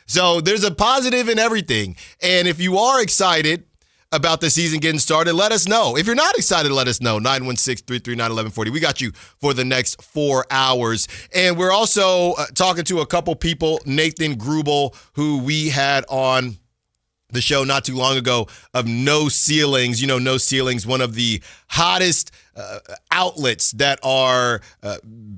So there's a positive in everything. And if you are excited about the season getting started, let us know. If you're not excited, let us know. 916-339-1140. We got you for the next 4 hours. And we're also talking to a couple people, Nathan Grubel, who we had on the show not too long ago, of No Ceilings. You know, No Ceilings, one of the hottest outlets that are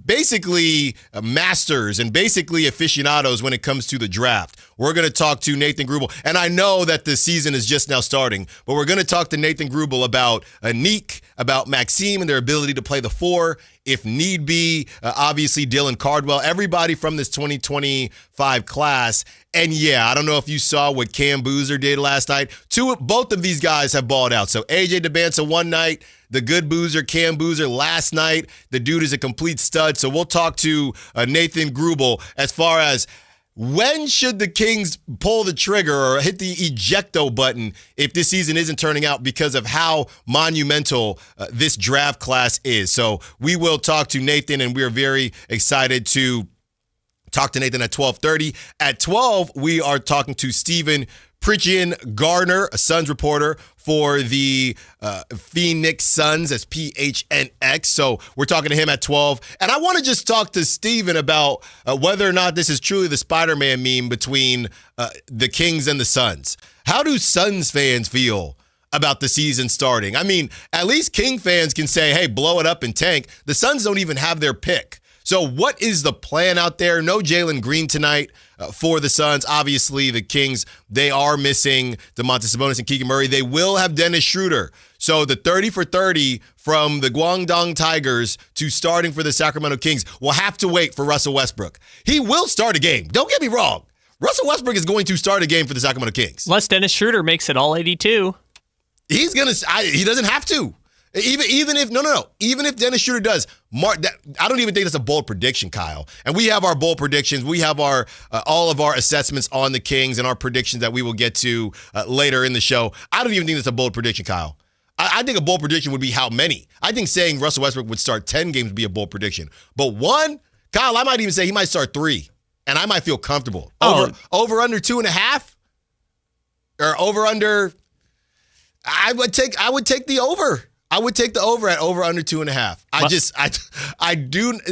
basically masters and basically aficionados when it comes to the draft. We're going to talk to Nathan Grubel. And I know that the season is just now starting, but we're going to talk to Nathan Grubel about Nick, about Maxime and their ability to play the 4 if need be. Obviously, Dylan Cardwell, everybody from this 2025 class. And yeah, I don't know if you saw what Cam Boozer did last night. Both of these guys have balled out. So AJ DeBansa one night, the good Boozer, Cam Boozer last night. The dude is a complete stud. So we'll talk to Nathan Grubel as far as when should the Kings pull the trigger or hit the ejecto button if this season isn't turning out because of how monumental this draft class is. So we will talk to Nathan, and we are very excited to talk to Nathan at 12:30. At 12, we are talking to Stephen Pritchard Garner, a Suns reporter for the Phoenix Suns. That's PHNX. So we're talking to him at 12. And I want to just talk to Stephen about whether or not this is truly the Spider-Man meme between the Kings and the Suns. How do Suns fans feel about the season starting? I mean, at least King fans can say, hey, blow it up and tank. The Suns don't even have their pick. So what is the plan out there? No Jalen Green tonight for the Suns. Obviously, the Kings, they are missing Domantas Sabonis and Keegan Murray. They will have Dennis Schroeder. So the 30 for 30 from the Guangdong Tigers to starting for the Sacramento Kings will have to wait for Russell Westbrook. He will start a game. Don't get me wrong. Russell Westbrook is going to start a game for the Sacramento Kings. Unless Dennis Schroeder makes it all 82. He doesn't have to. Even if Dennis Schroeder does, I don't even think that's a bold prediction, Kyle. And we have our bold predictions. We have our all of our assessments on the Kings and our predictions that we will get to later in the show. I don't even think that's a bold prediction, Kyle. I think a bold prediction would be how many. I think saying Russell Westbrook would start 10 games would be a bold prediction. But one, Kyle, I might even say he might start 3, and I might feel comfortable. Over under 2.5, or over under. I would take the over. I would take the over at over under 2.5. I don't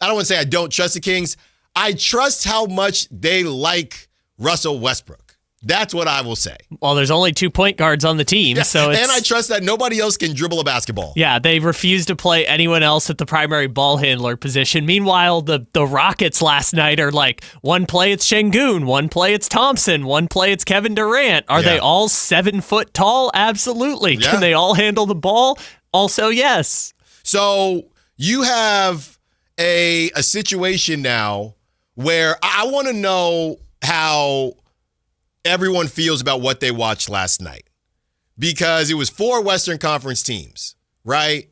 want to say I don't trust the Kings. I trust how much they like Russell Westbrook. That's what I will say. Well, there's only 2 point guards on the team, so and I trust that nobody else can dribble a basketball. Yeah, they refuse to play anyone else at the primary ball handler position. Meanwhile, the Rockets last night are like, one play it's Şengün, one play it's Thompson, one play it's Kevin Durant. Are they all 7 foot tall? Absolutely. Yeah. Can they all handle the ball? Also, yes. So you have a situation now where I want to know how everyone feels about what they watched last night, because it was 4 Western Conference teams, right?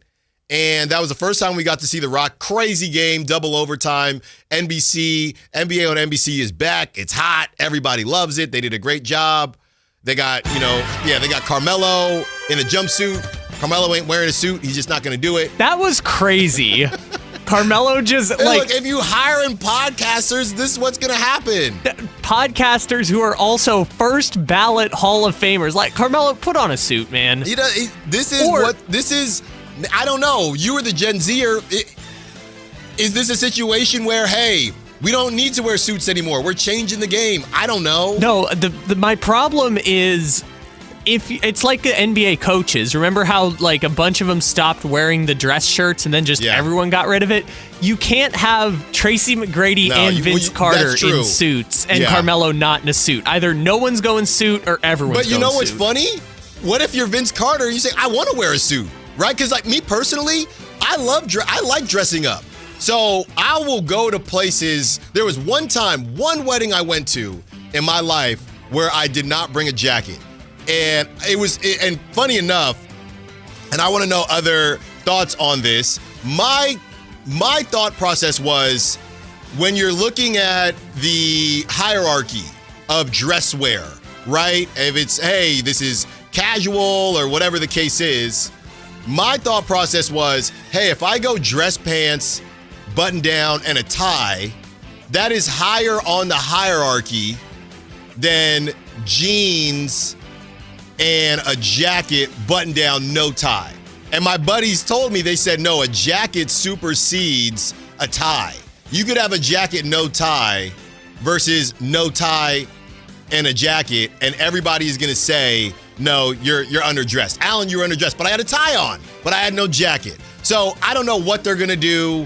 And that was the first time we got to see the Rock. Crazy game, double overtime. NBA on NBC is back. It's hot. Everybody loves it. They did a great job. They got, they got Carmelo in a jumpsuit. Carmelo ain't wearing a suit. He's just not going to do it. That was crazy. Carmelo just look, if you hiring podcasters, this is what's going to happen. Podcasters who are also first ballot Hall of Famers. Like, Carmelo, put on a suit, man. This is, I don't know. You were the Gen Zer. Is this a situation where, hey, we don't need to wear suits anymore? We're changing the game. I don't know. No, my problem is, if it's like the NBA coaches, remember how like a bunch of them stopped wearing the dress shirts and then just everyone got rid of it? You can't have Tracy McGrady and Vince Carter in suits and Carmelo not in a suit. Either no one's going suit or everyone's going suit. But you know what's funny? What if you're Vince Carter and you say, I want to wear a suit, right? Because like me personally, I like dressing up. So I will go to places. There was one wedding I went to in my life where I did not bring a jacket. And and funny enough, and I want to know other thoughts on this. My thought process was, when you're looking at the hierarchy of dress wear, right? If it's, hey, this is casual or whatever the case is, my thought process was, hey, if I go dress pants, button down, and a tie, that is higher on the hierarchy than jeans and a jacket, button down, no tie. And my buddies told me, they said, no, a jacket supersedes a tie. You could have a jacket, no tie, versus no tie and a jacket, and everybody is going to say, no, you're underdressed. Allen, you're underdressed, but I had a tie on, but I had no jacket. So I don't know what they're going to do,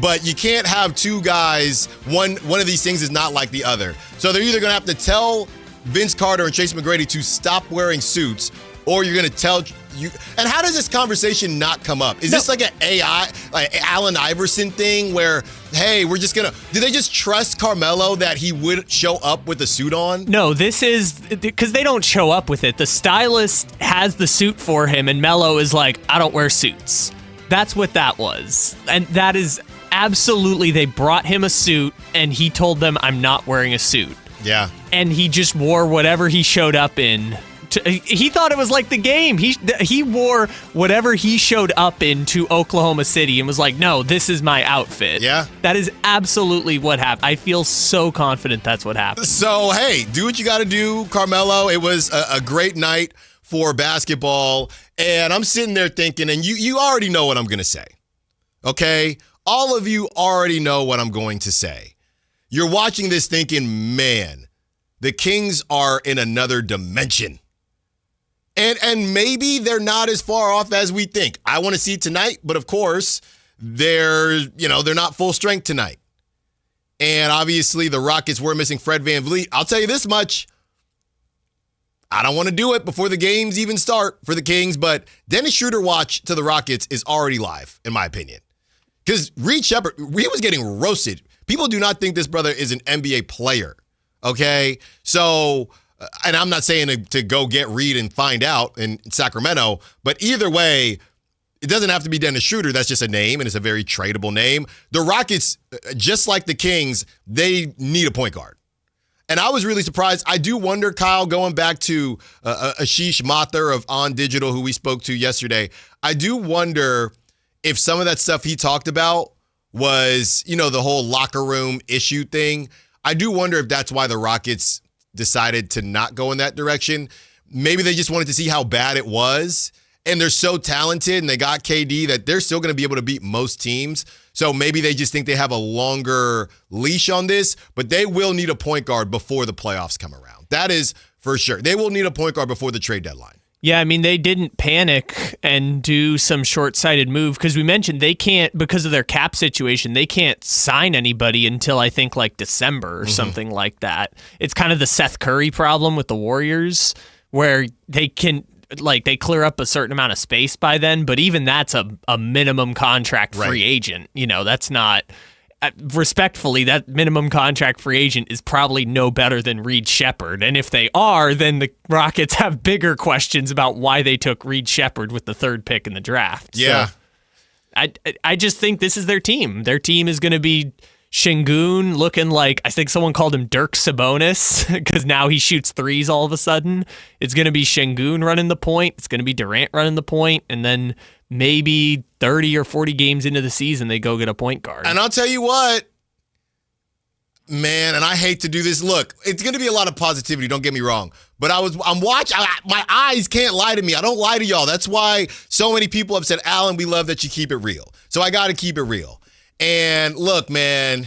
but you can't have two guys. One of these things is not like the other. So they're either going to have to tell Vince Carter and Tracy McGrady to stop wearing suits, or you're going to tell you. And how does this conversation not come up? Is this like an AI, like Allen Iverson thing where, hey, we're just going to, do they just trust Carmelo that he would show up with a suit on? No, this is because they don't show up with it. The stylist has the suit for him, and Melo is like, I don't wear suits. That's what that was. And that is absolutely, they brought him a suit, and he told them, I'm not wearing a suit. Yeah. And he just wore whatever he showed up in. He thought it was like the game. He wore whatever he showed up in to Oklahoma City and was like, no, this is my outfit. Yeah. That is absolutely what happened. I feel so confident that's what happened. So, hey, do what you got to do, Carmelo. It was a great night for basketball. And I'm sitting there thinking, and you already know what I'm going to say. Okay? All of you already know what I'm going to say. You're watching this thinking, man, the Kings are in another dimension. And maybe they're not as far off as we think. I want to see tonight, but of course, they're not full strength tonight. And obviously, the Rockets were missing Fred VanVleet. I'll tell you this much. I don't want to do it before the games even start for the Kings, but Dennis Schroeder watch to the Rockets is already live, in my opinion. Because Reed Sheppard, he was getting roasted. People do not think this brother is an NBA player, okay? So, and I'm not saying to go get Reed and find out in Sacramento, but either way, it doesn't have to be Dennis Schroeder. That's just a name, and it's a very tradable name. The Rockets, just like the Kings, they need a point guard. And I was really surprised. I do wonder, Kyle, going back to Ashish Mathur of On Digital, who we spoke to yesterday, I do wonder if some of that stuff he talked about was, the whole locker room issue thing. I do wonder if that's why the Rockets decided to not go in that direction. Maybe they just wanted to see how bad it was. And they're so talented and they got KD that they're still going to be able to beat most teams. So maybe they just think they have a longer leash on this, but they will need a point guard before the playoffs come around. That is for sure. They will need a point guard before the trade deadline. Yeah, I mean, they didn't panic and do some short-sighted move because we mentioned they can't, because of their cap situation, they can't sign anybody until I think like December or something like that. It's kind of the Seth Curry problem with the Warriors where they can, they clear up a certain amount of space by then, but even that's a minimum contract free agent. That's not... respectfully, that minimum contract free agent is probably no better than Reed Sheppard. And if they are, then the Rockets have bigger questions about why they took Reed Sheppard with the third pick in the draft. Yeah. So I just think this is their team. Their team is going to be Şengün looking like, I think someone called him Dirk Sabonis because now he shoots threes all of a sudden. It's going to be Şengün running the point. It's going to be Durant running the point. And then maybe 30 or 40 games into the season, they go get a point guard. And I'll tell you what, man, and I hate to do this. Look, it's going to be a lot of positivity, don't get me wrong. But I'm watching, my eyes can't lie to me. I don't lie to y'all. That's why so many people have said, Allen, we love that you keep it real. So I got to keep it real. And look, man,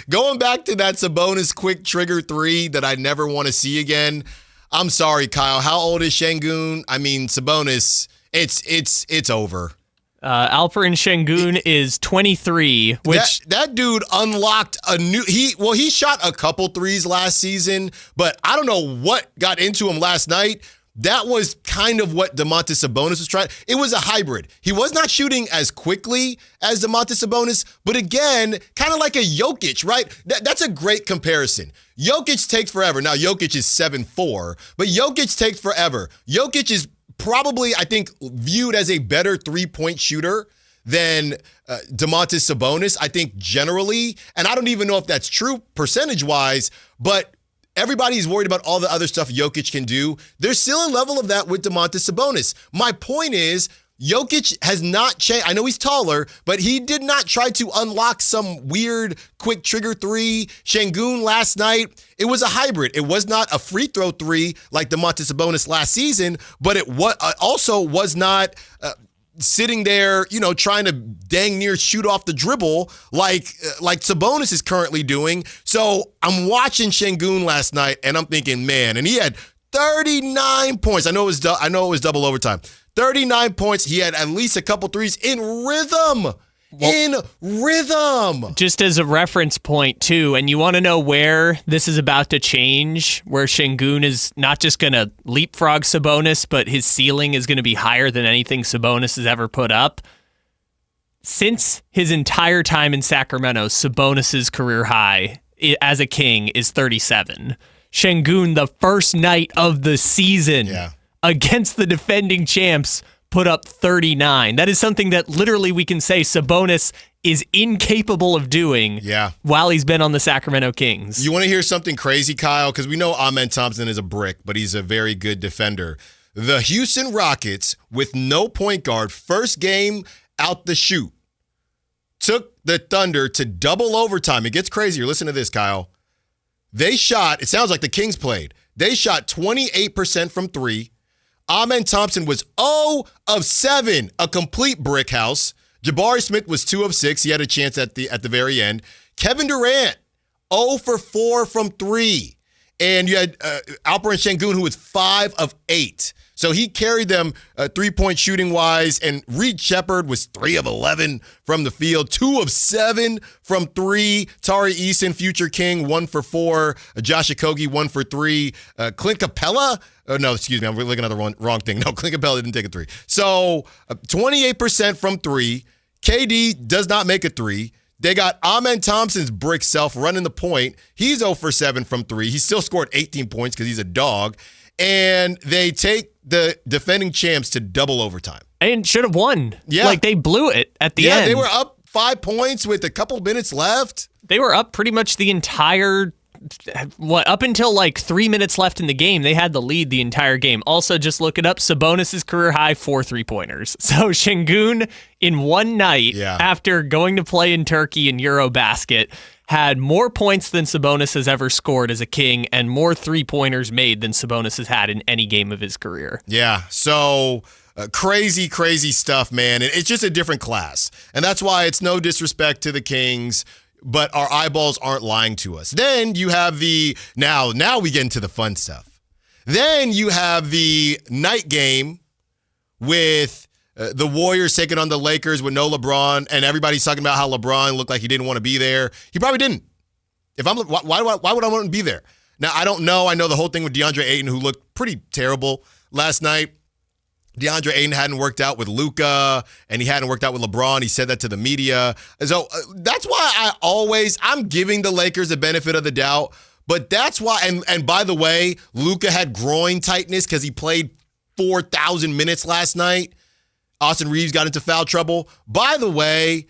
going back to that Sabonis quick trigger three that I never want to see again. I'm sorry, Kyle. How old is Şengün? I mean, Sabonis, it's over. Alperen Şengün is 23, which that dude unlocked a new. He shot a couple threes last season, but I don't know what got into him last night. That was kind of what Domantas Sabonis was trying. It was a hybrid. He was not shooting as quickly as Domantas Sabonis, but again, kind of like a Jokic, right? That's a great comparison. Jokic takes forever. Now, Jokic is 7'4", but Jokic takes forever. Jokic is probably, I think, viewed as a better three-point shooter than Domantas Sabonis, I think, generally. And I don't even know if that's true percentage-wise, but everybody's worried about all the other stuff Jokic can do. There's still a level of that with Domantas Sabonis. My point is, Jokic has not changed. I know he's taller, but he did not try to unlock some weird quick trigger three. Şengün last night, it was a hybrid. It was not a free throw three like Domantas Sabonis last season, but it also was not sitting there, trying to dang near shoot off the dribble like Sabonis is currently doing. So I'm watching Şengün last night, and I'm thinking, man, and he had 39 points. I know it was double overtime. 39 points. He had at least a couple threes in rhythm. Just as a reference point, too, and you want to know where this is about to change, where Şengün is not just going to leapfrog Sabonis, but his ceiling is going to be higher than anything Sabonis has ever put up. Since his entire time in Sacramento, Sabonis's career high as a King is 37. Şengün, the first night of the season against the defending champs, put up 39. That is something that literally we can say Sabonis is incapable of doing while he's been on the Sacramento Kings. You want to hear something crazy, Kyle? Because we know Amen Thompson is a brick, but he's a very good defender. The Houston Rockets, with no point guard, first game out the chute, took the Thunder to double overtime. It gets crazier. Listen to this, Kyle. They shot, it sounds like the Kings played. They shot 28% from three. Amen Thompson was 0 of 7, a complete brick house. Jabari Smith was 2 of 6. He had a chance at the very end. Kevin Durant, 0 for 4 from 3. And you had Alperen Şengün, who was 5 of 8. So he carried them 3-point shooting wise. And Reed Shepherd was 3 of 11 from the field, 2 of 7 from 3. Tari Eason, future King, 1 for 4. Josh Okogie, 1 for 3. Clint Capella. No, excuse me. I'm looking at the wrong thing. No, Clint Capella didn't take a 3. So 28% from 3. KD does not make a 3. They got Amen Thompson's brick self running the point. He's 0 for 7 from 3. He still scored 18 points because he's a dog. And they take the defending champs to double overtime. And should have won. Yeah. Like, they blew it at the end. Yeah, they were up 5 points with a couple minutes left. They were up pretty much the entire, up until like 3 minutes left in the game. They had the lead the entire game. Also, just look it up, Sabonis' career high, 4 3-pointers. So Şengün, in one night, after going to play in Turkey in Eurobasket, had more points than Sabonis has ever scored as a King and more 3-pointers made than Sabonis has had in any game of his career. Yeah, so crazy stuff, man. And it's just a different class. And that's why it's no disrespect to the Kings, but our eyeballs aren't lying to us. Then you have now we get into the fun stuff. Then you have the night game with the Warriors taking on the Lakers with no LeBron, and everybody's talking about how LeBron looked like he didn't want to be there. He probably didn't. Why would I want to be there? Now, I don't know. I know the whole thing with DeAndre Ayton, who looked pretty terrible last night. DeAndre Ayton hadn't worked out with Luka, and he hadn't worked out with LeBron. He said that to the media. So that's why I'm giving the Lakers the benefit of the doubt. But that's why, and by the way, Luka had groin tightness because he played 4,000 minutes last night. Austin Reeves got into foul trouble. By the way,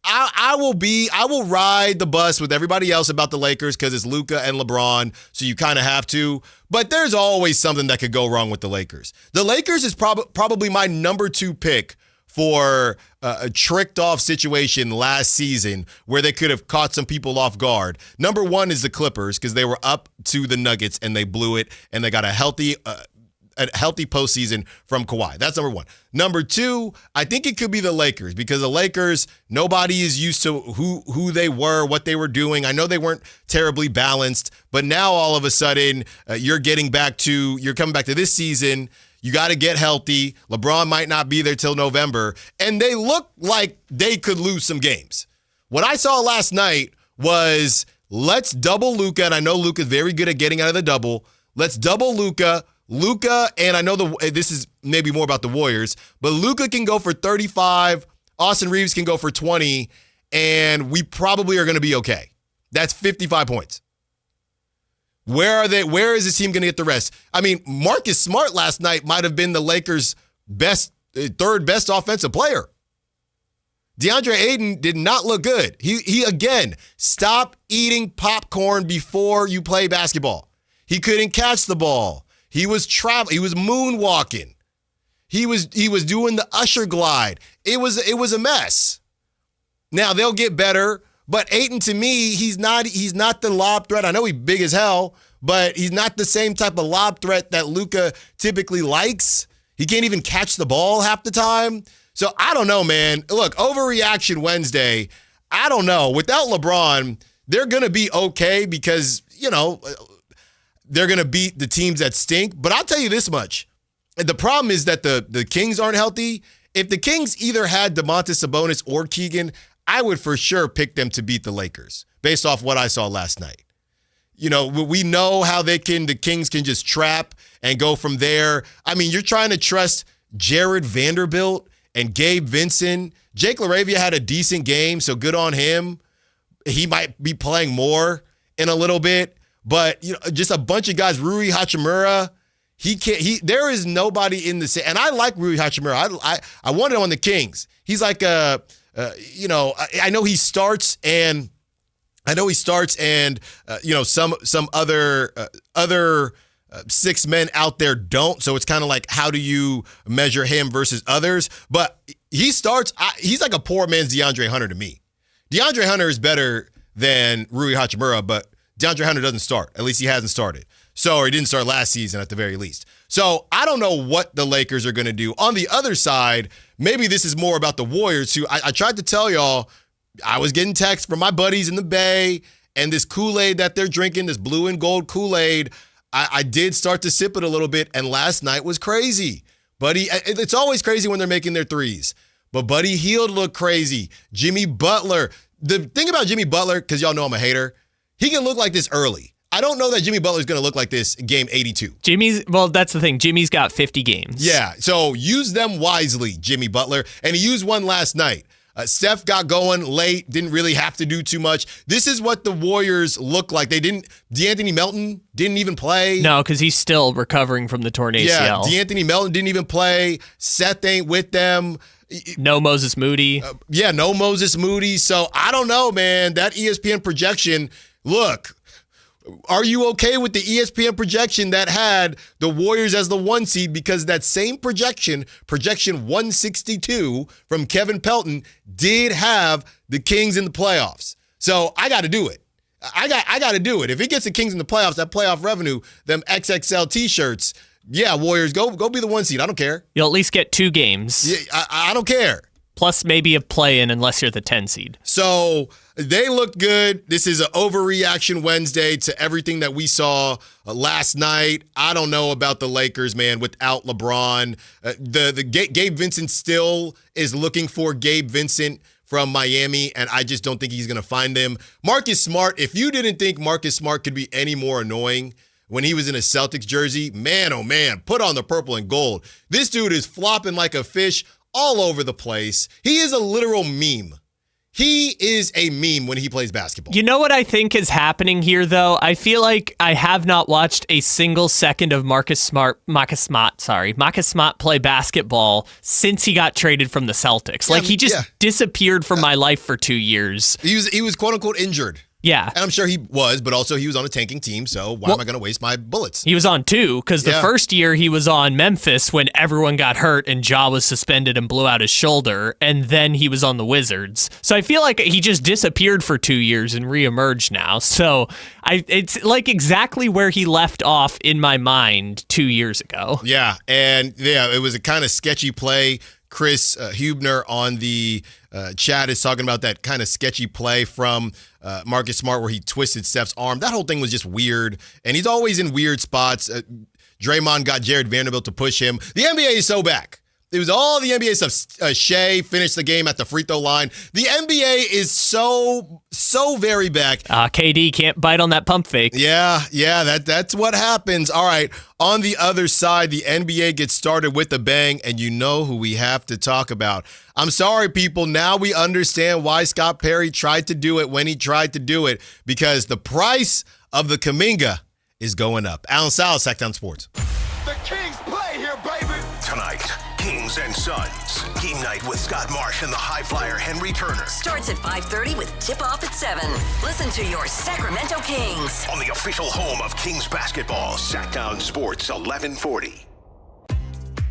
I will ride the bus with everybody else about the Lakers because it's Luka and LeBron, so you kind of have to. But there's always something that could go wrong with the Lakers. The Lakers is probably my number 2 pick for a tricked off situation last season where they could have caught some people off guard. Number 1 is the Clippers because they were up to the Nuggets and they blew it, and they got a healthy postseason from Kawhi. That's number 1. Number 2, I think it could be the Lakers because the Lakers, nobody is used to who they were, what they were doing. I know they weren't terribly balanced, but now all of a sudden you're coming back to this season. You got to get healthy. LeBron might not be there till November, and they look like they could lose some games. What I saw last night was let's double Luka, and I know Luka's very good at getting out of the double. Let's double Luka, and I know this is maybe more about the Warriors, but Luka can go for 35, Austin Reeves can go for 20, and we probably are going to be okay. That's 55 points. Where are they? Where is this team going to get the rest? I mean, Marcus Smart last night might have been the Lakers' third best offensive player. DeAndre Ayton did not look good. He again, stop eating popcorn before you play basketball. He couldn't catch the ball. He was moonwalking. He was doing the Usher glide. It was a mess. Now they'll get better, but Ayton, to me, he's not the lob threat. I know he's big as hell, but he's not the same type of lob threat that Luka typically likes. He can't even catch the ball half the time. So I don't know, man. Look, overreaction Wednesday. I don't know. Without LeBron, they're going to be okay because, they're going to beat the teams that stink. But I'll tell you this much. The problem is that the Kings aren't healthy. If the Kings either had Domantas Sabonis or Keegan, I would for sure pick them to beat the Lakers based off what I saw last night. We know how the Kings can just trap and go from there. I mean, you're trying to trust Jared Vanderbilt and Gabe Vincent. Jake LaRavia had a decent game, so good on him. He might be playing more in a little bit, but just a bunch of guys. Rui Hachimura, there is nobody in the same. And I like Rui Hachimura. I want him on the Kings. He's like I know he starts and some other six men out there don't. So it's kind of like, how do you measure him versus others? But he starts. He's like a poor man's DeAndre Hunter to me. DeAndre Hunter is better than Rui Hachimura, but DeAndre Hunter doesn't start. At least he hasn't started. Or he didn't start last season at the very least. So I don't know what the Lakers are going to do. On the other side, maybe this is more about the Warriors, who I tried to tell y'all, I was getting texts from my buddies in the Bay, and this Kool-Aid that they're drinking, this blue and gold Kool-Aid, I did start to sip it a little bit, and last night was crazy. Buddy, it's always crazy when they're making their threes. But Buddy Hield looked crazy. Jimmy Butler. The thing about Jimmy Butler, because y'all know I'm a hater, he can look like this early. I don't know that Jimmy Butler's going to look like this in game 82. That's the thing. Jimmy's got 50 games. Yeah, so use them wisely, Jimmy Butler. And he used one last night. Steph got going late, didn't really have to do too much. This is what the Warriors look like. DeAnthony Melton didn't even play. No, because he's still recovering from the torn ACL. Yeah, DeAnthony Melton didn't even play. Seth ain't with them. No Moses Moody. No Moses Moody. So I don't know, man. That ESPN projection, look, are you okay with the ESPN projection that had the Warriors as the 1 seed? Because that same projection 162 from Kevin Pelton, did have the Kings in the playoffs. So I got to do it. I got to do it. If it gets the Kings in the playoffs, that playoff revenue, them XXL T-shirts, yeah, Warriors, go be the 1 seed. I don't care. You'll at least get 2 games. Yeah, I don't care. Plus maybe a play-in unless you're the 10 seed. So they look good. This is an overreaction Wednesday to everything that we saw last night. I don't know about the Lakers, man, without LeBron. Gabe Vincent still is looking for Gabe Vincent from Miami, and I just don't think he's going to find them. Marcus Smart, if you didn't think Marcus Smart could be any more annoying when he was in a Celtics jersey, man, oh man, put on the purple and gold. This dude is flopping like a fish all over the place. He is a literal meme. He is a meme when he plays basketball. You know what I think is happening here, though? I feel like I have not watched a single second of Marcus Smart play basketball since he got traded from the Celtics. Like, he just disappeared from my life for 2 years. He was quote unquote injured. Yeah. And I'm sure he was, but also he was on a tanking team, so why am I going to waste my bullets? He was on 2, because the first year he was on Memphis when everyone got hurt and Ja was suspended and blew out his shoulder, and then he was on the Wizards. So I feel like he just disappeared for 2 years and reemerged now. So it's like exactly where he left off in my mind 2 years ago. Yeah, and it was a kind of sketchy play. Chris Hubner on the chat is talking about that kind of sketchy play from Marcus Smart where he twisted Steph's arm. That whole thing was just weird, and he's always in weird spots. Draymond got Jared Vanderbilt to push him. The NBA is so back. It was all the NBA stuff. Shea finished the game at the free throw line. The NBA is so very back. KD can't bite on that pump fake. Yeah, that's what happens. All right, on the other side, the NBA gets started with a bang, and you know who we have to talk about. I'm sorry, people. Now we understand why Scott Perry tried to do it when he tried to do it, because the price of the Kaminga is going up. Allen Stiles, Sactown Sports. The Kings play here, baby. Tonight, Kings and Suns. Game night with Scott Marsh and the high flyer Henry Turner. Starts at 5:30 with tip-off at 7. Listen to your Sacramento Kings On the official home of Kings basketball, Sactown Sports 1140.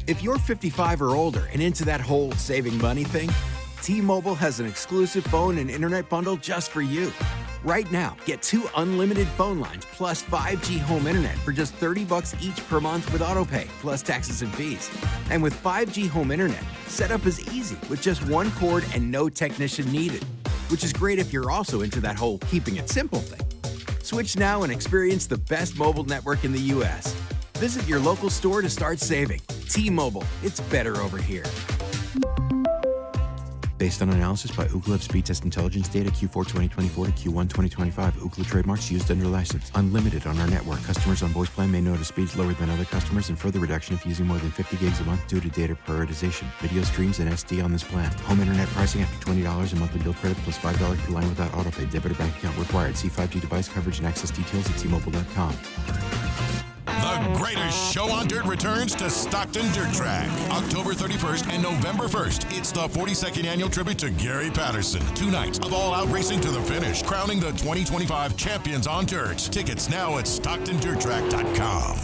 If you're 55 or older and into that whole saving money thing, T-Mobile has an exclusive phone and internet bundle just for you. Right now, get 2 unlimited phone lines plus 5G home internet for just $30 each per month with autopay, plus taxes and fees. And with 5G home internet, setup is easy with just 1 cord and no technician needed, which is great if you're also into that whole keeping it simple thing. Switch now and experience the best mobile network in the U.S. Visit your local store to start saving. T-Mobile, it's better over here. Based on analysis by Ookla of speed test intelligence data Q4 2024 to Q1 2025, Ookla trademarks used under license. Unlimited on our network. Customers on voice plan may notice speeds lower than other customers and further reduction if using more than 50 gigs a month due to data prioritization. Video streams and SD on this plan. Home internet pricing after $20 a monthly bill credit plus $5 per line without autopay. Debit or bank account required. See 5G device coverage and access details at T-Mobile.com. The greatest show on dirt returns to Stockton Dirt Track. October 31st and November 1st. It's the 42nd annual tribute to Gary Patterson. 2 nights of all-out racing to the finish, crowning the 2025 champions on dirt. Tickets now at StocktonDirtTrack.com.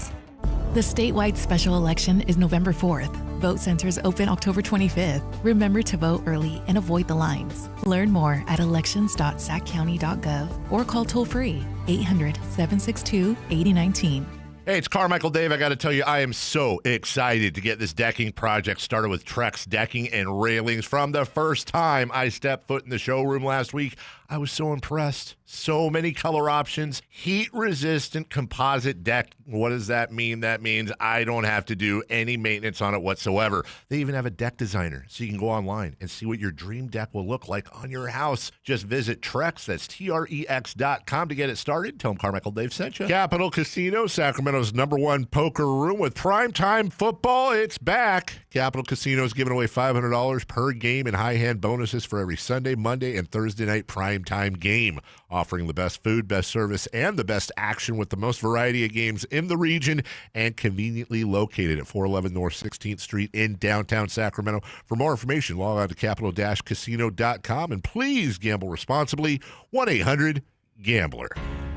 The statewide special election is November 4th. Vote centers open October 25th. Remember to vote early and avoid the lines. Learn more at elections.saccounty.gov or call toll-free 800-762-8019. Hey, it's Carmichael Dave. I got to tell you, I am so excited to get this decking project started with Trex Decking and Railings. From the first time I stepped foot in the showroom last week, I was so impressed. So many color options. Heat-resistant composite deck. What does that mean? That means I don't have to do any maintenance on it whatsoever. They even have a deck designer, so you can go online and see what your dream deck will look like on your house. Just visit Trex, that's Trex.com to get it started. Tell them Carmichael Dave sent you. Capital Casino, Sacramento's #1 poker room with primetime football. It's back. Capital Casino is giving away $500 per game and high-hand bonuses for every Sunday, Monday, and Thursday night primetime game. Offering the best food, best service, and the best action with the most variety of games in the region and conveniently located at 411 North 16th Street in downtown Sacramento. For more information, log on to capital-casino.com and please gamble responsibly. 1-800-GAMBLER.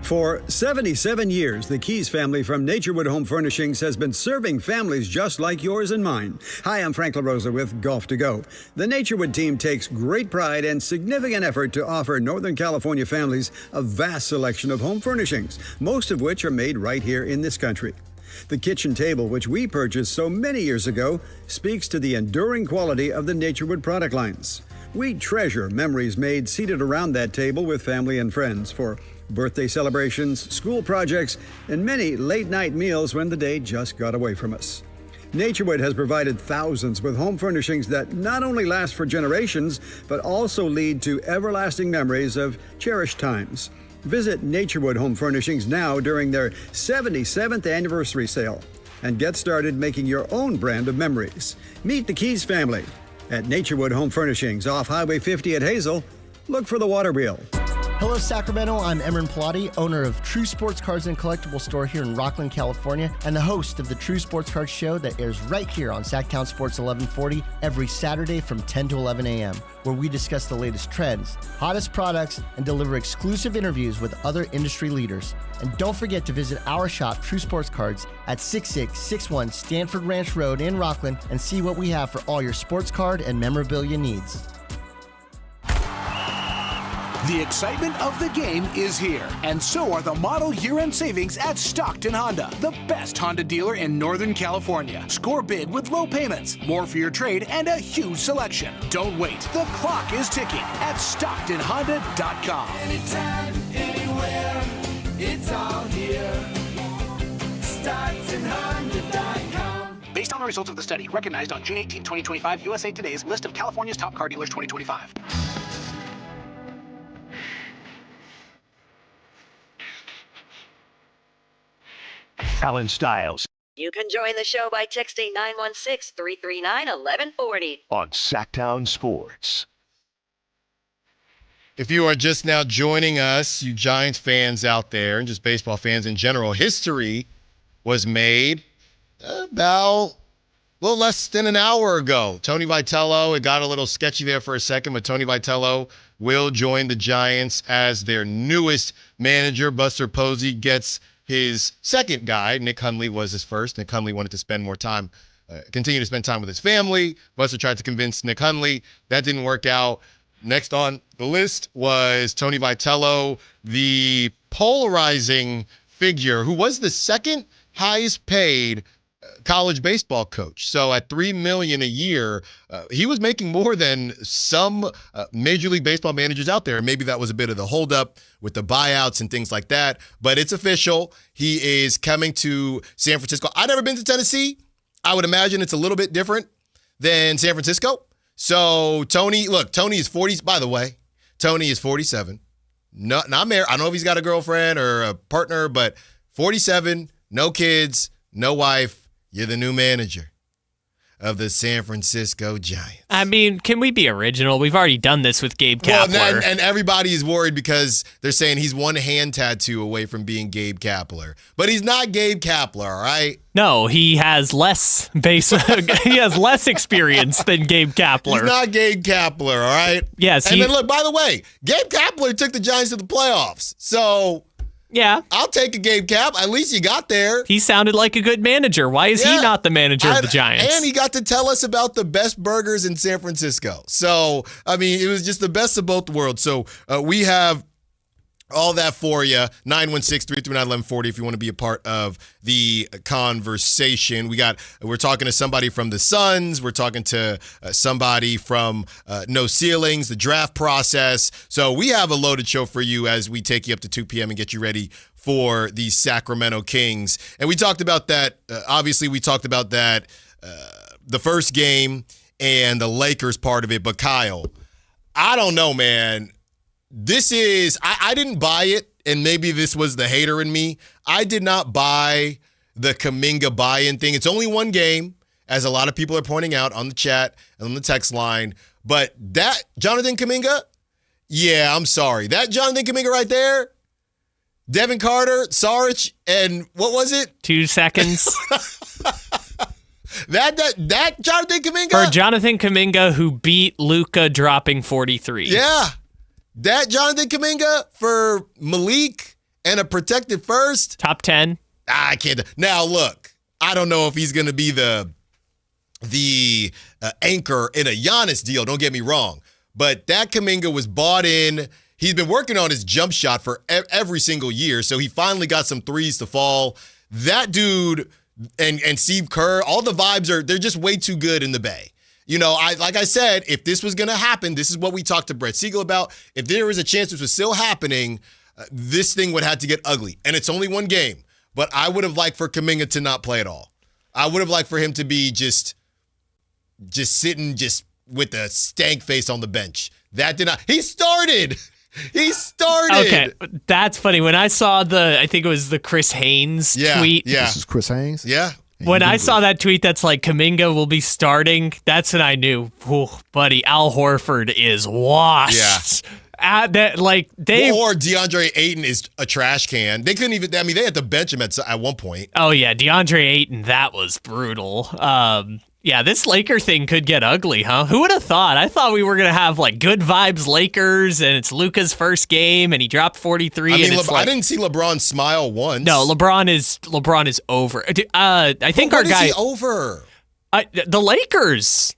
For 77 years, the Keys family from Naturewood Home Furnishings has been serving families just like yours and mine. Hi, I'm Frank LaRosa with Golf to Go. The Naturewood team takes great pride and significant effort to offer Northern California families a vast selection of home furnishings, most of which are made right here in this country. The kitchen table, which we purchased so many years ago, speaks to the enduring quality of the Naturewood product lines. We treasure memories made seated around that table with family and friends for birthday celebrations, school projects, and many late-night meals when the day just got away from us. Naturewood has provided thousands with home furnishings that not only last for generations, but also lead to everlasting memories of cherished times. Visit Naturewood Home Furnishings now during their 77th anniversary sale and get started making your own brand of memories. Meet the Keys family at Naturewood Home Furnishings off Highway 50 at Hazel. Look for the water wheel. Hello, Sacramento. I'm Emran Pilati, owner of True Sports Cards and Collectible Store here in Rockland, California, and the host of the True Sports Cards Show that airs right here on Sactown Sports 1140 every Saturday from 10 to 11 a.m., where we discuss the latest trends, hottest products, and deliver exclusive interviews with other industry leaders. And don't forget to visit our shop, True Sports Cards, at 6661 Stanford Ranch Road in Rockland and see what we have for all your sports card and memorabilia needs. The excitement of the game is here, and so are the model year-end savings at Stockton Honda, the best Honda dealer in Northern California. Score big with low payments, more for your trade, and a huge selection. Don't wait. The clock is ticking at StocktonHonda.com. Anytime, anywhere, it's all here. StocktonHonda.com. Based on the results of the study, recognized on June 18, 2025, USA Today's list of California's top car dealers 2025. Allen Stiles You can join the show by texting 916-339-1140 on Sactown Sports. If you are just now joining us, you Giants fans out there, and just baseball fans in general, history was made about a little less than an hour ago. Tony Vitello, it got a little sketchy there for a second, but Tony Vitello will join the Giants as their newest manager. Buster Posey gets his second guy. Nick Hundley was his first. Nick Hundley wanted to spend more time continue to spend time with his family. Buster tried to convince Nick Hundley. That didn't work out. Next on the list was Tony Vitello, the polarizing figure who was the second highest paid college baseball coach. So at $3 million a year, he was making more than some Major League Baseball managers out there. Maybe that was a bit of the holdup with the buyouts and things like that. But it's official. He is coming to San Francisco. I've never been to Tennessee. I would imagine it's a little bit different than San Francisco. So Tony is 40. By the way, Tony is 47. Not married. I don't know if he's got a girlfriend or a partner, but 47, no kids, no wife. You're the new manager of the San Francisco Giants. I mean, can we be original? We've already done this with Gabe Kapler. Well, and everybody is worried because they're saying he's one hand tattoo away from being Gabe Kapler. But he's not Gabe Kapler, all right? No, he has less he has less experience than Gabe Kapler. He's not Gabe Kapler, all right? Yes. And then look, by the way, Gabe Kapler took the Giants to the playoffs. So yeah, I'll take a Gabe Cap. At least you got there. He sounded like a good manager. Why is he not the manager of the Giants? And he got to tell us about the best burgers in San Francisco. So, I mean, it was just the best of both worlds. So we have all that for you. 916-339-1140 if you want to be a part of the conversation. We're talking to somebody from the Suns. We're talking to somebody from No Ceilings, the draft process. So we have a loaded show for you as we take you up to 2 p.m. and get you ready for the Sacramento Kings. And we talked about that. Obviously, we talked about that the first game and the Lakers part of it. But Kyle, I don't know, man. This is, I didn't buy it, and maybe this was the hater in me. I did not buy the Kuminga buy-in thing. It's only one game, as a lot of people are pointing out on the chat and on the text line. But that Jonathan Kuminga, yeah, I'm sorry. That Jonathan Kuminga right there, Devin Carter, Saric, and what was it? 2 seconds. That Jonathan Kuminga? For Jonathan Kuminga, who beat Luka dropping 43. Yeah. That Jonathan Kuminga for Malik and a protected first. Top 10. I can't. Now, look, I don't know if he's going to be the anchor in a Giannis deal. Don't get me wrong. But that Kuminga was bought in. He's been working on his jump shot for every single year. So he finally got some threes to fall. That dude and Steve Kerr, all the vibes they're just way too good in the Bay. You know, like I said, if this was going to happen, this is what we talked to Brett Siegel about. If there was a chance this was still happening, this thing would have to get ugly. And it's only one game. But I would have liked for Kuminga to not play at all. I would have liked for him to be just sitting just with a stank face on the bench. That did not. He started. Okay, that's funny. When I saw I think it was the Chris Haynes tweet. Yeah. This is Chris Haynes? Yeah. When I saw that tweet that's like Kuminga will be starting, that's when I knew, buddy, Al Horford is washed. Yeah. Or DeAndre Ayton is a trash can. They couldn't even, they had to bench him at one point. Oh, yeah, DeAndre Ayton, that was brutal. Yeah, this Laker thing could get ugly, huh? Who would have thought? I thought we were going to have like good vibes Lakers and it's Luka's first game and he dropped 43. I mean, I didn't see LeBron smile once. No, LeBron is over. I think our guy is he over? The Lakers.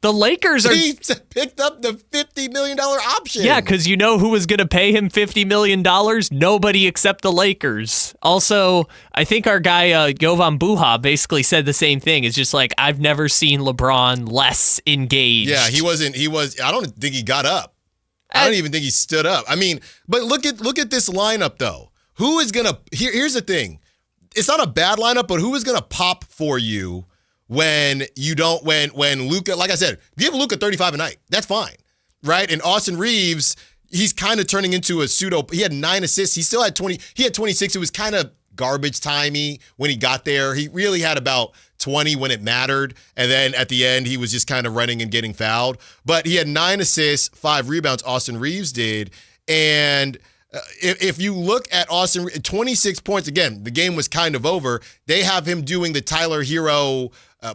He picked up the $50 million option. Yeah, because you know who was going to pay him $50 million? Nobody except the Lakers. Also, I think our guy Jovan Buha basically said the same thing. It's just like, I've never seen LeBron less engaged. Yeah, I don't think he got up. I don't even think he stood up. I mean, but look at this lineup, though. Who is going to – here's the thing. It's not a bad lineup, but who is going to pop for you when Luka, like I said, give Luka 35 a night. That's fine, right? And Austin Reeves, he's kind of turning into a pseudo. He had 9 assists. He still had 20. He had 26. It was kind of garbage timey when he got there. He really had about 20 when it mattered. And then at the end, he was just kind of running and getting fouled. But he had 9 assists, 5 rebounds, Austin Reeves did. And if you look at Austin, 26 points, again, the game was kind of over. They have him doing the Tyler Hero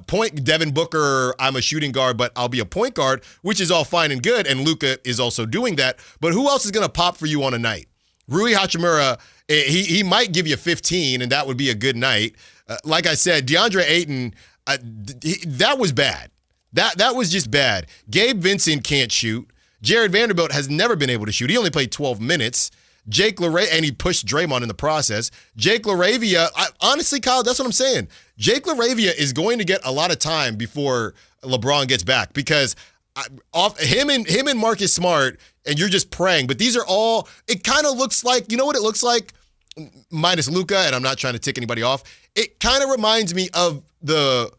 point. Devin Booker, I'm a shooting guard, but I'll be a point guard, which is all fine and good. And Luka is also doing that. But who else is going to pop for you on a night? Rui Hachimura, he might give you 15, and that would be a good night. Like I said, DeAndre Ayton, that was bad. That was just bad. Gabe Vincent can't shoot. Jared Vanderbilt has never been able to shoot. He only played 12 minutes. Jake LaRavia, and he pushed Draymond in the process. Jake LaRavia, honestly, Kyle, that's what I'm saying. Jake LaRavia is going to get a lot of time before LeBron gets back because him and Marcus Smart, and you're just praying. But these are all, it kind of looks like, you know what it looks like? Minus Luka, and I'm not trying to tick anybody off. It kind of reminds me of the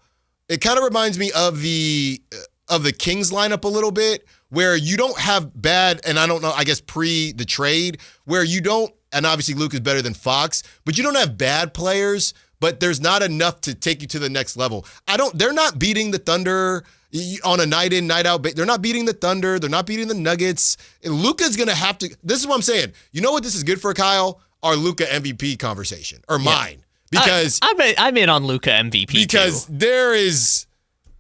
Kings lineup a little bit, where you don't have bad, and I don't know, I guess pre the trade, where you don't, and obviously Luke is better than Fox, but you don't have bad players, but there's not enough to take you to the next level. They're not beating the Thunder on a night in, night out. They're not beating the Thunder. They're not beating the Nuggets. And Luka's going to have to, this is what I'm saying. You know what this is good for, Kyle? Our Luka MVP conversation, or mine. Because I'm in on Luka MVP because too.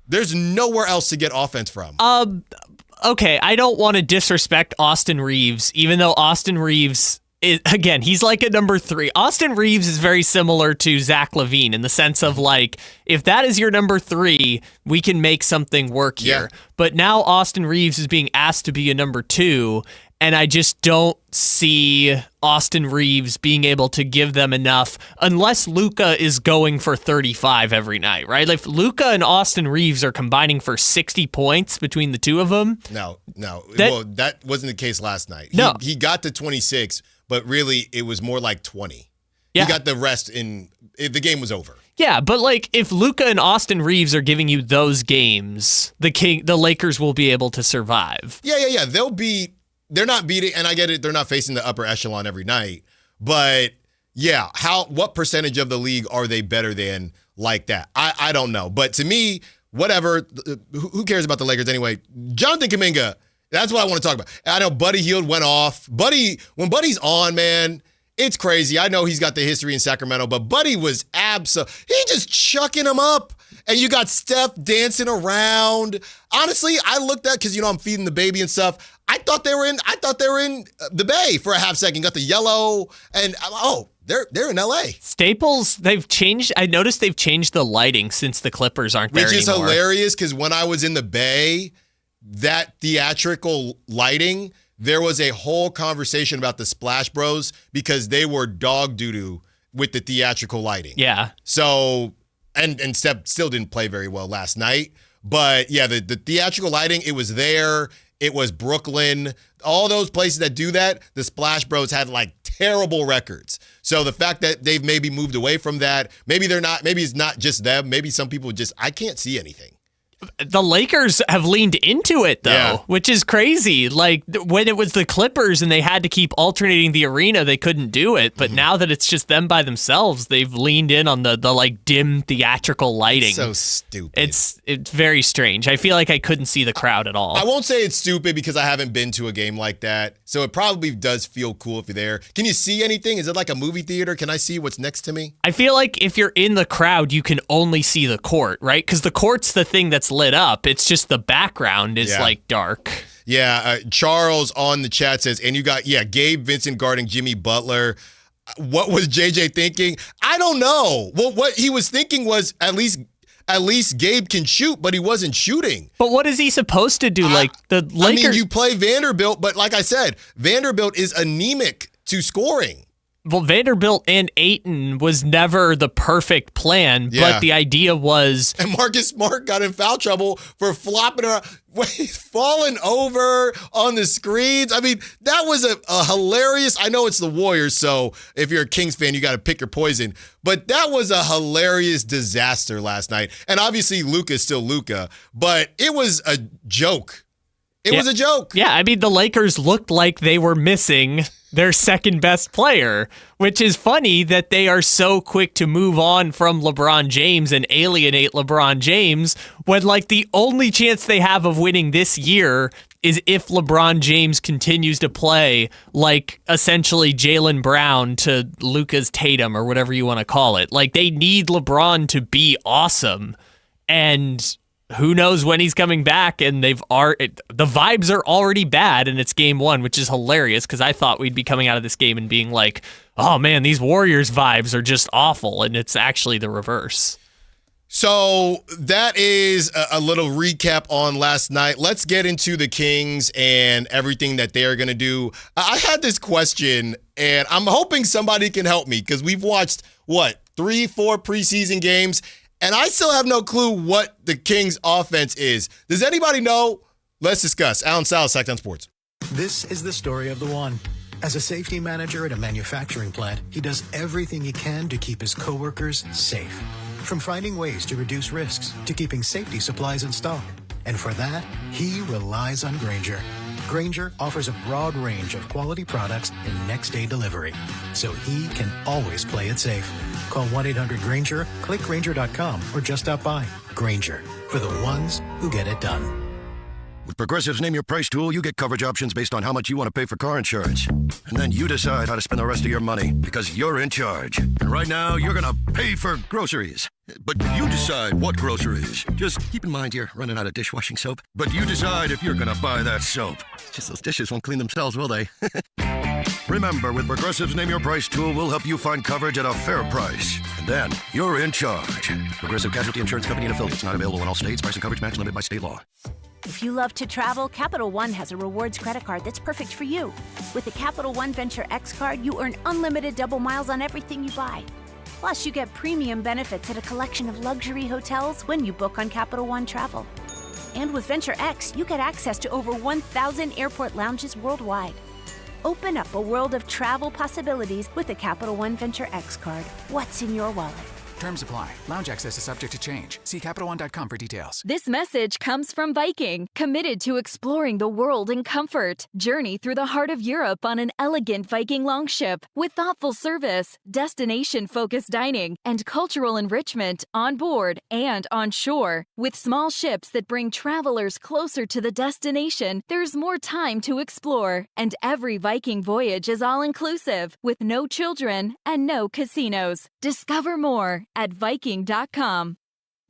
There's nowhere else to get offense from. Okay, I don't want to disrespect Austin Reeves, even though Austin Reeves is, again, he's like a number 3. Austin Reeves is very similar to Zach LaVine in the sense of like, if that is your number 3, we can make something work here. Yeah. But now Austin Reeves is being asked to be a number 2, and I just don't see Austin Reeves being able to give them enough unless Luka is going for 35 every night, right? Like if Luka and Austin Reeves are combining for 60 points between the two of them. No. That wasn't the case last night. He got to 26, but really it was more like 20. Yeah. He got the rest the game was over. Yeah, but like if Luka and Austin Reeves are giving you those games, the Lakers will be able to survive. Yeah. They're not beating, and I get it, they're not facing the upper echelon every night, but yeah, what percentage of the league are they better than like that? I don't know. But to me, whatever, who cares about the Lakers anyway? Jonathan Kuminga, that's what I want to talk about. I know Buddy Hield went off. When Buddy's on, man, it's crazy. I know he's got the history in Sacramento, but Buddy was he just chucking him up. And you got Steph dancing around. Honestly, I looked at, because I'm feeding the baby and stuff. I thought they were in the Bay for a half second. Got the yellow, and they're in LA. Staples, they've changed. I noticed they've changed the lighting since the Clippers aren't there anymore. Which is hilarious, because when I was in the Bay, that theatrical lighting, there was a whole conversation about the Splash Bros because they were dog doo-doo with the theatrical lighting. Yeah. So, and Steph still didn't play very well last night. But yeah, the theatrical lighting, it was there. It was Brooklyn. All those places that do that, the Splash Bros had like terrible records. So the fact that they've maybe moved away from that, maybe it's not just them. Maybe some people I can't see anything. The Lakers have leaned into it, though, which is crazy. Like, when it was the Clippers and they had to keep alternating the arena, they couldn't do it. But now that it's just them by themselves, they've leaned in on the like dim theatrical lighting. So stupid. It's very strange. I feel like I couldn't see the crowd at all. I won't say it's stupid because I haven't been to a game like that. So it probably does feel cool if you're there. Can you see anything? Is it like a movie theater? Can I see what's next to me? I feel like if you're in the crowd, you can only see the court, right? Because the court's the thing that's lit up. It's just the background is like dark. Yeah, Charles on the chat says, and you got, Gabe Vincent guarding Jimmy Butler. What was JJ thinking? I don't know. Well, what he was thinking was at least Gabe can shoot, but he wasn't shooting. But what is he supposed to do? Like the Lakers? I mean, you play Vanderbilt, but like I said, Vanderbilt is anemic to scoring. Well, Vanderbilt and Ayton was never the perfect plan, but the idea was... And Marcus Smart got in foul trouble for flopping around. He's falling over on the screens. I mean, that was a hilarious... I know it's the Warriors, so if you're a Kings fan, you got to pick your poison. But that was a hilarious disaster last night. And obviously, Luka's still Luka, but it was a joke. It was a joke. Yeah, I mean, the Lakers looked like they were missing their second best player, which is funny that they are so quick to move on from LeBron James and alienate LeBron James when like the only chance they have of winning this year is if LeBron James continues to play like essentially Jaylen Brown to Luka's Tatum or whatever you want to call it. Like they need LeBron to be awesome, and who knows when he's coming back, and the vibes are already bad, and it's game 1, which is hilarious because I thought we'd be coming out of this game and being like, oh man, these Warriors vibes are just awful, and it's actually the reverse. So that is a little recap on last night. Let's get into the Kings and everything that they are going to do. I had this question, and I'm hoping somebody can help me because we've watched, 3-4 preseason games, and I still have no clue what the Kings' offense is. Does anybody know? Let's discuss. Allen Stiles, Sactown Sports. This is the story of the one. As a safety manager at a manufacturing plant, he does everything he can to keep his coworkers safe. From finding ways to reduce risks to keeping safety supplies in stock. And for that, he relies on Grainger. Grainger offers a broad range of quality products and next-day delivery, so he can always play it safe. Call 1-800-GRAINGER, click Grainger.com, or just stop by. Grainger, for the ones who get it done. With Progressive's Name Your Price tool, you get coverage options based on how much you want to pay for car insurance. And then you decide how to spend the rest of your money because you're in charge. And right now, you're going to pay for groceries. But you decide what groceries. Just keep in mind you're running out of dishwashing soap. But you decide if you're going to buy that soap. It's just those dishes won't clean themselves, will they? Remember, with Progressive's Name Your Price tool, we'll help you find coverage at a fair price. And then you're in charge. Progressive Casualty Insurance Company and affiliates. Not available in all states. Price and coverage match limited by state law. If you love to travel, Capital One has a rewards credit card that's perfect for you. With the Capital One Venture X card, you earn unlimited double miles on everything you buy. Plus, you get premium benefits at a collection of luxury hotels when you book on Capital One Travel. And with Venture X, you get access to over 1,000 airport lounges worldwide. Open up a world of travel possibilities with the Capital One Venture X card. What's in your wallet? Terms apply. Lounge access is subject to change. See CapitalOne.com for details. This message comes from Viking, committed to exploring the world in comfort. Journey through the heart of Europe on an elegant Viking longship with thoughtful service, destination-focused dining, and cultural enrichment on board and on shore. With small ships that bring travelers closer to the destination, there's more time to explore. And every Viking voyage is all-inclusive, with no children and no casinos. Discover more at Viking.com.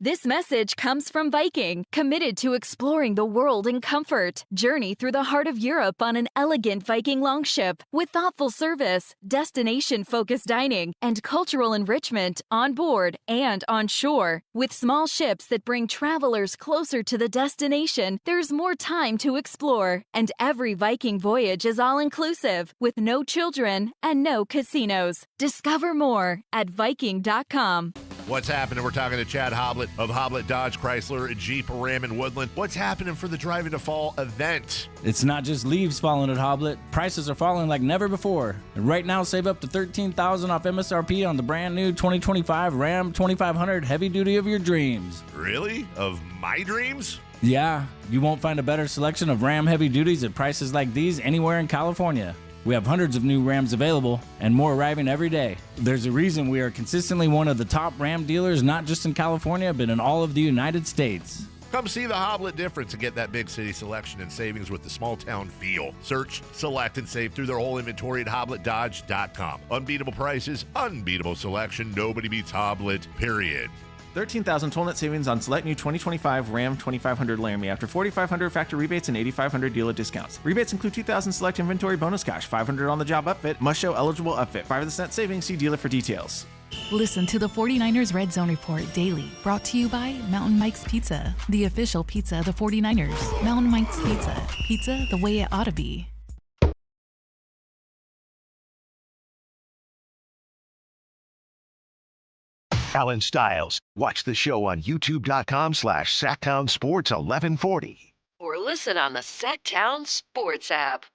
This message comes from Viking, committed to exploring the world in comfort. Journey through the heart of Europe on an elegant Viking longship with thoughtful service, destination-focused dining, and cultural enrichment on board and on shore. With small ships that bring travelers closer to the destination, there's more time to explore. And every Viking voyage is all-inclusive, with no children and no casinos. Discover more at Viking.com. What's happening? We're talking to Chad Hoblet of Hoblet Dodge Chrysler Jeep Ram and Woodland. What's happening for the Drive Into Fall event? It's not just leaves falling at Hoblet. Prices are falling like never before. And right now, save up to $13,000 off MSRP on the brand new 2025 Ram 2500 heavy duty of your dreams. Really? Of my dreams? Yeah, you won't find a better selection of Ram heavy duties at prices like these anywhere in California. We have hundreds of new Rams available and more arriving every day. There's a reason we are consistently one of the top Ram dealers, not just in California, but in all of the United States. Come see the Hoblet difference and get that big city selection and savings with the small town feel. Search, select, and save through their whole inventory at HobletDodge.com. Unbeatable prices, unbeatable selection. Nobody beats Hoblet, period. 13,000 total net savings on select new 2025 Ram 2500 Laramie after 4,500 factory rebates and 8,500 dealer discounts. Rebates include 2,000 select inventory bonus cash, 500 on the job upfit, must show eligible upfit, 5% savings. See dealer for details. Listen to the 49ers Red Zone Report daily, brought to you by Mountain Mike's Pizza, the official pizza of the 49ers. Mountain Mike's Pizza, pizza the way it ought to be. Allen Stiles. Watch the show on youtube.com/Sactown Sports 1140. Or listen on the Sactown Sports app.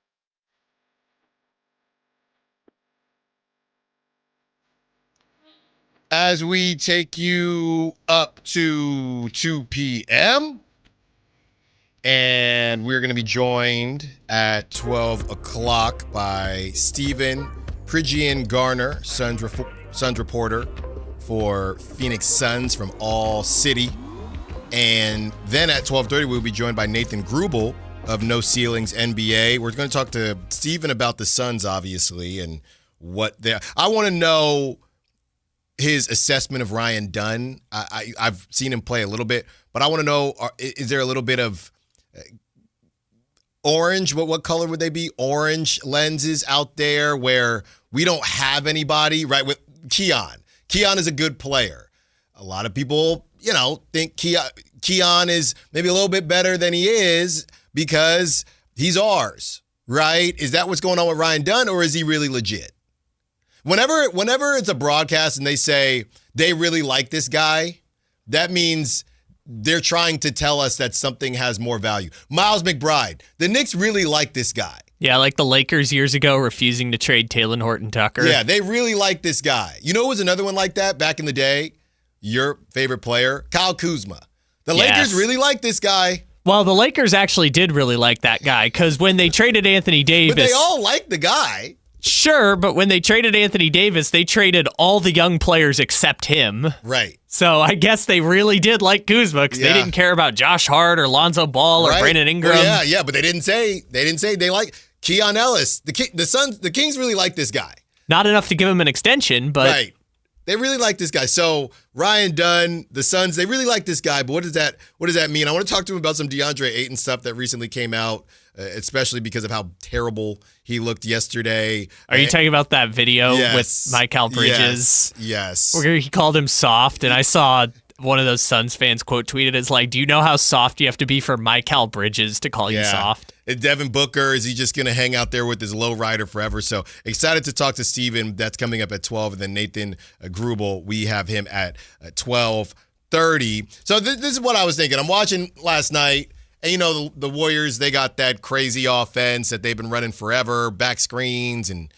As we take you up to 2 p.m., and we're going to be joined at 12 o'clock by Stephen Pridgian Garner, Suns reporter for Phoenix Suns from All City. And then at 12:30, we'll be joined by Nathan Grubel of No Ceilings NBA. We're going to talk to Stephen about the Suns, obviously, and what they. I want to know his assessment of Ryan Dunn. I've seen him play a little bit, but I want to know, is there a little bit of orange? What color would they be? Orange lenses out there where we don't have anybody, right? With Keon. Keon is a good player. A lot of people, think Keon is maybe a little bit better than he is because he's ours, right? Is that what's going on with Ryan Dunn, or is he really legit? Whenever it's a broadcast and they say they really like this guy, that means they're trying to tell us that something has more value. Miles McBride, the Knicks really like this guy. Yeah, like the Lakers years ago refusing to trade Talen Horton-Tucker. Yeah, they really like this guy. You know who was another one like that back in the day? Your favorite player, Kyle Kuzma. The Lakers really like this guy. Well, the Lakers actually did really like that guy because when they traded Anthony Davis... But they all like the guy. Sure, but when they traded Anthony Davis, they traded all the young players except him. Right. So I guess they really did like Kuzma because they didn't care about Josh Hart or Lonzo Ball or Brandon Ingram. Well, yeah, but they didn't say they like Keon Ellis. The Kings really like this guy. Not enough to give him an extension, but right. They really like this guy. So Ryan Dunn, the Suns, they really like this guy. But what does that mean? I want to talk to him about some DeAndre Ayton stuff that recently came out, especially because of how terrible he looked yesterday. Are you talking about that video with Mikal Bridges? Yes. Where he called him soft, and I saw one of those Suns fans quote tweeted, "It's like, do you know how soft you have to be for Mikal Bridges to call you soft?" And Devin Booker, is he just going to hang out there with his low rider forever? So excited to talk to Steven. That's coming up at 12. And then Nathan Grubel, we have him at 12:30. So this is what I was thinking. I'm watching last night, and the Warriors, they got that crazy offense that they've been running forever, back screens and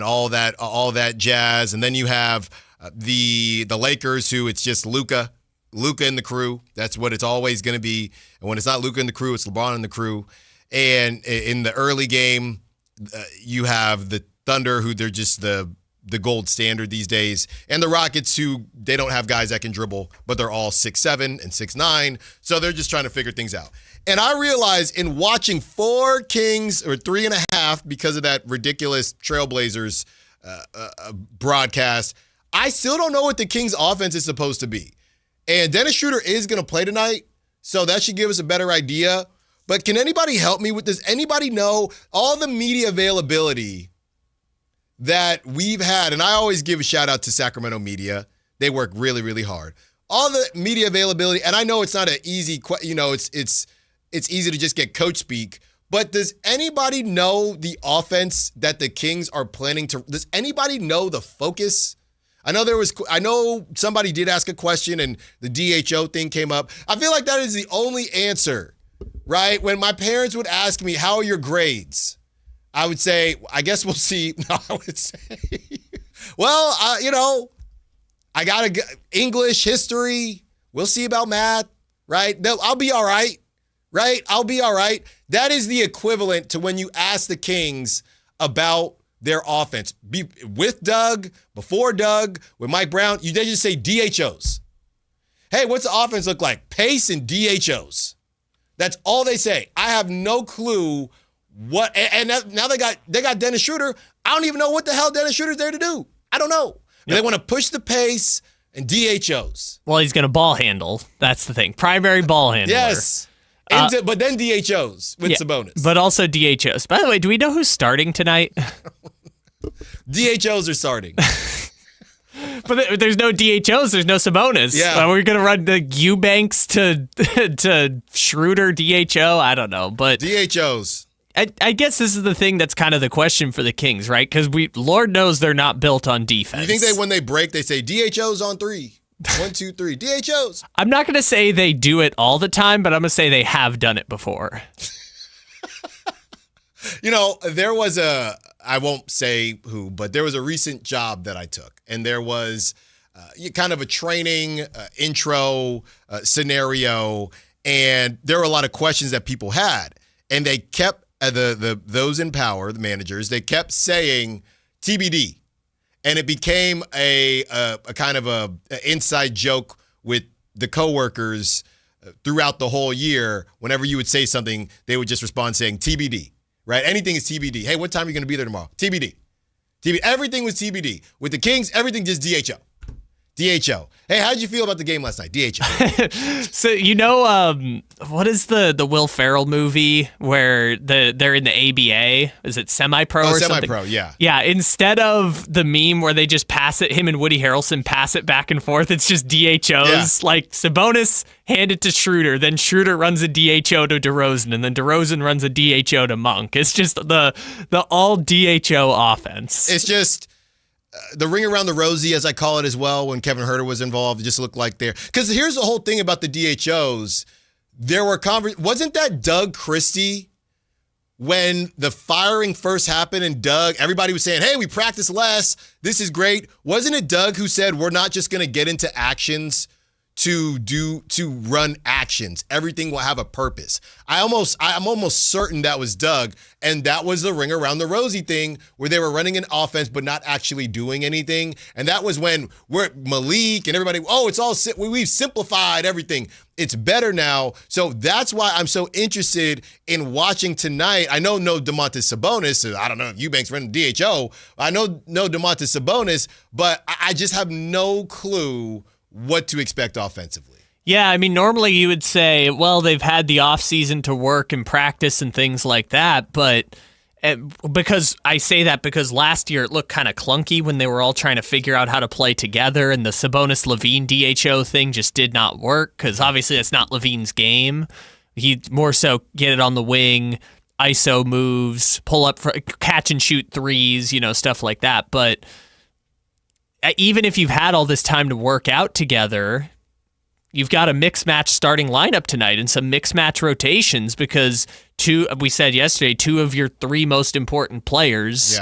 all that jazz. And then you have the Lakers, who it's just Luka and the crew. That's what it's always going to be. And when it's not Luka and the crew, it's LeBron and the crew. And in the early game, you have the Thunder, who they're just the gold standard these days, and the Rockets, who they don't have guys that can dribble, but they're all 6'7" and 6'9", so they're just trying to figure things out. And I realized in watching 4 Kings, or 3.5, because of that ridiculous Trailblazers broadcast, I still don't know what the Kings' offense is supposed to be. And Dennis Schroeder is going to play tonight, so that should give us a better idea. But can anybody help me with this? Anybody know all the media availability that we've had? And I always give a shout out to Sacramento media. They work really, really hard. All the media availability, and I know it's not an easy, it's easy to just get coach speak. But does anybody know the offense that the Kings are planning to? Does anybody know the focus? I know somebody did ask a question, and the DHO thing came up. I feel like that is the only answer. Right? When my parents would ask me, how are your grades? I would say, I guess we'll see. No, I would say, well, I got English, history. We'll see about math, right? I'll be all right, right? I'll be all right. That is the equivalent to when you ask the Kings about their offense. With Doug, before Doug, with Mike Brown, they just say DHOs. Hey, what's the offense look like? Pace and DHOs. That's all they say. I have no clue what. And now they got Dennis Schroeder. I don't even know what the hell Dennis Schroeder's there to do. I don't know. Yep. They want to push the pace and DHOs. Well, he's going to ball handle. That's the thing. Primary ball handler. Yes. But then DHOs with Sabonis. But also DHOs. By the way, do we know who's starting tonight? DHOs are starting. But there's no DHOs, there's no Sabonis. Yeah. We're going to run the Eubanks to Schroeder DHO? I don't know. But DHOs. I guess this is the thing that's kind of the question for the Kings, right? Because Lord knows they're not built on defense. You think when they break, they say DHOs on 3. 1, 2, 3. DHOs. I'm not going to say they do it all the time, but I'm going to say they have done it before. There was I won't say who, but there was a recent job that I took, and there was kind of a training intro scenario, and there were a lot of questions that people had, and they kept those in power, the managers, they kept saying TBD, and it became a kind of a inside joke with the coworkers throughout the whole year. Whenever you would say something, they would just respond saying TBD. Right? Anything is TBD. Hey, what time are you going to be there tomorrow? TBD. Everything was TBD. With the Kings, everything just DHO. DHO. Hey, how'd you feel about the game last night? DHO. So, what is the Will Ferrell movie where they're in the ABA? Is it semi-pro or something? Semi-pro, yeah. Yeah, instead of the meme where they just pass it, him and Woody Harrelson pass it back and forth, it's just DHOs. Yeah. Like, Sabonis hand it to Schroeder, then Schroeder runs a DHO to DeRozan, and then DeRozan runs a DHO to Monk. It's just the all DHO offense. It's just... the ring around the rosy, as I call it as well, when Kevin Huerter was involved, it just looked like there. Because here's the whole thing about the DHOs. There were wasn't that Doug Christie when the firing first happened and Doug, everybody was saying, hey, we practice less. This is great. Wasn't it Doug who said, we're not just going to get into actions to run actions. Everything will have a purpose. I'm almost certain that was Doug, and that was the ring around the rosy thing where they were running an offense but not actually doing anything. And that was when Malik and everybody, we've simplified everything. It's better now. So that's why I'm so interested in watching tonight. I know no Domantas Sabonis. I don't know if Eubanks running DHO. I know no Domantas Sabonis, but I just have no clue what to expect offensively. Yeah, I mean, normally you would say, well, they've had the offseason to work and practice and things like that, but because I say that because last year it looked kind of clunky when they were all trying to figure out how to play together, and the Sabonis-Levine DHO thing just did not work because obviously that's not Levine's game. He more so get it on the wing, ISO moves, pull up, catch and shoot threes, stuff like that, but even if you've had all this time to work out together, you've got a mix-match starting lineup tonight and some mix-match rotations because we said yesterday, 2 of your 3 most important players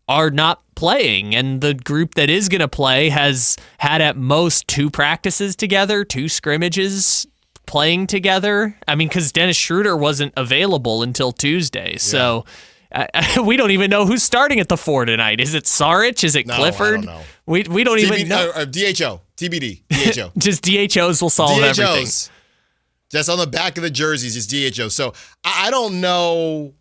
are not playing. And the group that is going to play has had at most 2 practices together, 2 scrimmages playing together. I mean, because Dennis Schroeder wasn't available until Tuesday. So we don't even know who's starting at the 4 tonight. Is it Saric? Is it Clifford? I don't know. We don't even know. DHO. TBD. DHO. Just DHOs will solve everything. Just on the back of the jerseys, it's DHO. So I don't know.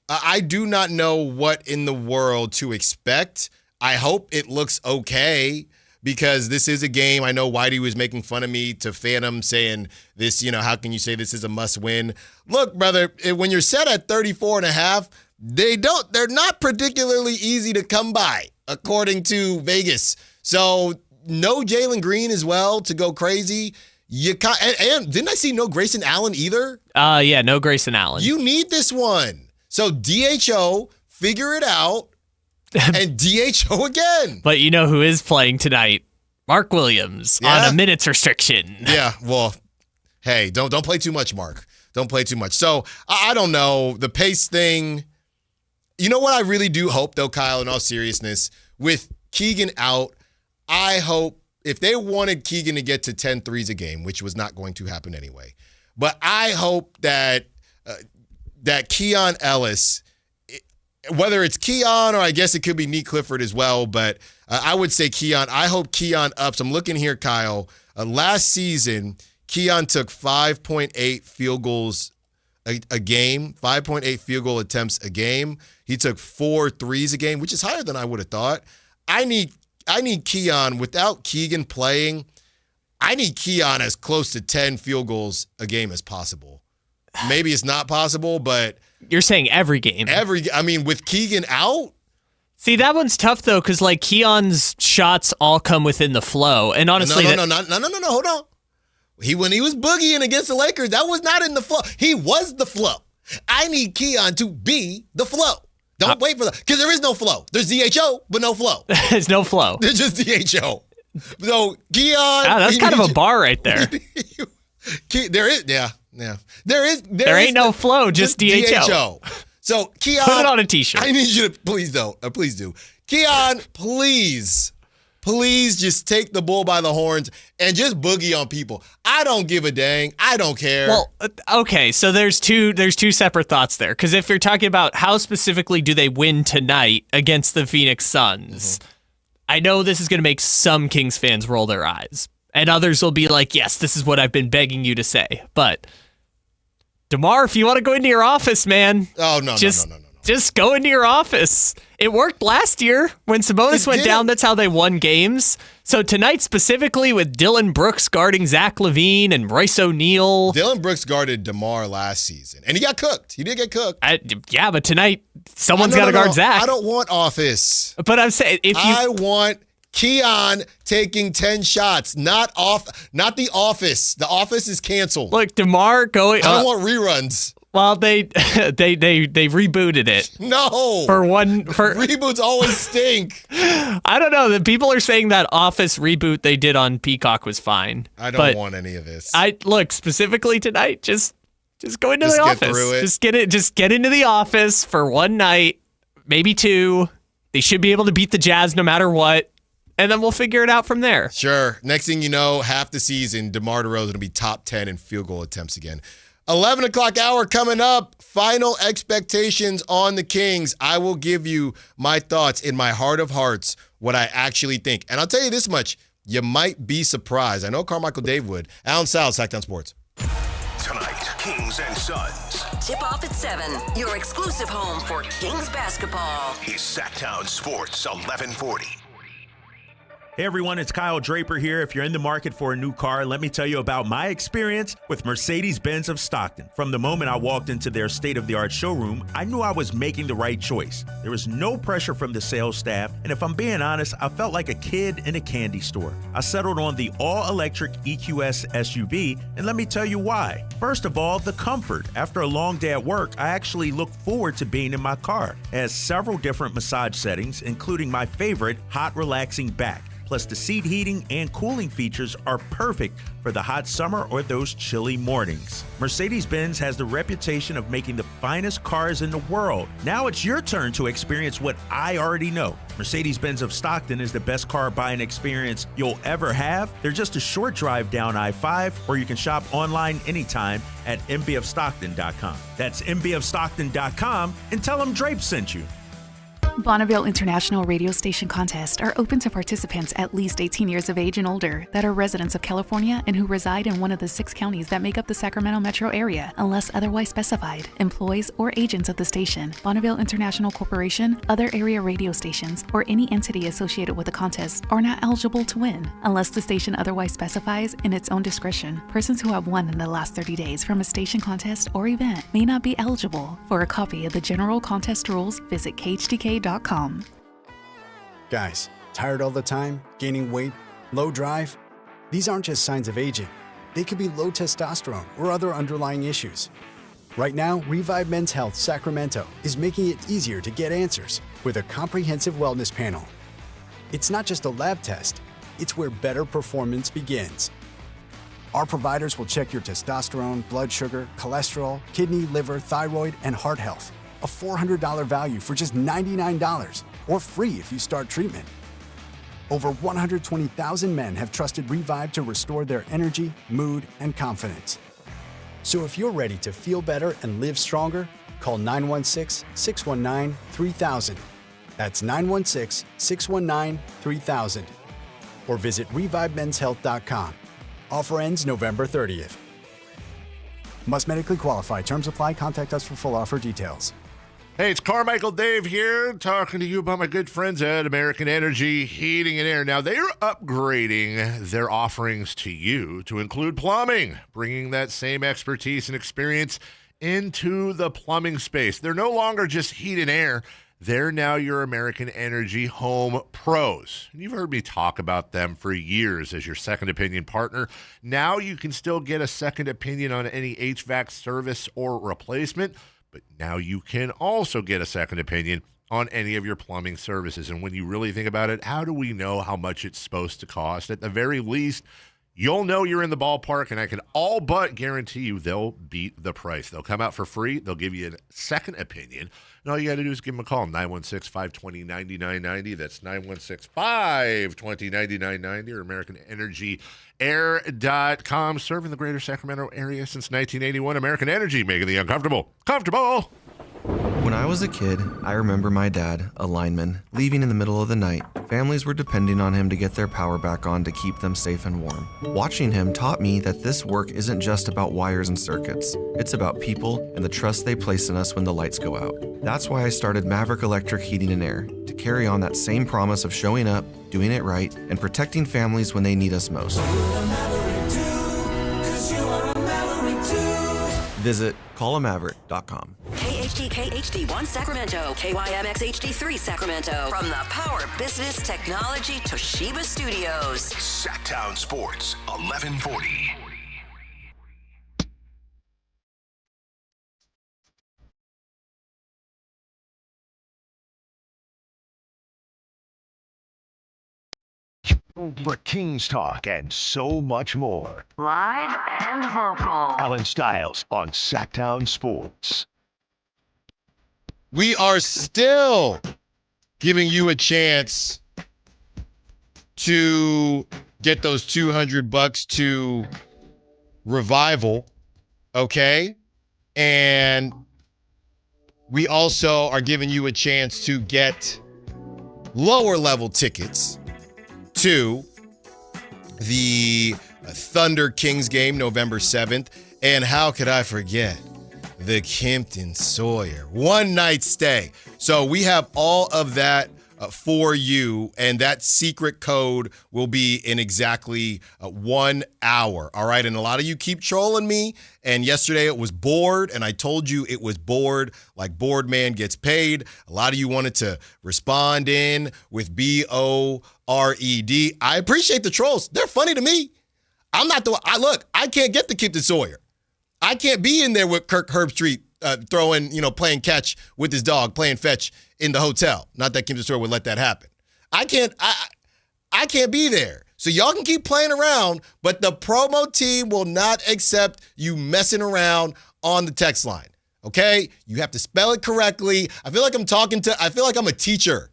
I do not know what in the world to expect. I hope it looks okay because this is a game. I know Whitey was making fun of me to Phantom saying this, how can you say this is a must win? Look, brother, when you're set at 34.5, they're not particularly easy to come by, according to Vegas. So no Jalen Green as well to go crazy. And didn't I see no Grayson Allen either? Yeah, no Grayson Allen. You need this one. So DHO, figure it out, and DHO again. But you know who is playing tonight? Mark Williams on a minutes restriction. Yeah, well, hey, don't play too much, Mark. Don't play too much. So I don't know. The pace thing. You know what I really do hope, though, Kyle, in all seriousness, with Keegan out, I hope if they wanted Keegan to get to 10 threes a game, which was not going to happen anyway, but I hope that Keon Ellis, whether it's Keon or I guess it could be Nick Clifford as well, but I would say Keon. I hope Keon ups. I'm looking here, Kyle. Last season, Keon took 5.8 field goals a game, 5.8 field goal attempts a game. He took 4 threes a game, which is higher than I would have thought. I need Keon, without Keegan playing, I need Keon as close to 10 field goals a game as possible. Maybe it's not possible, but... You're saying every game. With Keegan out? See, that one's tough, though, because, Keon's shots all come within the flow. And honestly... No, hold on. When he was boogieing against the Lakers, that was not in the flow. He was the flow. I need Keon to be the flow. Don't wait for that, because there is no flow. There's DHO, but no flow. There's no flow. There's just DHO. So Keon, that's kind of a bar right there. There is, yeah. There ain't no flow, just DHO. So Keon, put it on a t-shirt. I need you to please do. Keon, please just take the bull by the horns and just boogie on people. I don't give a dang. I don't care. Well, okay, so there's two separate thoughts there. Because if you're talking about how specifically do they win tonight against the Phoenix Suns, I know this is going to make some Kings fans roll their eyes. And others will be like, yes, this is what I've been begging you to say. But, DeMar, if you want to go into your office, man. Oh, no. Just go into your office. It worked last year when Sabonis went down. That's how they won games. So tonight specifically with Dylan Brooks guarding Zach LaVine and Royce O'Neal. Dylan Brooks guarded DeMar last season, and he got cooked. He did get cooked. Yeah, but tonight someone's got to guard Zach. I don't want office. But I'm saying I want Keon taking 10 shots, not The Office. The Office is canceled. Look, DeMar going. I don't want reruns. Well, they rebooted it. No. For reboots always stink. I don't know. The people are saying that Office reboot they did on Peacock was fine. I don't want any of this. Look, specifically tonight, just go into the office. Get through it. Just get into the office for one night, maybe two. They should be able to beat the Jazz no matter what. And then we'll figure it out from there. Sure. Next thing you know, half the season, DeMar DeRozan will be top 10 in field goal attempts again. 11 o'clock hour coming up. Final expectations on the Kings. I will give you my thoughts in my heart of hearts, what I actually think. And I'll tell you this much. You might be surprised. I know Carmichael Dave would. Allen Stiles, Sactown Sports. Tonight, Kings and Suns. Tip off at 7. Your exclusive home for Kings basketball. Is Sactown Sports 1140. Hey everyone, it's Kyle Draper here. If you're in the market for a new car, let me tell you about my experience with Mercedes-Benz of Stockton. From the moment I walked into their state-of-the-art showroom, I knew I was making the right choice. There was no pressure from the sales staff, and if I'm being honest, I felt like a kid in a candy store. I settled on the all-electric EQS SUV, and let me tell you why. First of all, the comfort. After a long day at work, I actually look forward to being in my car. It has several different massage settings, including my favorite, hot relaxing back. Plus, the seat heating and cooling features are perfect for the hot summer or those chilly mornings. Mercedes-Benz has the reputation of making the finest cars in the world. Now it's your turn to experience what I already know. Mercedes-Benz of Stockton is the best car buying experience you'll ever have. They're just a short drive down I-5, or you can shop online anytime at mbofstockton.com. That's mbofstockton.com, and tell them Drape sent you. Bonneville International Radio Station contests are open to participants at least 18 years of age and older that are residents of California and who reside in one of the 6 counties that make up the Sacramento metro area, unless otherwise specified. Employees or agents of the station, Bonneville International Corporation, other area radio stations, or any entity associated with the contest are not eligible to win, unless the station otherwise specifies in its own discretion. Persons who have won in the last 30 days from a station contest or event may not be eligible. For a copy of the general contest rules, visit khdk.com. Guys, tired all the time, gaining weight, low drive? These aren't just signs of aging. They could be low testosterone or other underlying issues. Right now, Revive Men's Health Sacramento is making it easier to get answers with a comprehensive wellness panel. It's not just a lab test, it's where better performance begins. Our providers will check your testosterone, blood sugar, cholesterol, kidney, liver, thyroid, and heart health. A $400 value for just $99, or free if you start treatment. Over 120,000 men have trusted Revive to restore their energy, mood, and confidence. So if you're ready to feel better and live stronger, call 916-619-3000. That's 916-619-3000. Or visit ReviveMen'sHealth.com. Offer ends November 30th. Must medically qualify. Terms apply. Contact us for full offer details. Hey, it's Carmichael Dave here, talking to you about my good friends at American Energy Heating and Air. Now, they're upgrading their offerings to you to include plumbing, bringing that same expertise and experience into the plumbing space. They're no longer just heat and air. They're now your American Energy Home Pros. You've heard me talk about them for years as your second opinion partner. Now you can still get a second opinion on any HVAC service or replacement, but now you can also get a second opinion on any of your plumbing services. And when you really think about it, how do we know how much it's supposed to cost? At the very least, you'll know you're in the ballpark, and I can all but guarantee you they'll beat the price. They'll come out for free. They'll give you a second opinion. And all you got to do is give them a call, 916-520-9990. That's 916-520-9990 or AmericanEnergyAir.com. Serving the greater Sacramento area since 1981. American Energy, making the uncomfortable comfortable. When I was a kid, I remember my dad, a lineman, leaving in the middle of the night. Families were depending on him to get their power back on to keep them safe and warm. Watching him taught me that this work isn't just about wires and circuits. It's about people and the trust they place in us when the lights go out. That's why I started Maverick Electric Heating and Air, to carry on that same promise of showing up, doing it right, and protecting families when they need us most. Visit callamaverick.com. KHTK HD1 Sacramento, KYMX HD3 Sacramento. From the Power Business Technology Toshiba Studios. Sactown Sports 1140. The Kings talk and so much more. Live and vocal. Allen Stiles on Sactown Sports. We are still giving you a chance to get those $200 to Revival, okay? And we also are giving you a chance to get lower level tickets to the Thunder Kings game November 7th. And how could I forget the Kimpton Sawyer one night stay? So we have all of that for you, and that secret code will be in exactly 1 hour. All right. And a lot of you keep trolling me. And yesterday it was bored, and I told you it was bored, like bored man gets paid. A lot of you wanted to respond in with BORED. I appreciate the trolls. They're funny to me. I'm not the one. I can't get the Kimpton Sawyer. I can't be in there with Kirk Herbstreit playing catch with his dog, playing fetch in the hotel. Not that Kimpton Sawyer would let that happen. I can't be there. So y'all can keep playing around, but the promo team will not accept you messing around on the text line. Okay? You have to spell it correctly. I feel like I'm a teacher.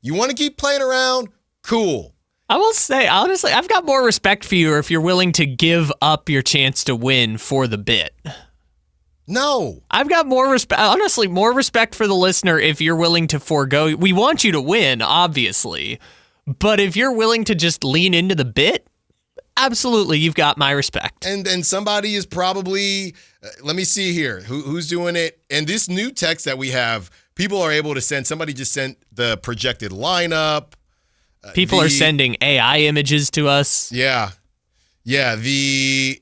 You want to keep playing around? Cool. I will say, honestly, I've got more respect for you if you're willing to give up your chance to win for the bit. No. I've got more respect for the listener if you're willing to forego. We want you to win, obviously. But if you're willing to just lean into the bit, absolutely, you've got my respect. And somebody is probably, let me see here, who's doing it. And this new text that we have, people are able to send, somebody just sent the projected lineup. People are sending AI images to us. Yeah. Yeah, this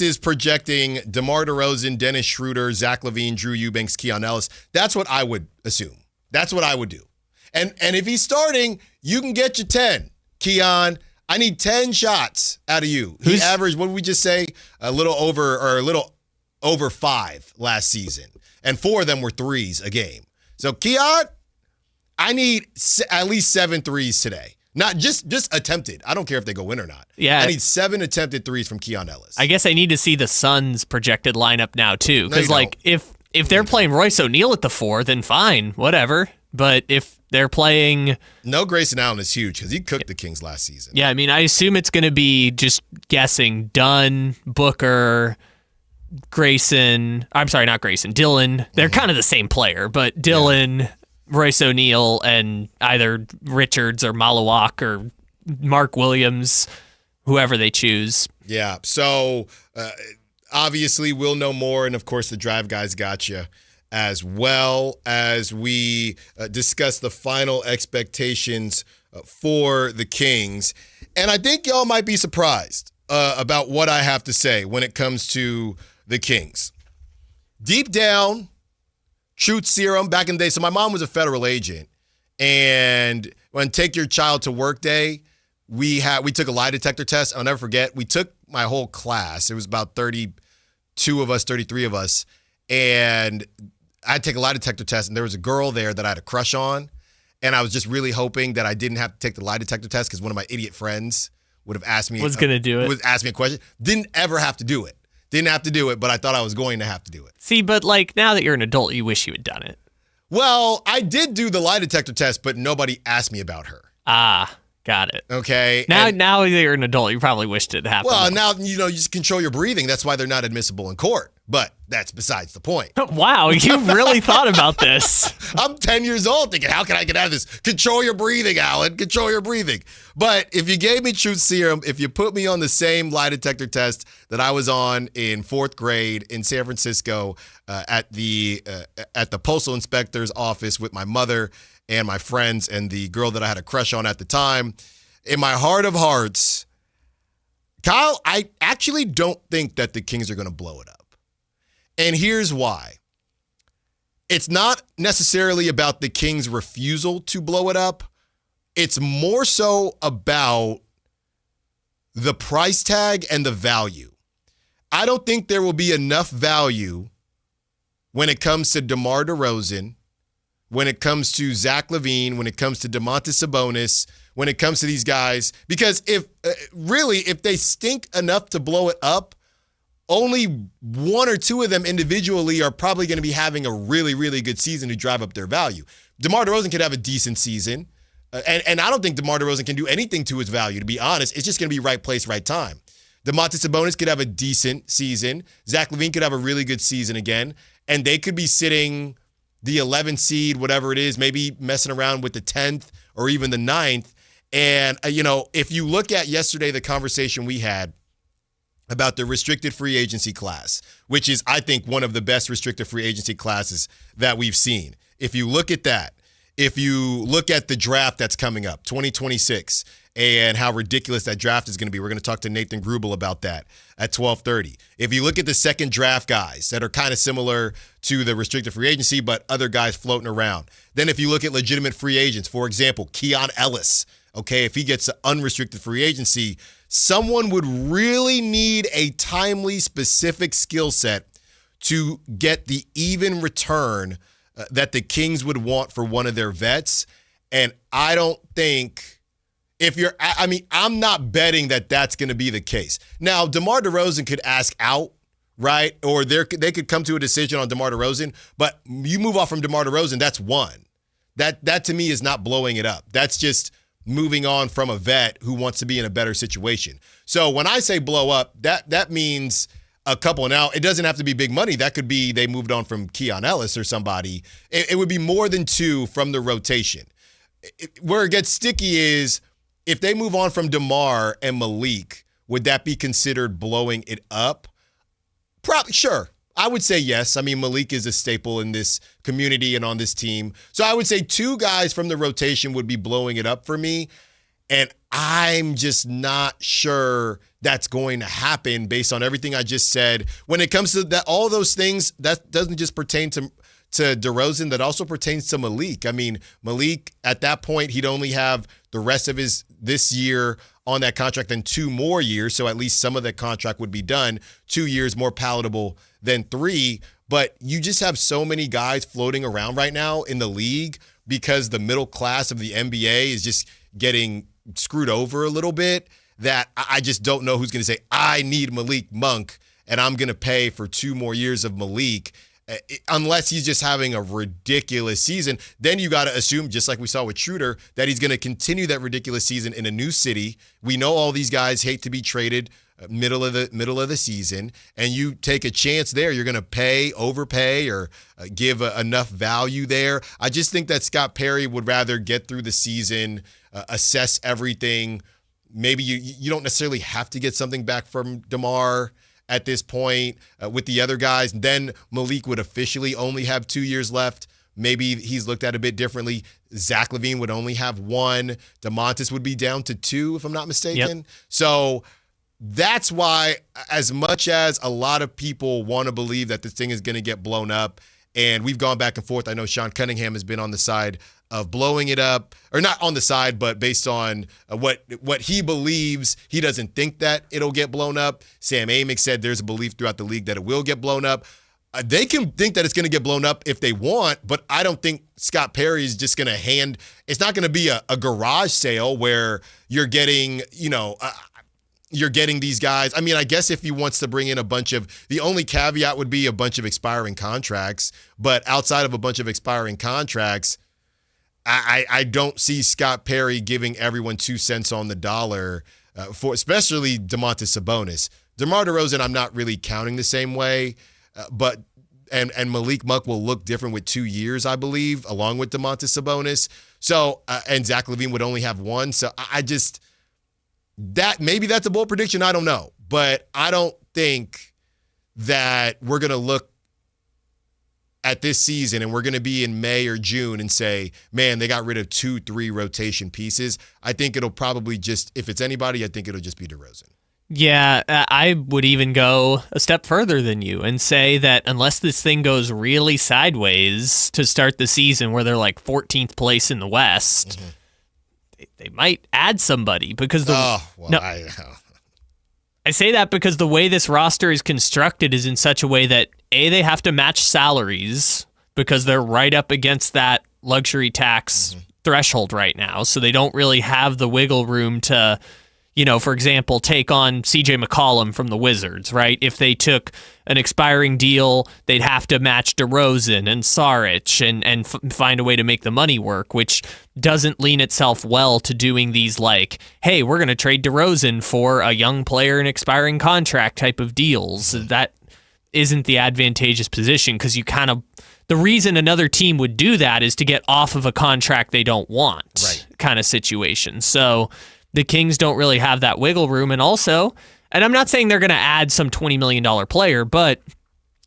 is projecting DeMar DeRozan, Dennis Schroeder, Zach LaVine, Drew Eubanks, Keon Ellis. That's what I would assume. That's what I would do. And if he's starting, you can get you 10. Keon, I need 10 shots out of you. He averaged, what did we just say? A little over 5 last season. And 4 of them were threes a game. So Keon, I need at least 7 threes today. Not just attempted. I don't care if they go in or not. Yeah. I need 7 attempted threes from Keon Ellis. I guess I need to see the Suns' projected lineup now, too. Because, if they're playing Royce O'Neal at the 4, then fine, whatever. But if they're playing... No, Grayson Allen is huge because he cooked the Kings last season. Yeah, I mean, I assume it's going to be, just guessing, Dunn, Booker, Grayson... I'm sorry, not Grayson, Dillon. They're kind of the same player, but Dillon... Yeah. Royce O'Neal and either Richards or Malawak or Mark Williams, whoever they choose. Yeah, so obviously we'll know more, and of course the Drive Guys got you as well as we discuss the final expectations for the Kings. And I think y'all might be surprised about what I have to say when it comes to the Kings. Deep down, truth serum back in the day. So my mom was a federal agent, and when Take Your Child to Work Day, we took a lie detector test. I'll never forget. We took my whole class. It was about 32 of us, 33 of us, and I had to take a lie detector test, and there was a girl there that I had a crush on, and I was just really hoping that I didn't have to take the lie detector test because one of my idiot friends would have asked me. Was going to do it. Would ask me a question. Didn't ever have to do it. Didn't have to do it, but I thought I was going to have to do it. See, but now that you're an adult, you wish you had done it. Well, I did do the lie detector test, but nobody asked me about her. Ah, Got it. Okay. Now you're an adult. You probably wished it happened. Well, now you just control your breathing. That's why they're not admissible in court. But that's besides the point. Wow, you really thought about this. I'm 10 years old thinking, how can I get out of this? Control your breathing, Alan. Control your breathing. But if you gave me truth serum, if you put me on the same lie detector test that I was on in 4th grade in San Francisco at the postal inspector's office with my mother and my friends and the girl that I had a crush on at the time, in my heart of hearts, Kyle, I actually don't think that the Kings are going to blow it up. And here's why. It's not necessarily about the Kings' refusal to blow it up. It's more so about the price tag and the value. I don't think there will be enough value when it comes to DeMar DeRozan, when it comes to Zach LaVine, when it comes to Domantas Sabonis, when it comes to these guys. Because if they stink enough to blow it up, only 1 or 2 of them individually are probably going to be having a really, really good season to drive up their value. DeMar DeRozan could have a decent season, and I don't think DeMar DeRozan can do anything to his value, to be honest. It's just going to be right place, right time. Domantas Sabonis could have a decent season. Zach LaVine could have a really good season again, and they could be sitting the 11th seed, whatever it is, maybe messing around with the 10th or even the 9th. And, if you look at yesterday, the conversation we had about the restricted free agency class, which is, I think, one of the best restricted free agency classes that we've seen. If you look at that, if you look at the draft that's coming up, 2026, and how ridiculous that draft is going to be, we're going to talk to Nathan Grubel about that at 12:30. If you look at the second draft guys that are kind of similar to the restricted free agency, but other guys floating around. Then if you look at legitimate free agents, for example, Keon Ellis, okay, if he gets an unrestricted free agency, someone would really need a timely, specific skill set to get the even return that the Kings would want for one of their vets. And I don't think I'm not betting that that's going to be the case. Now, DeMar DeRozan could ask out, right? Or they could come to a decision on DeMar DeRozan, but you move off from DeMar DeRozan, that's one. That to me is not blowing it up. That's just moving on from a vet who wants to be in a better situation. So when I say blow up, that means a couple. Now, it doesn't have to be big money. That could be they moved on from Keon Ellis or somebody. It would be more than 2 from the rotation. Where it gets sticky is if they move on from DeMar and Malik, would that be considered blowing it up? Probably, sure. I would say yes. I mean, Malik is a staple in this community and on this team. So I would say 2 guys from the rotation would be blowing it up for me. And I'm just not sure that's going to happen based on everything I just said. When it comes to that, all those things, that doesn't just pertain to DeRozan, that also pertains to Malik. I mean, Malik, at that point, he'd only have the rest of this year on that contract and 2 more years. So at least some of that contract would be done. 2 years more palatable than 3. But you just have so many guys floating around right now in the league because the middle class of the NBA is just getting screwed over a little bit that I just don't know who's going to say, I need Malik Monk and I'm going to pay for 2 more years of Malik. Unless he's just having a ridiculous season, then you got to assume, just like we saw with Schroeder, that he's going to continue that ridiculous season in a new city. We know all these guys hate to be traded middle of the season, and you take a chance there. You're going to overpay, or give enough value there. I just think that Scott Perry would rather get through the season, assess everything. Maybe you don't necessarily have to get something back from DeMar at this point with the other guys. Then Malik would officially only have 2 years left. Maybe he's looked at a bit differently. Zach LaVine would only have 1. Domantas would be down to 2, if I'm not mistaken. Yep. So that's why, as much as a lot of people want to believe that this thing is going to get blown up, and we've gone back and forth. I know Sean Cunningham has been on the side of blowing it up, or not on the side, but based on what he believes. He doesn't think that it'll get blown up. Sam Amick said there's a belief throughout the league that it will get blown up. They can think that it's going to get blown up if they want, but I don't think Scott Perry is just going to it's not going to be a garage sale where you're getting, you're getting these guys. I mean, I guess if he wants to bring in the only caveat would be a bunch of expiring contracts, but outside of a bunch of expiring contracts, I don't see Scott Perry giving everyone 2 cents on the dollar for especially Domantas Sabonis. DeMar DeRozan, I'm not really counting the same way, but Malik Monk will look different with 2 years, I believe, along with Domantas Sabonis. So and Zach LaVine would only have 1. So I just maybe that's a bold prediction. I don't know, but I don't think that we're gonna look at this season and we're going to be in May or June and say, man, they got rid of 2-3 rotation pieces. I think it'll probably just, if it's anybody, I think it'll just be DeRozan. Yeah, I would even go a step further than you and say that unless this thing goes really sideways to start the season where they're like 14th place in the West, they might add somebody because I say that because the way this roster is constructed is in such a way that, A, they have to match salaries because they're right up against that luxury tax threshold right now. So they don't really have the wiggle room to, for example, take on CJ McCollum from the Wizards, right? If they took an expiring deal, they'd have to match DeRozan and Saric and find a way to make the money work, which doesn't lean itself well to doing these like, hey, we're going to trade DeRozan for a young player and expiring contract type of deals. That isn't the advantageous position because the reason another team would do that is to get off of a contract they don't want kind of situation. So the Kings don't really have that wiggle room. And also, and I'm not saying they're going to add some $20 million player, but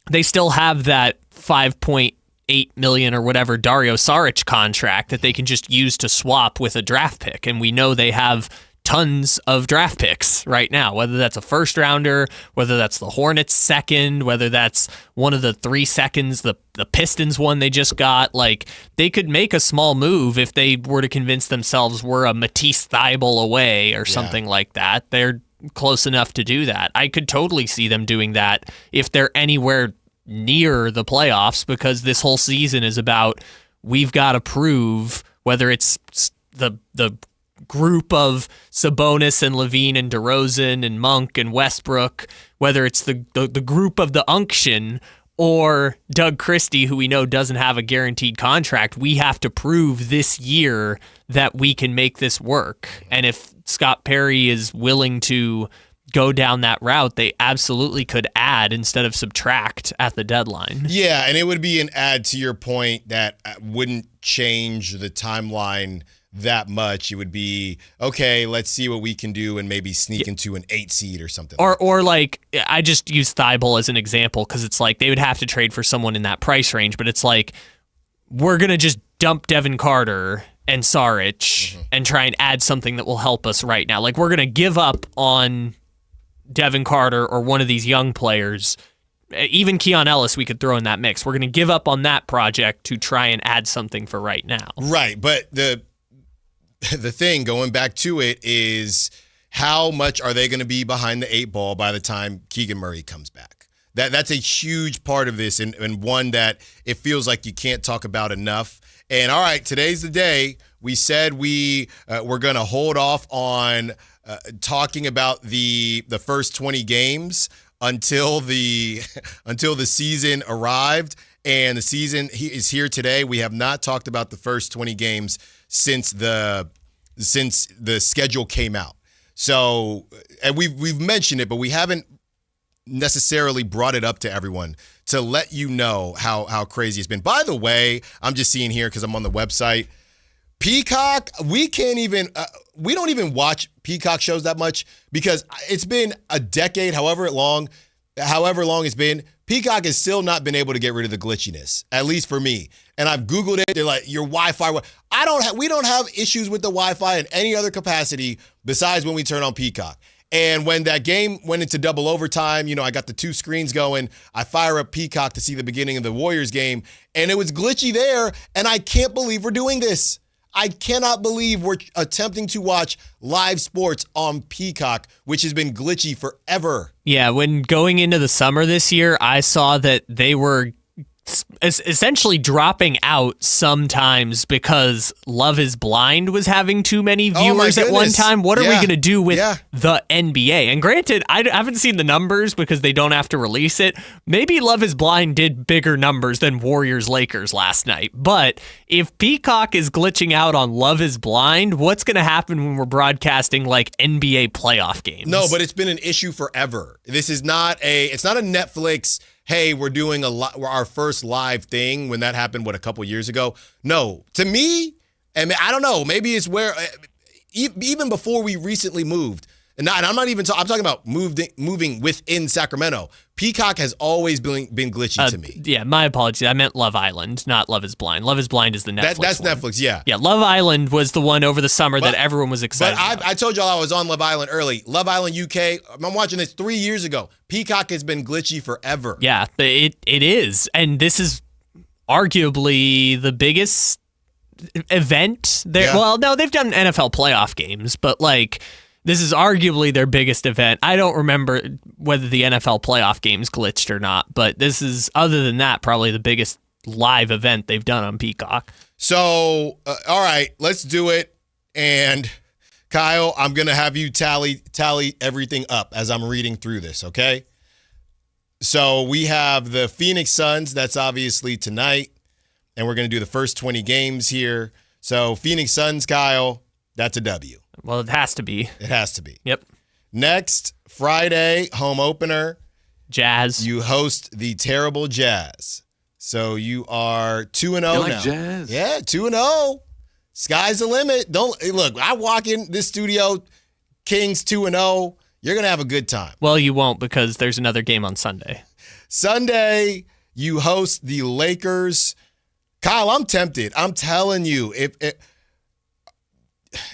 they still have that $5.8 million or whatever Dario Saric contract that they can just use to swap with a draft pick. And we know they have tons of draft picks right now, whether that's a first rounder, whether that's the Hornets second, whether that's one of the 3 seconds, the Pistons one they just got. Like, they could make a small move if they were to convince themselves we're a Matisse Thybulle away or something like that. They're close enough to do that. I could totally see them doing that if they're anywhere near the playoffs, because this whole season is about we've got to prove, whether it's the group of Sabonis and LaVine and DeRozan and Monk and Westbrook, whether it's the group of the Unction or Doug Christie, who we know doesn't have a guaranteed contract, we have to prove this year that we can make this work. And if Scott Perry is willing to go down that route, they absolutely could add instead of subtract at the deadline. Yeah, and it would be an add to your point that wouldn't change the timeline that much. It would be, okay, let's see what we can do and maybe sneak into an 8 seed or something. Or like, I just use Thybulle as an example because it's like they would have to trade for someone in that price range, but it's like, we're going to just dump Devin Carter and Saric and try and add something that will help us right now. Like, we're going to give up on Devin Carter or one of these young players. Even Keon Ellis we could throw in that mix. We're going to give up on that project to try and add something for right now. Right, but the thing, going back to it, is how much are they going to be behind the 8 ball by the time Keegan Murray comes back? That's a huge part of this, and one that it feels like you can't talk about enough. And all right, today's the day. We said we're going to hold off on talking about the first 20 games until the season arrived, and the season is here today. We have not talked about the first 20 games since the schedule came out. So, and we've mentioned it, but we haven't necessarily brought it up to everyone to let you know how crazy it's been. By the way, I'm just seeing here because I'm on the website. Peacock, we don't even watch Peacock shows that much because it's been a decade, however long it's been. Peacock has still not been able to get rid of the glitchiness, at least for me. And I've Googled it. They're like, your Wi-Fi. We don't have issues with the Wi-Fi in any other capacity besides when we turn on Peacock. And when that game went into double overtime, I got the 2 screens going. I fire up Peacock to see the beginning of the Warriors game, and it was glitchy there. And I can't believe we're doing this. I cannot believe we're attempting to watch live sports on Peacock, which has been glitchy forever. Yeah, when going into the summer this year, I saw that they were essentially dropping out sometimes because Love is Blind was having too many viewers at one time. What are we going to do with the NBA? And granted, I haven't seen the numbers because they don't have to release it. Maybe Love is Blind did bigger numbers than Warriors-Lakers last night. But if Peacock is glitching out on Love is Blind, what's going to happen when we're broadcasting like NBA playoff games? No, but it's been an issue forever. This is it's not a Netflix, hey, we're doing our first live thing when that happened, a couple years ago. No, to me, and I don't know, maybe it's where, even before we recently moved, and I'm not even I'm talking about moving within Sacramento. Peacock has always been glitchy to me. Yeah, my apologies. I meant Love Island, not Love is Blind. Love is Blind is the Netflix That's one. Netflix, yeah. Yeah, Love Island was the one over the summer that everyone was excited about. I told y'all I was on Love Island early. Love Island UK, I'm watching this 3 years ago. Peacock has been glitchy forever. Yeah, it is. And this is arguably the biggest event there. Yeah. Well, no, they've done NFL playoff games, but this is arguably their biggest event. I don't remember whether the NFL playoff games glitched or not, but this is, other than that, probably the biggest live event they've done on Peacock. So, all right, let's do it. And Kyle, I'm going to have you tally everything up as I'm reading through this, okay? So we have the Phoenix Suns. That's obviously tonight. And we're going to do the first 20 games here. So Phoenix Suns, Kyle, that's a W. Well, it has to be. It has to be. Yep. Next, Friday, home opener. Jazz. You host the terrible Jazz. So you are 2-0 now. Jazz? Yeah, 2-0. Sky's the limit. Look, I walk in this studio, Kings 2-0. You're going to have a good time. Well, you won't because there's another game on Sunday. Sunday, you host the Lakers. Kyle, I'm tempted. I'm telling you.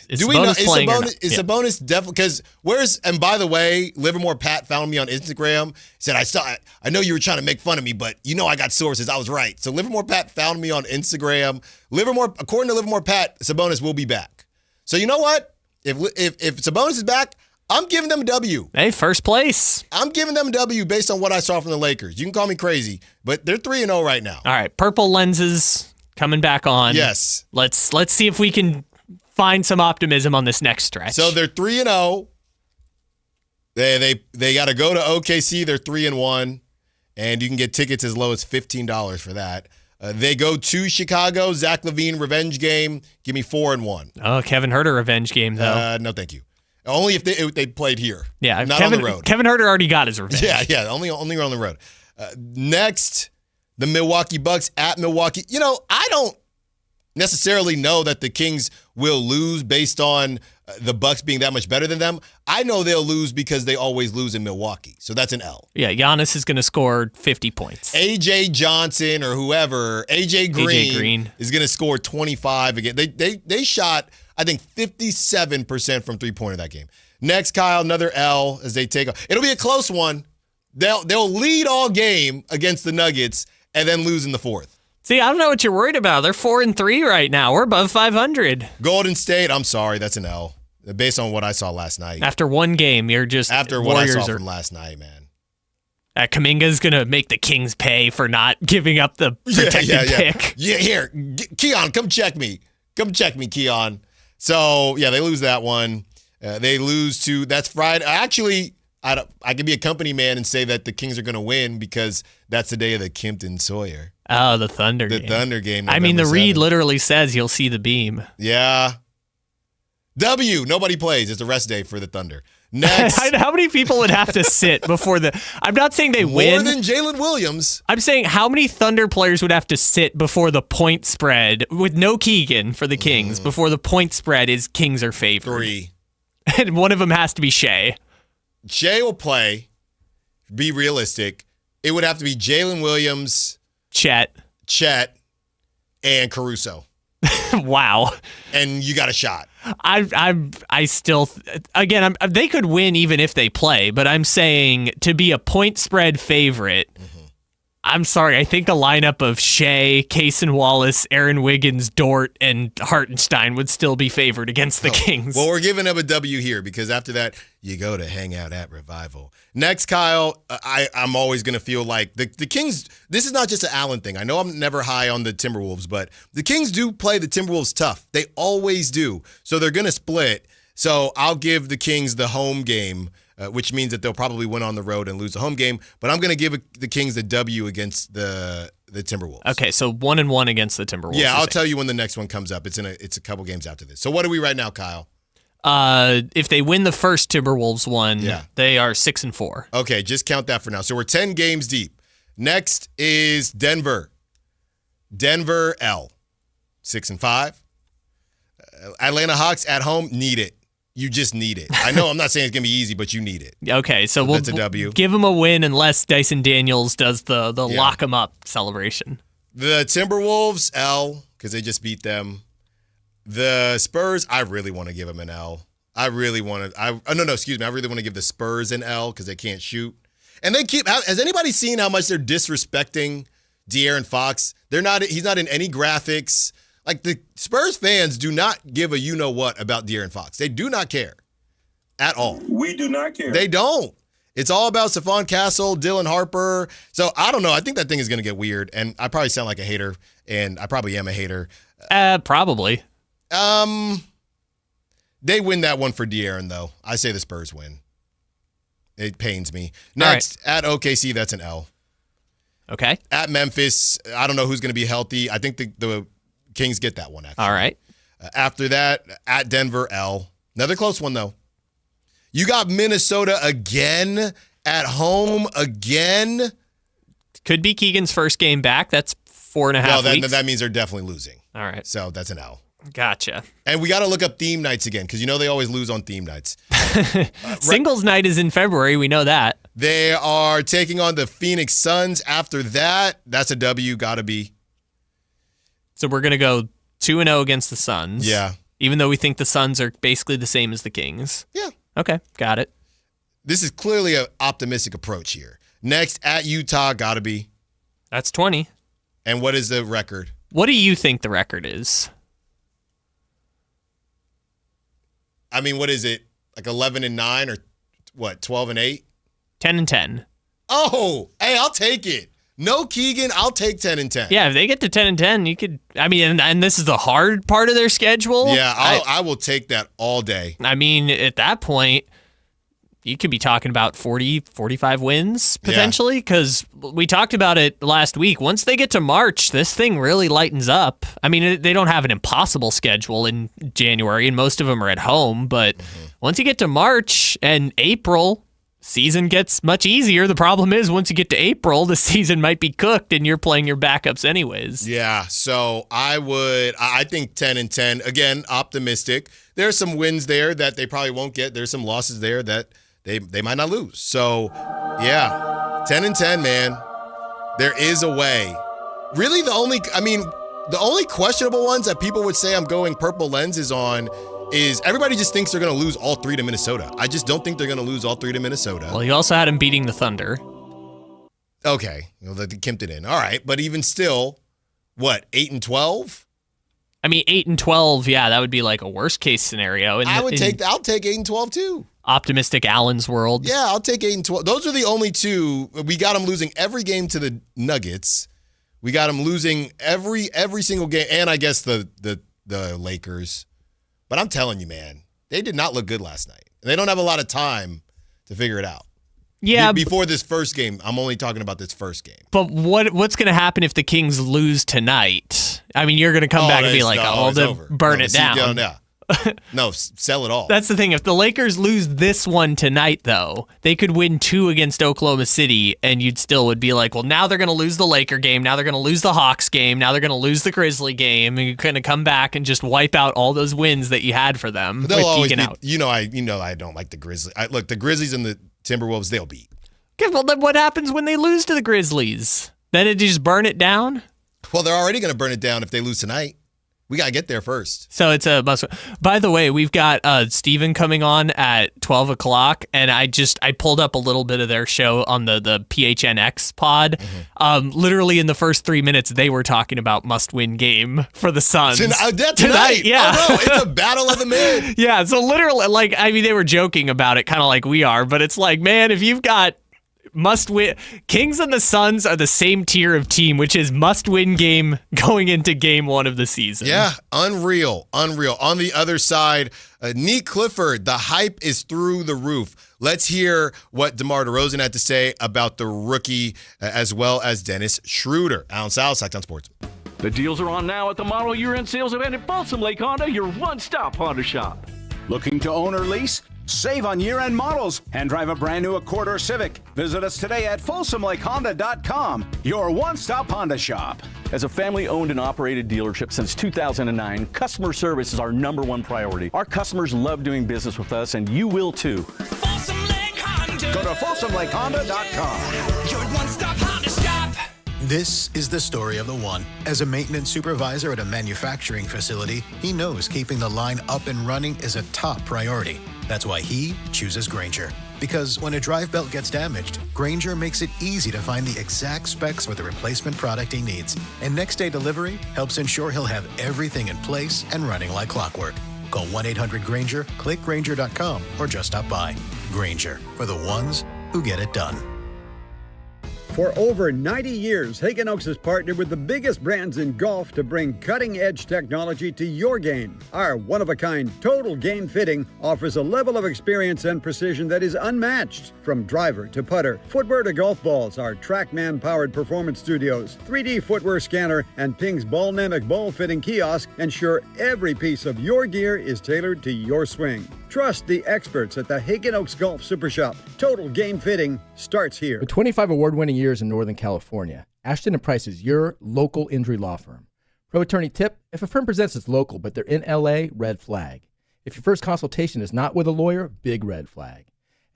Is Sabonis definitely, because and by the way, Livermore Pat found me on Instagram, said, I know you were trying to make fun of me, but I got sources. I was right. So Livermore Pat found me on Instagram. According to Livermore Pat, Sabonis will be back. So you know what? If Sabonis is back, I'm giving them a W. Hey, first place. I'm giving them a W based on what I saw from the Lakers. You can call me crazy, but they're 3-0 right now. All right, purple lenses coming back on. Yes. Let's see if we can find some optimism on this next stretch. So they're 3-0. They got to go to OKC. They're 3-1, and you can get tickets as low as $15 for that. They go to Chicago. Zach LaVine revenge game. Give me 4-1. Oh, Kevin Huerter revenge game though. No, thank you. Only if they played here. Yeah, not on the road. Kevin Huerter already got his revenge. Yeah. Only on the road. Next, the Milwaukee Bucks at Milwaukee. I don't necessarily know that the Kings will lose based on the Bucks being that much better than them. I know they'll lose because they always lose in Milwaukee. So that's an L. Yeah, Giannis is going to score 50 points. AJ Johnson or whoever, AJ Green is going to score 25 again. They shot, I think, 57% from three-pointer that game. Next, Kyle, another L as they take off. It'll be a close one. They'll lead all game against the Nuggets and then lose in the fourth. See, I don't know what you're worried about. They're 4-3 right now. We're above 500. Golden State, I'm sorry, that's an L. Based on what I saw last night. After one game, you're just after what I saw from last night, man. Kuminga's gonna make the Kings pay for not giving up the protected pick. Yeah, here, Keon, come check me. Come check me, Keon. So yeah, they lose that one. They lose to that's Friday. Actually, I could be a company man and say that the Kings are gonna win because that's the day of the Kimpton Sawyer. Oh, the Thunder game. The Thunder game. I mean, the November 7th. read literally says you'll see the beam. Yeah. W. Nobody plays. It's a rest day for the Thunder. Next. How many people would have to sit before the... I'm not saying they win. More than Jalen Williams. I'm saying how many Thunder players would have to sit before the point spread, with no Keegan for the Kings, before the point spread is Kings are favored. 3. And one of them has to be Shea. Shea will play. Be realistic. It would have to be Jalen Williams... Chet, and Caruso. Wow. And you got a shot. I still, again, they could win even if they play, but I'm saying to be a point spread favorite, I'm sorry. I think a lineup of Shea, Kaysen Wallace, Aaron Wiggins, Dort, and Hartenstein would still be favored against the Kings. Well, we're giving them a W here because after that, you go to hang out at Revival. Next, Kyle, I'm always going to feel like the Kings, this is not just an Allen thing. I know I'm never high on the Timberwolves, but the Kings do play the Timberwolves tough. They always do. So they're going to split. So I'll give the Kings the home game, which means that they'll probably win on the road and lose the home game. But I'm going to give the Kings the W against the Timberwolves. Okay, so 1-1 against the Timberwolves. Yeah, I'll tell you when the next one comes up. It's a couple games after this. So what are we right now, Kyle? If they win the first Timberwolves one, they are 6-4. Okay, just count that for now. So we're 10 games deep. Next is Denver. Denver L, 6-5. Atlanta Hawks at home, need it. You just need it. I know I'm not saying it's going to be easy, but you need it. Okay, so that's a W. Give them a win unless Dyson Daniels does the lock them up celebration. The Timberwolves, L, because they just beat them. The Spurs, I really want to give them an L. I really want to. I really want to give the Spurs an L because they can't shoot. And they keep. Has anybody seen how much they're disrespecting De'Aaron Fox? He's not in any graphics. Like, the Spurs fans do not give a you-know-what about De'Aaron Fox. They do not care at all. We do not care. They don't. It's all about Stephon Castle, Dylan Harper. So, I don't know. I think that thing is going to get weird, and I probably sound like a hater, and I probably am a hater. Probably. They win that one for De'Aaron, though. I say the Spurs win. It pains me. Next, at OKC, that's an L. Okay. At Memphis, I don't know who's going to be healthy. I think the Kings get that one, actually. All right. After that, at Denver, L. Another close one, though. You got Minnesota again, at home again. Could be Keegan's first game back. That's 4.5 weeks. That means they're definitely losing. All right. So that's an L. Gotcha. And we got to look up theme nights again because they always lose on theme nights. Singles night is in February. We know that. They are taking on the Phoenix Suns. After that, that's a W. Got to be. So we're going to go 2-0 against the Suns. Yeah. Even though we think the Suns are basically the same as the Kings. Yeah. Okay, got it. This is clearly an optimistic approach here. Next, at Utah, got to be. That's 20. And what is the record? What do you think the record is? I mean, what is it? Like 11-9 or what? 12-8? 10-10. Oh, hey, I'll take it. No Keegan, I'll take 10-10. Yeah, if they get to 10-10, you could. I mean, and this is the hard part of their schedule. Yeah, I will take that all day. I mean, at that point, you could be talking about 40, 45 wins potentially because we talked about it last week. Once they get to March, this thing really lightens up. I mean, they don't have an impossible schedule in January, and most of them are at home. But once you get to March and April, season gets much easier. The problem is once you get to April, the season might be cooked and you're playing your backups anyways. Yeah, so I think 10-10. Again, optimistic. There's some wins there that they probably won't get. There's some losses there that they might not lose. So, yeah, 10-10, man. There is a way. Really, the only questionable ones that people would say I'm going purple lenses on is everybody just thinks they're going to lose all three to Minnesota. I just don't think they're going to lose all three to Minnesota. Well, you also had them beating the Thunder. Okay. They kimped it in. All right. But even still, what, 8-12? I mean, 8-12, yeah, that would be like a worst case scenario. I'll take 8-12 too. Optimistic Allen's world. Yeah, I'll take 8-12. Those are the only two. We got them losing every game to the Nuggets. We got them losing every single game, and I guess the Lakers. But I'm telling you, man, they did not look good last night. They don't have a lot of time to figure it out. Yeah. Before this first game, I'm only talking about this first game. But what's going to happen if the Kings lose tonight? I mean, you're going to come back and be like, they'll burn it down. No, sell it all. That's the thing. If the Lakers lose this one tonight, though, they could win 2 against Oklahoma City, and you'd still would be like, well, now they're going to lose the Laker game. Now they're going to lose the Hawks game. Now they're going to lose the Grizzly game. And you're going to come back and just wipe out all those wins that you had for them. But they'll always be, out. I don't like the Grizzlies. Look, the Grizzlies and the Timberwolves, they'll beat. Okay, well, then what happens when they lose to the Grizzlies? Then it just burn it down? Well, they're already going to burn it down if they lose tonight. We got to get there first. So it's a must. By the way, we've got Steven coming on at 12 o'clock, and I pulled up a little bit of their show on the PHNX pod. Literally in the first 3 minutes, they were talking about must-win game for the Suns. Tonight. Yeah. Oh, no, it's a battle of the mid. Yeah, so literally, they were joking about it, kind of like we are, but it's like, man, if you've got must-win. Kings and the Suns are the same tier of team, which is must-win game going into game 1 of the season. Yeah, unreal. On the other side, Nick Clifford, the hype is through the roof. Let's hear what DeMar DeRozan had to say about the rookie, as well as Dennis Schroeder. Allen Stiles, Sactown Sports. The deals are on now at the model year-end sales event at Folsom Lake Honda, your one-stop Honda shop. Looking to own or lease? Save on year-end models and drive a brand new Accord or Civic. Visit us today at FolsomLakeHonda.com, your one-stop Honda shop. As a family-owned and operated dealership since 2009, customer service is our #1 priority. Our customers love doing business with us, and you will too. Go to FolsomLakeHonda.com. Your one-stop Honda shop. This is the story of the one. As a maintenance supervisor at a manufacturing facility, he knows keeping the line up and running is a top priority. That's why he chooses Grainger. Because when a drive belt gets damaged, Grainger makes it easy to find the exact specs for the replacement product he needs. And next-day delivery helps ensure he'll have everything in place and running like clockwork. Call 1-800-GRAINGER, click Grainger.com, or just stop by. Grainger, for the ones who get it done. For over 90 years, Hagen Oaks has partnered with the biggest brands in golf to bring cutting-edge technology to your game. Our one-of-a-kind total game fitting offers a level of experience and precision that is unmatched. From driver to putter, footwear to golf balls, our TrackMan-powered performance studios, 3D footwear scanner, and Ping's Ballnamic ball fitting kiosk ensure every piece of your gear is tailored to your swing. Trust the experts at the Hagen Oaks Golf Super Shop. Total game fitting starts here. With 25 award-winning years in Northern California, Ashton & Price is your local injury law firm. Pro attorney tip: if a firm presents as local but they're in LA, red flag. If your first consultation is not with a lawyer, big red flag.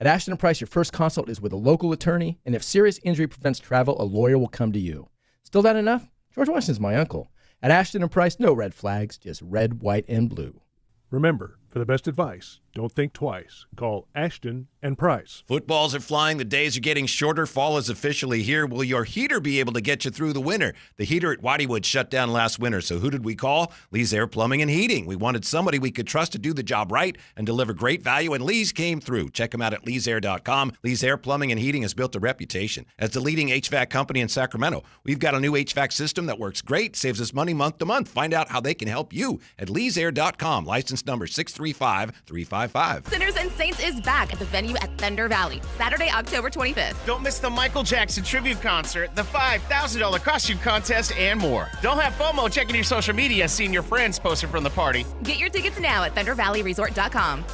At Ashton & Price, your first consult is with a local attorney, and if serious injury prevents travel, a lawyer will come to you. Still not enough? George Washington's my uncle. At Ashton & Price, no red flags, just red, white, and blue. Remember, for the best advice, don't think twice. Call Ashton and Price. Footballs are flying. The days are getting shorter. Fall is officially here. Will your heater be able to get you through the winter? The heater at Whiteywood shut down last winter, so who did we call? Lee's Air Plumbing and Heating. We wanted somebody we could trust to do the job right and deliver great value, and Lee's came through. Check them out at leesair.com. Lee's Air Plumbing and Heating has built a reputation as the leading HVAC company in Sacramento. We've got a new HVAC system that works great, saves us money month to month. Find out how they can help you at leesair.com. License number 635355. Sinners and Saints is back at the venue at Thunder Valley, Saturday, October 25th. Don't miss the Michael Jackson tribute concert, the $5,000 costume contest, and more. Don't have FOMO checking your social media, seeing your friends posted from the party. Get your tickets now at ThunderValleyResort.com.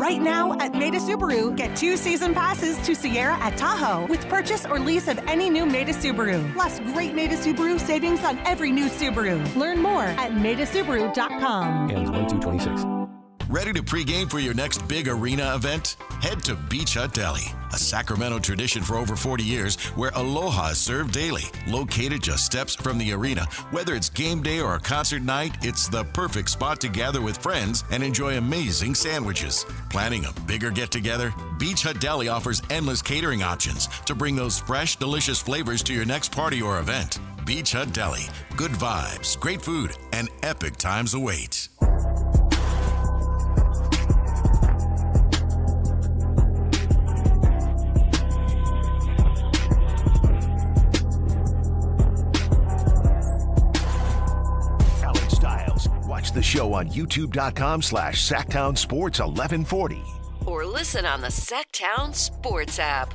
Right now at Maida Subaru, get 2 season passes to Sierra at Tahoe with purchase or lease of any new Maida Subaru. Plus great Maida Subaru savings on every new Subaru. Learn more at MaidaSubaru.com. Ends 1/2/26. Ready to pregame for your next big arena event? Head to Beach Hut Deli, a Sacramento tradition for over 40 years where aloha is served daily. Located just steps from the arena, whether it's game day or a concert night, it's the perfect spot to gather with friends and enjoy amazing sandwiches. Planning a bigger get-together? Beach Hut Deli offers endless catering options to bring those fresh, delicious flavors to your next party or event. Beach Hut Deli. Good vibes, great food, and epic times await. The show on youtube.com/Sactown Sports 1140. Or listen on the Sactown Sports app.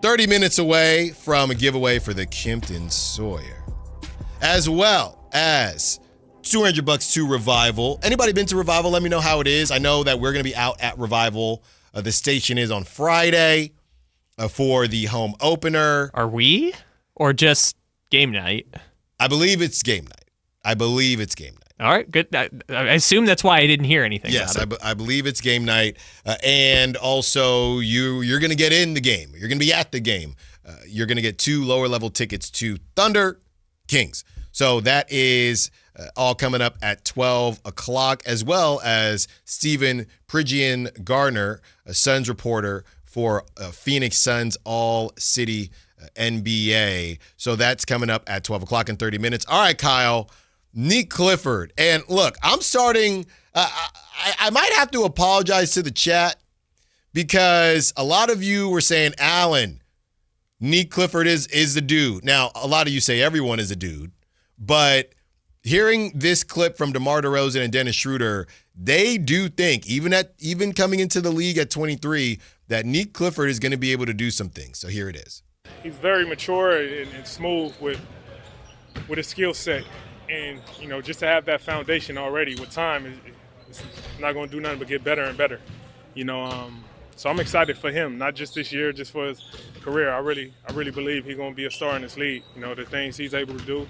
$30 minutes away from a giveaway for the Kempton Sawyer, as well as $200 to Revival. Anybody been to Revival? Let me know how it is. I know that we're going to be out at Revival. The station is on Friday. For the home opener. Are we? Or just game night? I believe it's game night. All right, good. I assume that's why I didn't hear anything. Yes, about it. I believe it's game night. And also, you're going to get in the game. You're going to be at the game. You're going to get 2 lower-level tickets to Thunder Kings. So that is all coming up at 12 o'clock, as well as Stephen Pridgeon Garner, a Suns reporter for Phoenix Suns All-City NBA. So that's coming up at 12 o'clock in 30 minutes. All right, Kyle, Nick Clifford. And look, I'm starting I might have to apologize to the chat because a lot of you were saying, Allen, Nick Clifford is the dude. Now, a lot of you say everyone is a dude, but hearing this clip from DeMar DeRozan and Dennis Schroeder, they do think, even coming into the league at 23, that Nick Clifford is going to be able to do some things. So here it is. He's very mature and smooth with his skill set. And, just to have that foundation already with time, it's not going to do nothing but get better and better. So I'm excited for him, not just this year, just for his career. I really believe he's going to be a star in this league. The things he's able to do.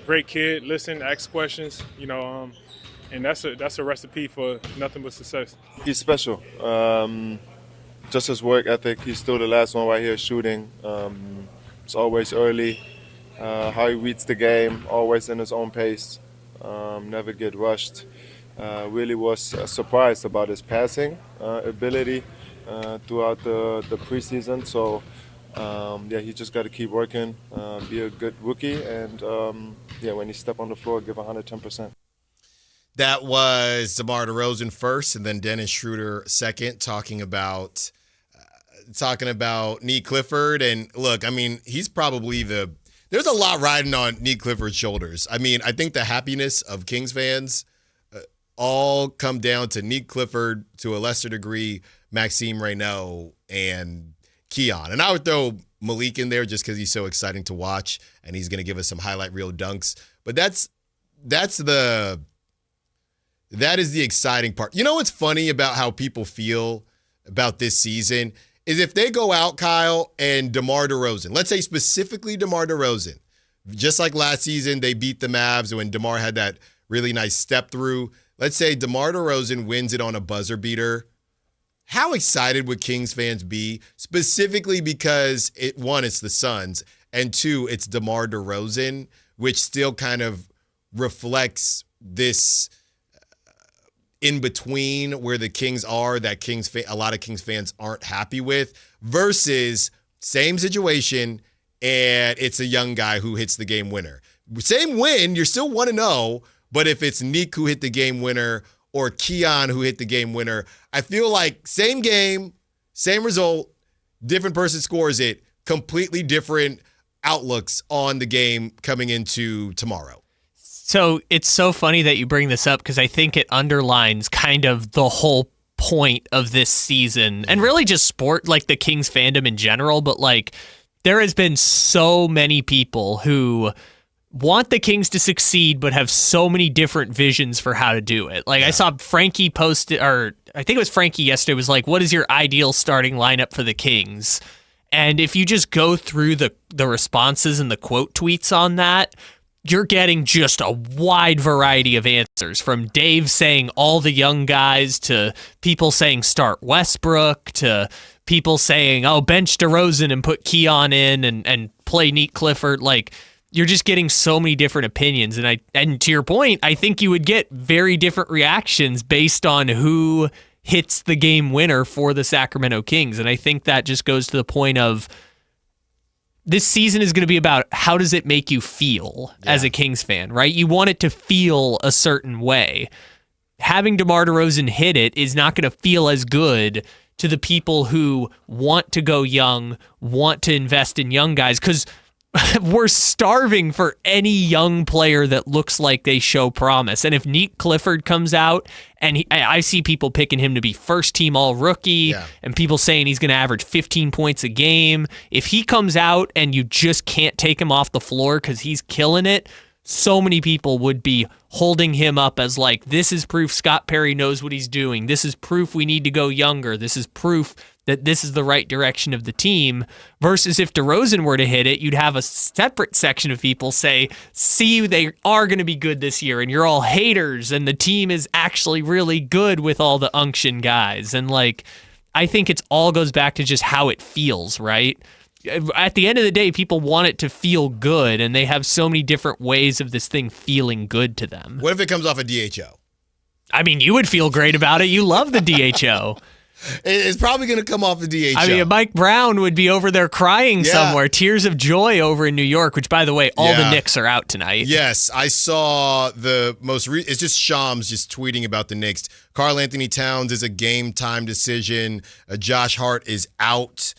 Great kid, listen, ask questions, and that's a recipe for nothing but success. He's special. Just his work ethic, he's still the last one right here shooting. It's always early. How he reads the game, always in his own pace, never get rushed. Really was surprised about his passing ability throughout the preseason. So, he just got to keep working, be a good rookie, and when he step on the floor, give 110%. That was DeMar DeRozan first, and then Dennis Schroeder second, talking about Nick Clifford. And look, he's probably there's a lot riding on Nick Clifford's shoulders. I think the happiness of Kings fans all come down to Nick Clifford, to a lesser degree, Maxime Reynaud, and Keon. And I would throw Malik in there just because he's so exciting to watch, and he's going to give us some highlight reel dunks. But that is the exciting part. You know what's funny about how people feel about this season is if they go out, Kyle, and DeMar DeRozan, let's say specifically DeMar DeRozan, just like last season they beat the Mavs when DeMar had that really nice step through. Let's say DeMar DeRozan wins it on a buzzer beater. How excited would Kings fans be, specifically because it's the Suns, and 2, it's DeMar DeRozan, which still kind of reflects this in between where the Kings are that a lot of Kings fans aren't happy with, versus same situation and it's a young guy who hits the game winner. Same win, you're still 1-0, but if it's Nick who hit the game winner or Keon who hit the game winner, I feel like same game, same result, different person scores it, completely different outlooks on the game coming into tomorrow. So it's so funny that you bring this up because I think it underlines kind of the whole point of this season and really just sport, like the Kings fandom in general. But there has been so many people who want the Kings to succeed but have so many different visions for how to do it. I saw Frankie posted, or I think it was Frankie yesterday, was like, what is your ideal starting lineup for the Kings? And if you just go through the responses and the quote tweets on that, you're getting just a wide variety of answers, from Dave saying all the young guys to people saying start Westbrook to people saying, bench DeRozan and put Keon in and play Nick Clifford. You're just getting so many different opinions. And to your point, I think you would get very different reactions based on who hits the game winner for the Sacramento Kings. And I think that just goes to the point of this season is going to be about how does it make you feel as a Kings fan, right? You want it to feel a certain way. Having DeMar DeRozan hit it is not going to feel as good to the people who want to go young, want to invest in young guys, because we're starving for any young player that looks like they show promise. And if Nick Clifford comes out, and I see people picking him to be first team all rookie, and people saying he's going to average 15 points a game. If he comes out and you just can't take him off the floor because he's killing it, so many people would be holding him up as like, this is proof Scott Perry knows what he's doing. This is proof we need to go younger. This is proof that this is the right direction of the team. Versus if DeRozan were to hit it, you'd have a separate section of people say, see, they are going to be good this year, and you're all haters, and the team is actually really good with all the unction guys. And like, I think it's all goes back to just how it feels, right? At the end of the day, people want it to feel good, and they have so many different ways of this thing feeling good to them. What if it comes off a DHO? I mean, you would feel great about it. You love the DHO. It's probably going to come off the DHO. I mean, Mike Brown would be over there crying somewhere. Tears of joy over in New York, which, by the way, all the Knicks are out tonight. Yes, I saw the most it's just Shams just tweeting about the Knicks. Karl Anthony Towns is a game-time decision. Josh Hart is out.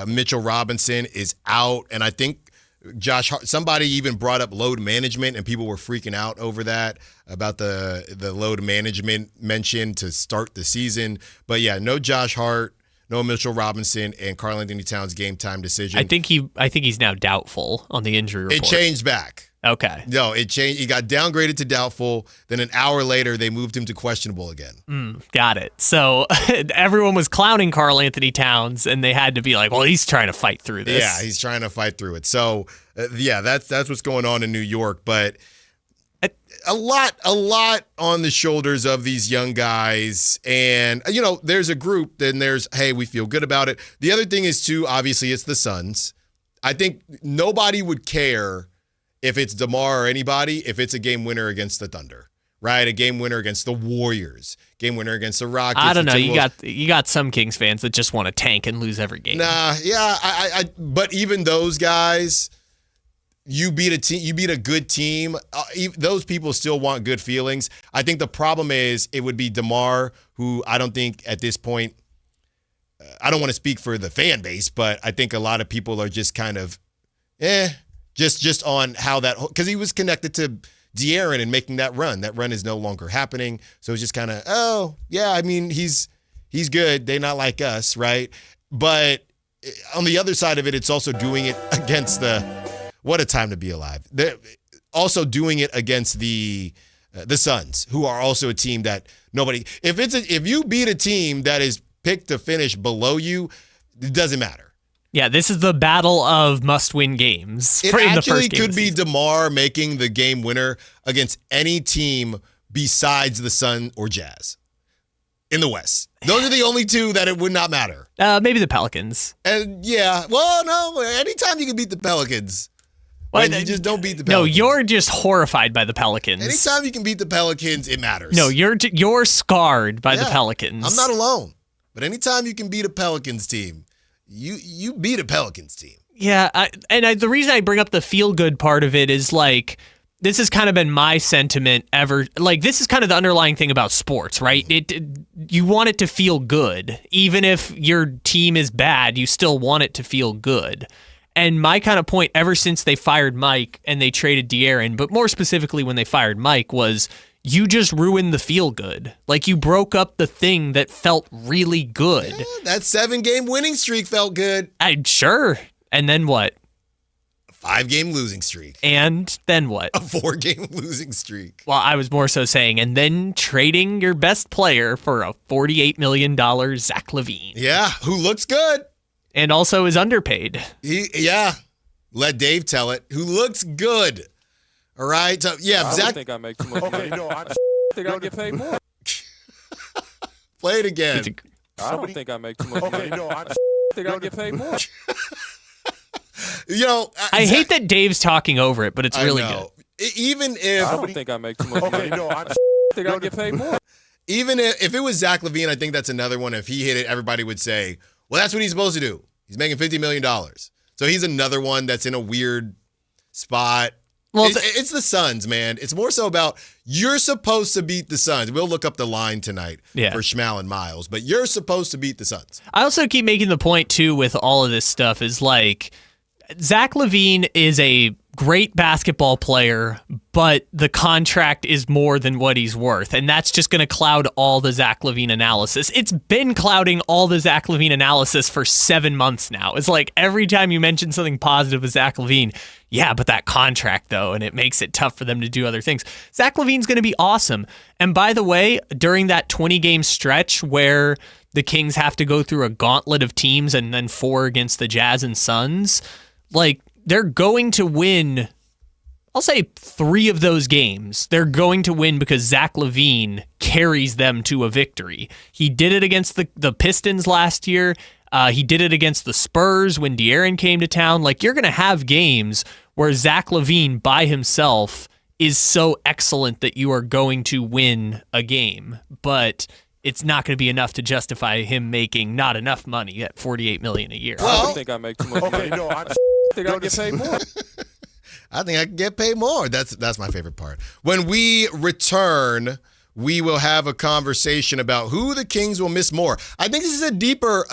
Mitchell Robinson is out. And I think Josh Hart, somebody even brought up load management, and people were freaking out over that, about the load management mention to start the season. But yeah, no Josh Hart, no Mitchell Robinson, and Karl Anthony Towns game time decision. I think he's now doubtful on the injury report. It changed back. Okay. No, it changed. He got downgraded to doubtful. Then an hour later, they moved him to questionable again. Got it. So everyone was clowning Karl Anthony Towns, and they had to be like, well, he's trying to fight through this. Yeah, he's trying to fight through it. So, that's what's going on in New York. But a lot on the shoulders of these young guys. And, there's a group, then there's, hey, we feel good about it. The other thing is, too, obviously, it's the Suns. I think nobody would care if it's DeMar or anybody, if it's a game winner against the Thunder, right? A game winner against the Warriors, game winner against the Rockets. I don't know. You got some Kings fans that just want to tank and lose every game. Nah, yeah. But even those guys, you beat a team, you beat a good team. Those people still want good feelings. I think the problem is it would be DeMar, who I don't think at this point. I don't want to speak for the fan base, but I think a lot of people are just kind of, Just on how that, because he was connected to De'Aaron and making that run. That run is no longer happening. So it's just kind of, he's good. They not like us, right? But on the other side of it, it's also doing it against what a time to be alive. They're also doing it against the Suns, who are also a team that nobody, if you beat a team that is picked to finish below you, it doesn't matter. Yeah, this is the battle of must-win games. It actually could be DeMar making the game winner against any team besides the Sun or Jazz in the West. Those are the only two that it would not matter. Maybe the Pelicans. And no, anytime you can beat the Pelicans. Well, you just don't beat the Pelicans. No, you're just horrified by the Pelicans. Anytime you can beat the Pelicans, it matters. No, you're scarred by the Pelicans. I'm not alone. But anytime you can beat a Pelicans team, You beat a Pelicans team. Yeah, the reason I bring up the feel-good part of it is, like, this has kind of been my sentiment ever. Like, this is kind of the underlying thing about sports, right? You want it to feel good. Even if your team is bad, you still want it to feel good. And my kind of point ever since they fired Mike and they traded De'Aaron, but more specifically when they fired Mike, was you just ruined the feel good. Like, you broke up the thing that felt really good. Yeah, that 7-game winning streak felt good. Sure. And then what? A 5-game losing streak. And then what? A 4-game losing streak. Well, I was more so saying, and then trading your best player for a $48 million Zach LaVine. Yeah, who looks good. And also is underpaid. Let Dave tell it. Who looks good. All right. So, I Zach. don't think I make too much money. I think I get paid more. Play it again. I don't think I make too much money. I think I get paid more. I hate that Dave's talking over it, but it's really good. Even if I don't think I make too much money. I think I get paid more. Even if it was Zach LaVine, I think that's another one. If he hit it, everybody would say, well, that's what he's supposed to do. He's making $50 million. So he's another one that's in a weird spot. Well, it's the Suns, man. It's more so about you're supposed to beat the Suns. We'll look up the line tonight for Schmal and Miles, but you're supposed to beat the Suns. I also keep making the point, too, with all of this stuff is like, Zach LaVine is a great basketball player, but the contract is more than what he's worth, and that's just going to cloud all the Zach LaVine analysis. It's been clouding all the Zach LaVine analysis for 7 months now. It's like every time you mention something positive with Zach LaVine, yeah, but that contract, though, and it makes it tough for them to do other things. Zach LaVine's going to be awesome. And by the way, during that 20-game stretch where the Kings have to go through a gauntlet of teams and then 4 against the Jazz and Suns, like, they're going to win, I'll say 3 of those games. They're going to win because Zach LaVine carries them to a victory. He did it against the Pistons last year. He did it against the Spurs when De'Aaron came to town. Like, you're going to have games where Zach LaVine by himself is so excellent that you are going to win a game. But it's not going to be enough to justify him making not enough money at $48 million a year. I don't think I make too much money. I think I get paid more. I think I can get paid more. That's my favorite part. When we return, we will have a conversation about who the Kings will miss more. I think this is a deeper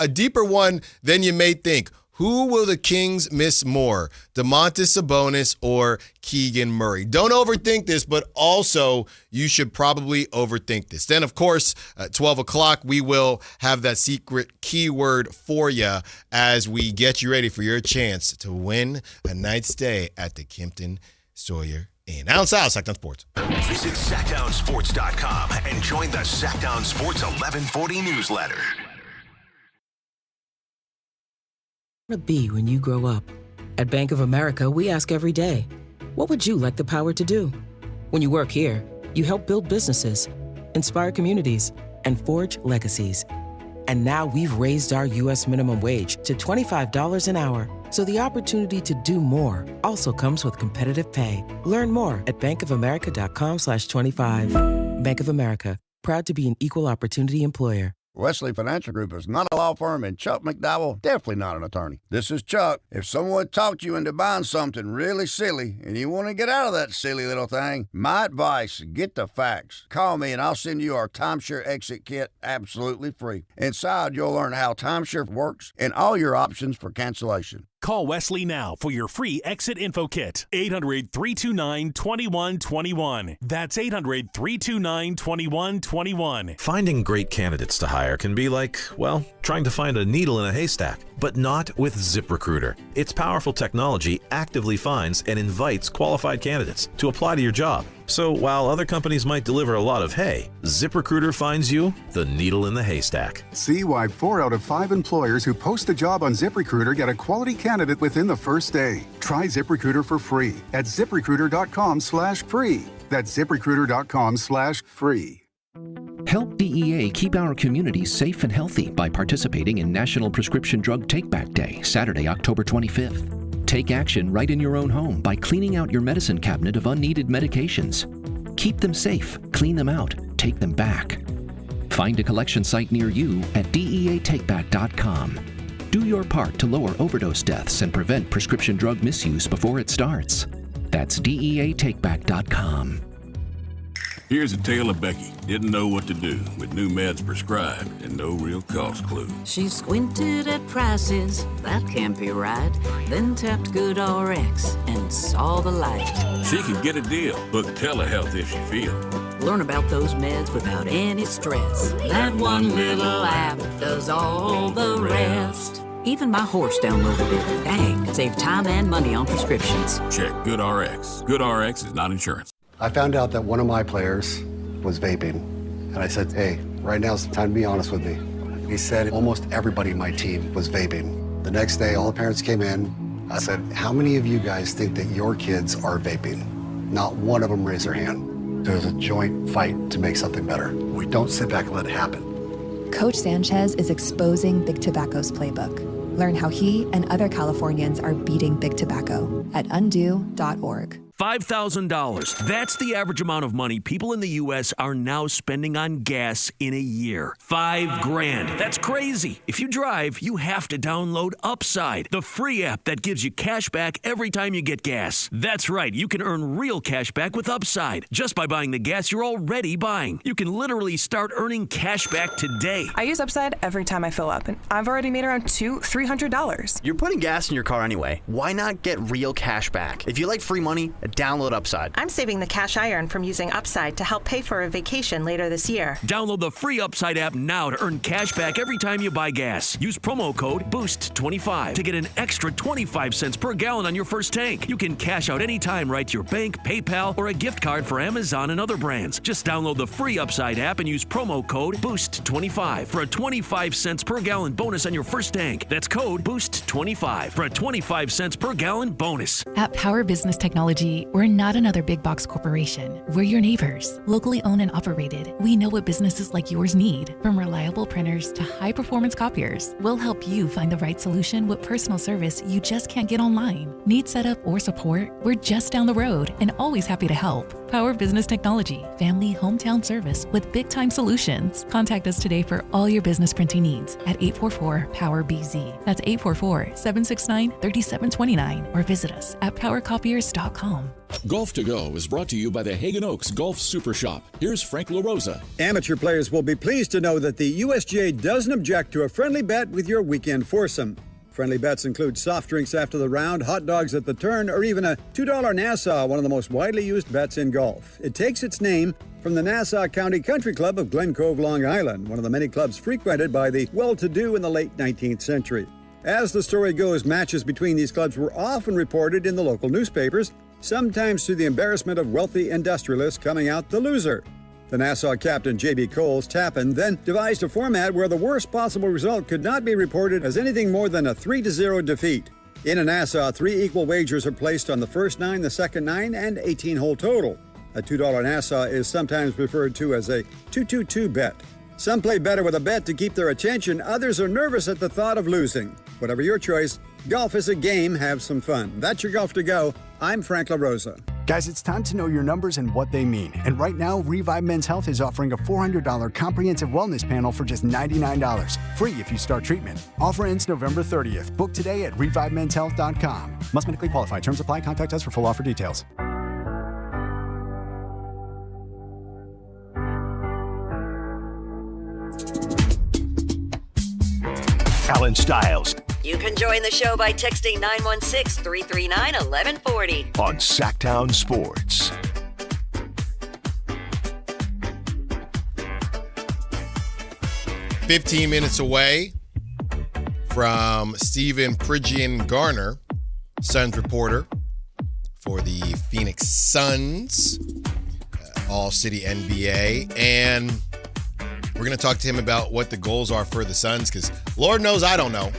one than you may think. Who will the Kings miss more, Domantas Sabonis or Keegan Murray? Don't overthink this, but also you should probably overthink this. Then, of course, at 12 o'clock, we will have that secret keyword for you as we get you ready for your chance to win a night stay at the Kimpton Sawyer Inn. Allen Stiles, Sactown Sports. Visit SactownSports.com and join the Sactown Sports 1140 newsletter. To be when you grow up. At Bank of America, we ask every day, what would you like the power to do? When you work here, you help build businesses, inspire communities, and forge legacies. And now we've raised our U.S. minimum wage to $25 an hour. So the opportunity to do more also comes with competitive pay. Learn more at bankofamerica.com/25. Bank of America, proud to be an equal opportunity employer. Wesley Financial Group is not a law firm, and Chuck McDowell definitely not an attorney. This is Chuck. If someone talked you into buying something really silly and you want to get out of that silly little thing, my advice, get the facts. Call me and I'll send you our timeshare exit kit absolutely free. Inside, you'll learn how timeshare works and all your options for cancellation. Call Wesley now for your free exit info kit. 800-329-2121. That's 800-329-2121. Finding great candidates to hire can be like, well, trying to find a needle in a haystack, but not with ZipRecruiter. Its powerful technology actively finds and invites qualified candidates to apply to your job. So while other companies might deliver a lot of hay, ZipRecruiter finds you the needle in the haystack. See why 4 out of 5 employers who post a job on ZipRecruiter get a quality candidate within the first day. Try ZipRecruiter for free at ZipRecruiter.com/free. That's ZipRecruiter.com/free. Help DEA keep our communities safe and healthy by participating in National Prescription Drug Take-Back Day, Saturday, October 25th. Take action right in your own home by cleaning out your medicine cabinet of unneeded medications. Keep them safe, clean them out, take them back. Find a collection site near you at DEATakeback.com. Do your part to lower overdose deaths and prevent prescription drug misuse before it starts. That's DEATakeback.com. Here's a tale of Becky. Didn't know what to do with new meds prescribed and no real cost clue. She squinted at prices, that can't be right. Then tapped GoodRx and saw the light. She could get a deal. Book telehealth if she feels. Learn about those meds without any stress. That one little app does all the rest. Even my horse downloaded it. Dang, save time and money on prescriptions. Check GoodRx. GoodRx is not insurance. I found out that one of my players was vaping. And I said, hey, right now's the time to be honest with me. He said almost everybody in my team was vaping. The next day, all the parents came in. I said, how many of you guys think that your kids are vaping? Not one of them raised their hand. There's a joint fight to make something better. We don't sit back and let it happen. Coach Sanchez is exposing Big Tobacco's playbook. Learn how he and other Californians are beating Big Tobacco at undo.org. $5,000. That's the average amount of money people in the U.S. are now spending on gas in a year. $5,000. That's crazy. If you drive, you have to download Upside, the free app that gives you cash back every time you get gas. That's right. You can earn real cash back with Upside just by buying the gas you're already buying. You can literally start earning cash back today. I use Upside every time I fill up, and I've already made around $300. You're putting gas in your car anyway. Why not get real cash back? If you like free money, download Upside. I'm saving the cash I earn from using Upside to help pay for a vacation later this year. Download the free Upside app now to earn cash back every time you buy gas. Use promo code BOOST25 to get an extra 25 cents per gallon on your first tank. You can cash out anytime right to your bank, PayPal, or a gift card for Amazon and other brands. Just download the free Upside app and use promo code BOOST25 for a 25 cents per gallon bonus on your first tank. That's code BOOST25 for a 25 cents per gallon bonus. At Power Business Technology, we're not another big box corporation. We're your neighbors, locally owned and operated. We know what businesses like yours need, from reliable printers to high-performance copiers. We'll help you find the right solution with personal service you just can't get online. Need setup or support? We're just down the road and always happy to help. Power Business Technology, family hometown service with big-time solutions. Contact us today for all your business printing needs at 844-POWER-BZ. That's 844-769-3729 or visit us at powercopiers.com. Golf to Go is brought to you by the Hagen Oaks Golf Super Shop. Here's Frank LaRosa. Amateur players will be pleased to know that the USGA doesn't object to a friendly bet with your weekend foursome. Friendly bets include soft drinks after the round, hot dogs at the turn, or even a $2 Nassau, one of the most widely used bets in golf. It takes its name from the Nassau County Country Club of Glen Cove, Long Island, one of the many clubs frequented by the well-to-do in the late 19th century. As the story goes, matches between these clubs were often reported in the local newspapers, sometimes to the embarrassment of wealthy industrialists coming out the loser. The Nassau captain, J.B. Coles Tappan, then devised a format where the worst possible result could not be reported as anything more than a 3-0 defeat. In a Nassau, 3 equal wagers are placed on the first 9, the second 9, and 18-hole total. A $2 Nassau is sometimes referred to as a 2-2-2 bet. Some play better with a bet to keep their attention, others are nervous at the thought of losing. Whatever your choice, golf is a game, have some fun. That's your Golf to Go. I'm Frank LaRosa. Guys, it's time to know your numbers and what they mean. And right now, Revive Men's Health is offering a $400 comprehensive wellness panel for just $99. Free if you start treatment. Offer ends November 30th. Book today at revivemenshealth.com. Must medically qualify. Terms apply. Contact us for full offer details. Allen Stiles You can join the show by texting 916-339-1140 on Sactown Sports. "15 minutes away from Stephen Phrygian Garner, Suns reporter for the Phoenix Suns, All-City NBA, and we're going to talk to him about what the goals are for the Suns, because Lord knows I don't know.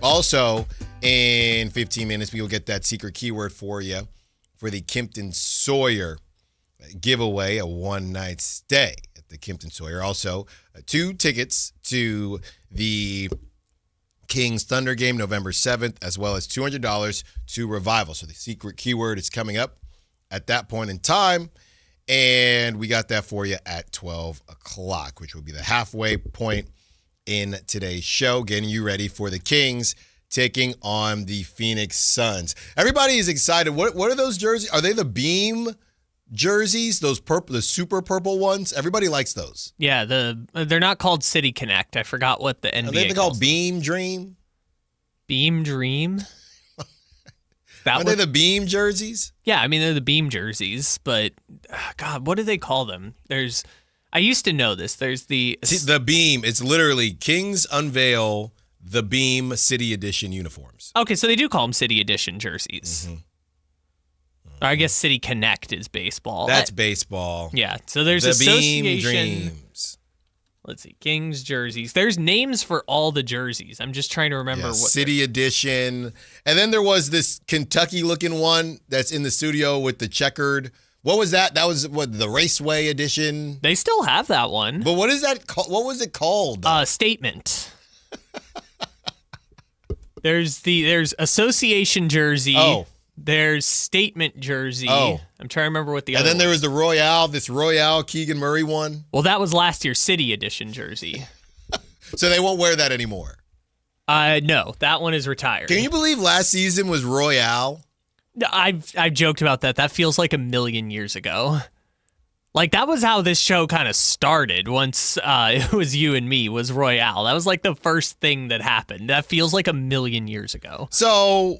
Also, in 15 minutes, we will get that secret keyword for you for the Kimpton Sawyer giveaway, a one-night stay at the Kimpton Sawyer. Also, 2 tickets to the Kings Thunder game November 7th, as well as $200 to Revival. So the secret keyword is coming up at that point in time, and we got that for you at 12 o'clock, which will be the halfway point in today's show, getting you ready for the Kings taking on the Phoenix Suns. Everybody is excited. What are those jerseys? Are they the Beam jerseys? Those purple, the super purple ones? Everybody likes those. Yeah, they're not called City Connect. I forgot what the NBA Are they called Beam Dream? Beam Dream? Are they the Beam jerseys? Yeah, I mean, they're the Beam jerseys, but God, what do they call them? I used to know this. There's the Beam. It's literally Kings unveil the Beam City Edition uniforms. Okay, so they do call them City Edition jerseys. Mm-hmm. Or I guess City Connect is baseball. That's baseball. Yeah, so there's the association. Beam Dreams. Let's see, Kings jerseys. There's names for all the jerseys. I'm just trying to remember what City Edition. And then there was this Kentucky-looking one that's in the studio with the checkered. What was that? That was the Raceway Edition. They still have that one. But what is that? What was it called? Statement. There's association jersey. There's statement jersey. Oh. I'm trying to remember what the And other then there was the Royale Keegan Murray one. Well, that was last year's City Edition jersey. So they won't wear that anymore. No, that one is retired. Can you believe last season was Royale? I've joked about that. That feels like a million years ago. Like, that was how this show kind of started once it was you and me, was Royale. That was like the first thing that happened. That feels like a million years ago. So,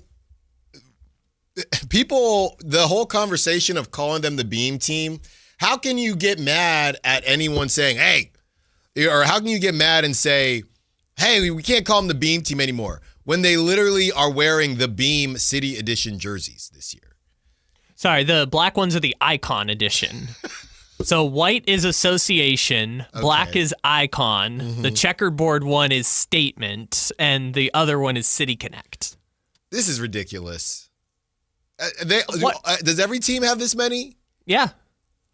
people, the whole conversation of calling them the Beam Team, how can you get mad at anyone saying, hey, or how can you get mad and say, hey, we can't call them the Beam Team anymore, when they literally are wearing the Beam City Edition jerseys this year? Sorry, the black ones are the Icon Edition. So white is association, black is icon, the checkerboard one is statement, and the other one is City Connect. This is ridiculous. Does every team have this many? Yeah.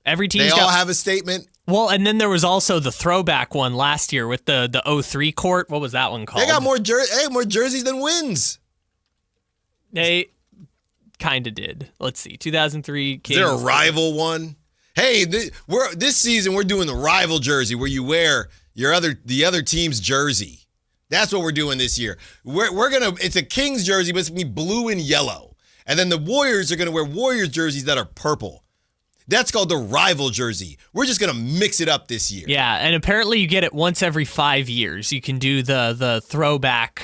Every team. They all have a statement? Well, and then there was also the throwback one last year with the 03 court. What was that one called? They got more jerseys than wins. They kind of did. Let's see. 2003 Kings. Is there a rival one? Hey, this season we're doing the rival jersey where you wear the other team's jersey. That's what we're doing this year. It's a Kings jersey, but it's gonna be blue and yellow. And then the Warriors are gonna wear Warriors jerseys that are purple. That's called the rival jersey. We're just gonna mix it up this year. Yeah, and apparently you get it once every 5 years. You can do the throwback,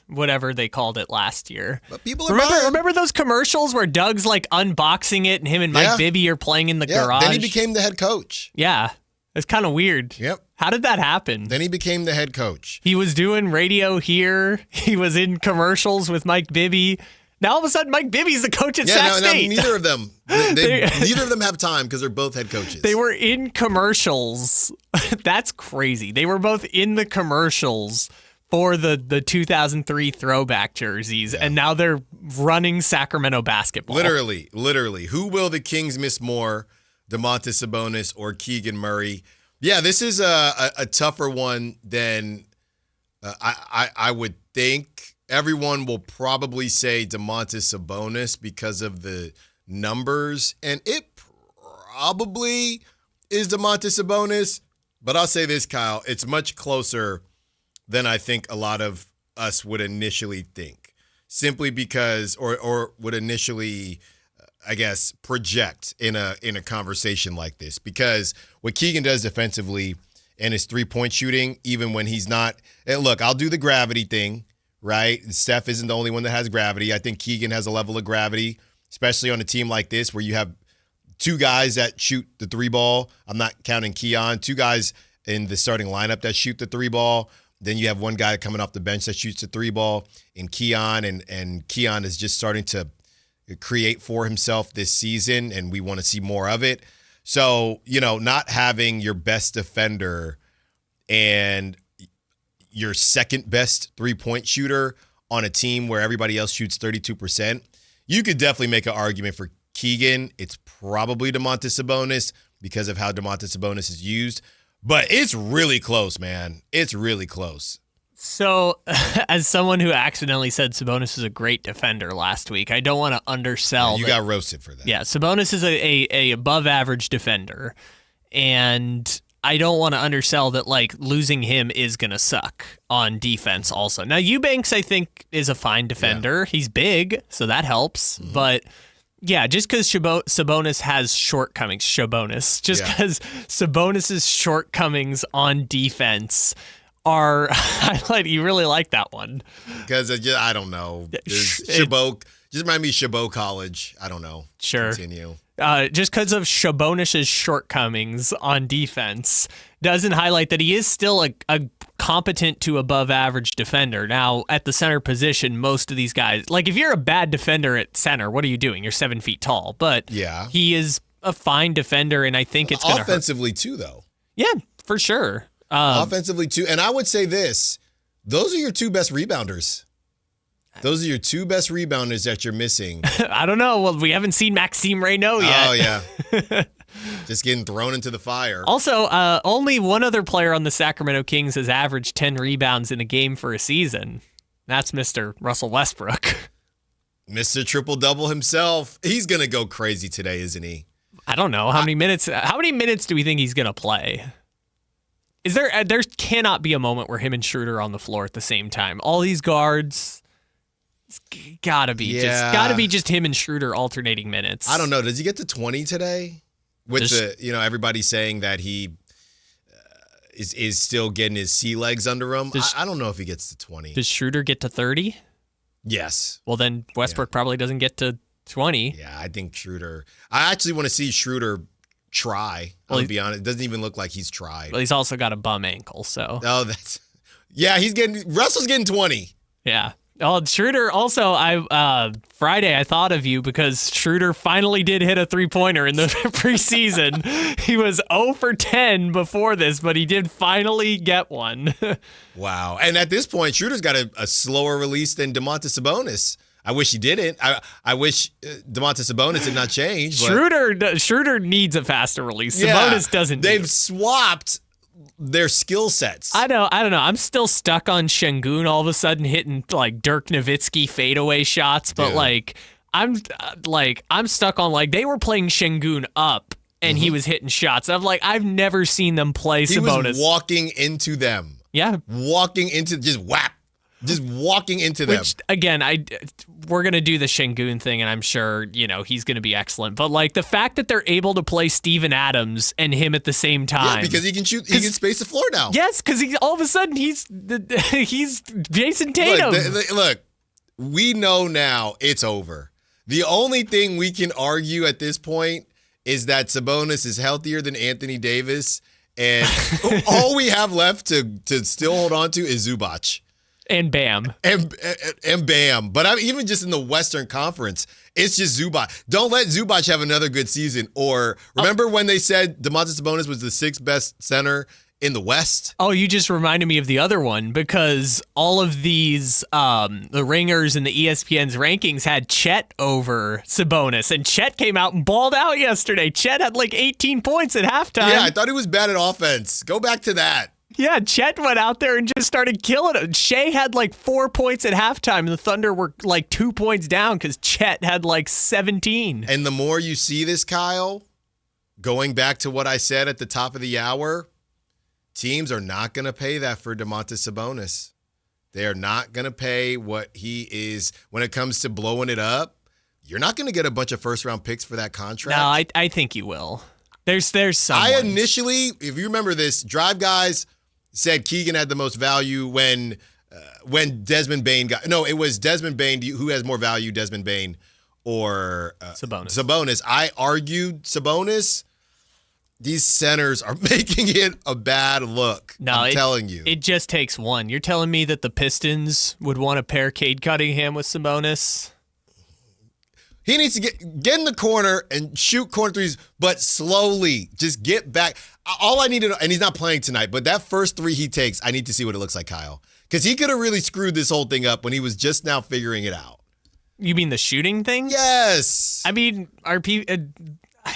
whatever they called it last year. But people are remember those commercials where Doug's like unboxing it and him and Mike Bibby are playing in the garage? Then he became the head coach. Yeah. It's kind of weird. Yep. How did that happen? Then he became the head coach. He was doing radio here. He was in commercials with Mike Bibby. Now all of a sudden, Mike Bibby's the coach at Sac State. Neither of them. Neither of them have time because they're both head coaches. They were in commercials. That's crazy. They were both in the commercials for the 2003 throwback jerseys, and now they're running Sacramento basketball. Literally. Who will the Kings miss more, Domantas Sabonis or Keegan Murray? Yeah, this is a tougher one than I would think. Everyone will probably say Domantas Sabonis because of the numbers, and it probably is Domantas Sabonis. But I'll say this, Kyle, it's much closer than I think a lot of us would initially think, simply because, or would initially, I guess, project in a conversation like this, because what Keegan does defensively and his three-point shooting, even when he's not, and look, I'll do the gravity thing. Right? Steph isn't the only one that has gravity. I think Keegan has a level of gravity, especially on a team like this where you have two guys that shoot the three ball. I'm not counting Keon. Two guys in the starting lineup that shoot the three ball. Then you have one guy coming off the bench that shoots the three ball in Keon, and Keon is just starting to create for himself this season, and we want to see more of it. So, not having your best defender and your second best three-point shooter on a team where everybody else shoots 32%, you could definitely make an argument for Keegan. It's probably Domantas Sabonis because of how Domantas Sabonis is used. But it's really close, man. It's really close. So, as someone who accidentally said Sabonis is a great defender last week, I don't want to undersell. Yeah, you got roasted for that. Yeah, Sabonis is a above-average defender, and I don't want to undersell that, like, losing him is going to suck on defense also. Now, Eubanks, I think, is a fine defender. Yeah. He's big, so that helps. Mm-hmm. But, yeah, just because Sabonis has shortcomings, Sabonis' shortcomings on defense are highlighted. You really like that one. Because, I don't know. Chabot, just remind me of Chabot College. I don't know. Sure. Continue. Just because of Sabonis' shortcomings on defense doesn't highlight that he is still a competent to above average defender. Now, at the center position, most of these guys, like if you're a bad defender at center, what are you doing? You're 7 feet tall. But he is a fine defender, and I think it's going to offensively too, though. Yeah, for sure. Offensively too. And I would say this, those are your two best rebounders. Those are your two best rebounders that you're missing. I don't know. Well, we haven't seen Maxime Reynaud yet. Oh, yeah. Just getting thrown into the fire. Also, only one other player on the Sacramento Kings has averaged 10 rebounds in a game for a season. That's Mr. Russell Westbrook. Mr. Triple-Double himself. He's going to go crazy today, isn't he? I don't know. How many minutes do we think he's going to play? Is there cannot be a moment where him and Schroeder are on the floor at the same time. All these guards, it's gotta be just him and Schroeder alternating minutes. I don't know. Does he get to 20 today? With everybody saying that he is still getting his sea legs under him. I don't know if he gets to 20. Does Schroeder get to 30? Yes. Well, then Westbrook probably doesn't get to 20. Yeah, I think Schroeder. I actually want to see Schroeder try. I'll be honest. It doesn't even look like he's tried. Well, he's also got a bum ankle, so. Oh, Russell's getting 20. Yeah. Oh, Schroeder also, Friday I thought of you because Schroeder finally did hit a three-pointer in the preseason. He was 0 for 10 before this, but he did finally get one. Wow. And at this point, Schroeder's got a slower release than Domantas Sabonis. I wish he didn't. I wish Domantas Sabonis did not change. But Schroeder needs a faster release. Sabonis doesn't. They've swapped their skill sets. I don't know. I'm still stuck on Şengün all of a sudden hitting like Dirk Nowitzki fadeaway shots, but I'm stuck on they were playing Şengün up and he was hitting shots. I've never seen them play Sabonis. He was walking into them. Yeah. Walking into just whap. Just walking into them. Which, again, we're going to do the Şengün thing, and I'm sure, he's going to be excellent. But, the fact that they're able to play Steven Adams and him at the same time. Yeah, because he can shoot. He can space the floor now. Yes, because all of a sudden he's Jason Tatum. Look, we know now it's over. The only thing we can argue at this point is that Sabonis is healthier than Anthony Davis, and all we have left to still hold on to is Zubac. And Bam. And Bam. But even just in the Western Conference, it's just Zubac. Don't let Zubac have another good season. Or remember when they said Domantas Sabonis was the 6th best center in the West? Oh, you just reminded me of the other one because all of these, the Ringers and the ESPN's rankings had Chet over Sabonis. And Chet came out and balled out yesterday. Chet had 18 points at halftime. Yeah, I thought he was bad at offense. Go back to that. Yeah, Chet went out there and just started killing it. Shea had 4 points at halftime, and the Thunder were 2 points down because Chet had 17. And the more you see this, Kyle, going back to what I said at the top of the hour, teams are not going to pay that for Domantas Sabonis. They are not going to pay what he is when it comes to blowing it up. You're not going to get a bunch of first-round picks for that contract. No, I think you will. There's someone. I initially, if you remember this, Drive Guys said Keegan had the most value when Desmond Bane got. No, it was Desmond Bane. Who has more value, Desmond Bane or Sabonis? I argued Sabonis. These centers are making it a bad look. No, I'm telling you. It just takes one. You're telling me that the Pistons would want to pair Cade Cunningham with Sabonis? He needs to get in the corner and shoot corner threes, but slowly. Just get back. All I need to know, and he's not playing tonight, but that first three he takes, I need to see what it looks like, Kyle. Because he could have really screwed this whole thing up when he was just now figuring it out. You mean the shooting thing? Yes. I mean,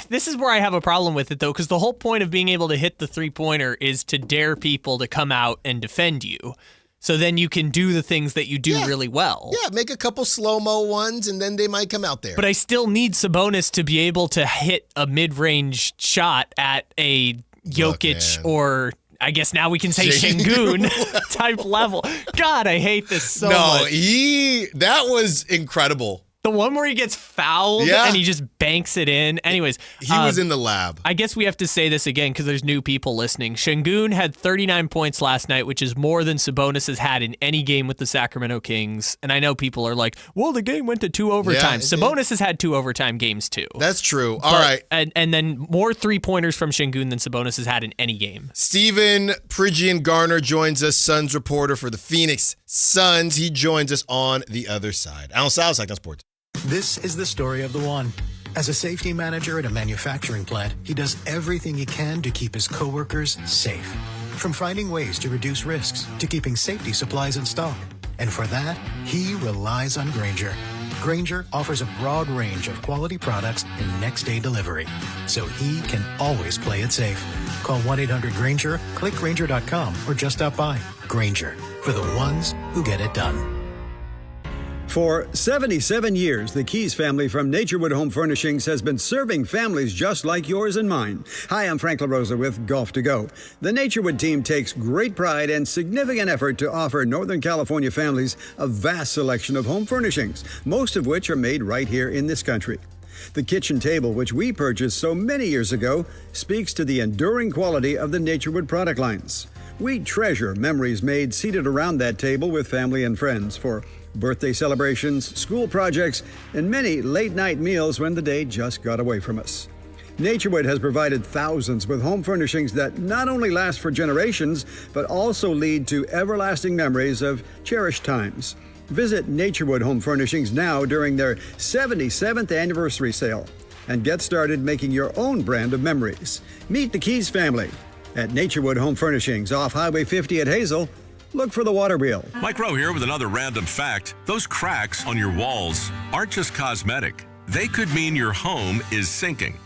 this is where I have a problem with it, though, because the whole point of being able to hit the three-pointer is to dare people to come out and defend you. So then you can do the things that you do really well. Yeah, make a couple slow-mo ones, and then they might come out there. But I still need Sabonis to be able to hit a mid-range shot at a Jokic or I guess now we can say Şengün type level. God, I hate this so much. That was incredible. The one where he gets fouled and he just banks it in. Anyways. He was in the lab. I guess we have to say this again because there's new people listening. Şengün had 39 points last night, which is more than Sabonis has had in any game with the Sacramento Kings. And I know people are like, well, the game went to 2 overtimes. Yeah, Sabonis has had 2 overtime games too. That's true. All right. And then more 3-pointers from Şengün than Sabonis has had in any game. Steven Pridgeon Garner joins us, Suns reporter for the Phoenix Suns. He joins us on the other side. Allen Stiles, Sactown Sports. This is the story of the one. As a safety manager at a manufacturing plant, he does everything he can to keep his coworkers safe. From finding ways to reduce risks to keeping safety supplies in stock. And for that, he relies on Grainger. Grainger offers a broad range of quality products and next-day delivery, so he can always play it safe. Call 1-800-GRAINGER, click Grainger.com, or just stop by. Grainger, for the ones who get it done. For 77 years, the Keys family from Naturewood Home Furnishings has been serving families just like yours and mine. Hi, I'm Frank LaRosa with Golf to Go. The Naturewood team takes great pride and significant effort to offer Northern California families a vast selection of home furnishings, most of which are made right here in this country. The kitchen table, which we purchased so many years ago, speaks to the enduring quality of the Naturewood product lines. We treasure memories made seated around that table with family and friends for birthday celebrations, school projects, and many late-night meals when the day just got away from us. Naturewood has provided thousands with home furnishings that not only last for generations, but also lead to everlasting memories of cherished times. Visit Naturewood Home Furnishings now during their 77th anniversary sale and get started making your own brand of memories. Meet the Keys family at Naturewood Home Furnishings off Highway 50 at Hazel. Look for the water wheel. Mike Rowe here with another random fact. Those cracks on your walls aren't just cosmetic. They could mean your home is sinking.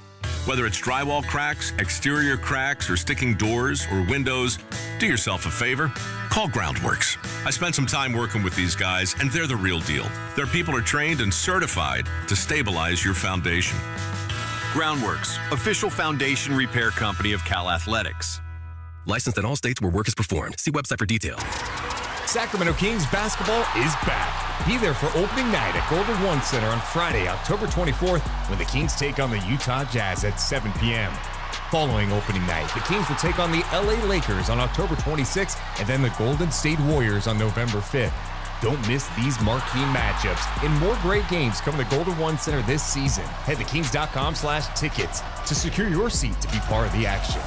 Whether it's drywall cracks, exterior cracks, or sticking doors or windows, do yourself a favor. Call Groundworks. I spent some time working with these guys, and they're the real deal. Their people are trained and certified to stabilize your foundation. Groundworks, official foundation repair company of Cal Athletics. Licensed in all states where work is performed. See website for details. Sacramento Kings basketball is back. Be there for opening night at Golden One Center on Friday, October 24th, when the Kings take on the Utah Jazz at 7 p.m. Following opening night, the Kings will take on the LA Lakers on October 26th and then the Golden State Warriors on November 5th. Don't miss these marquee matchups and more great games coming to Golden One Center this season. Head to kings.com/tickets to secure your seat to be part of the action.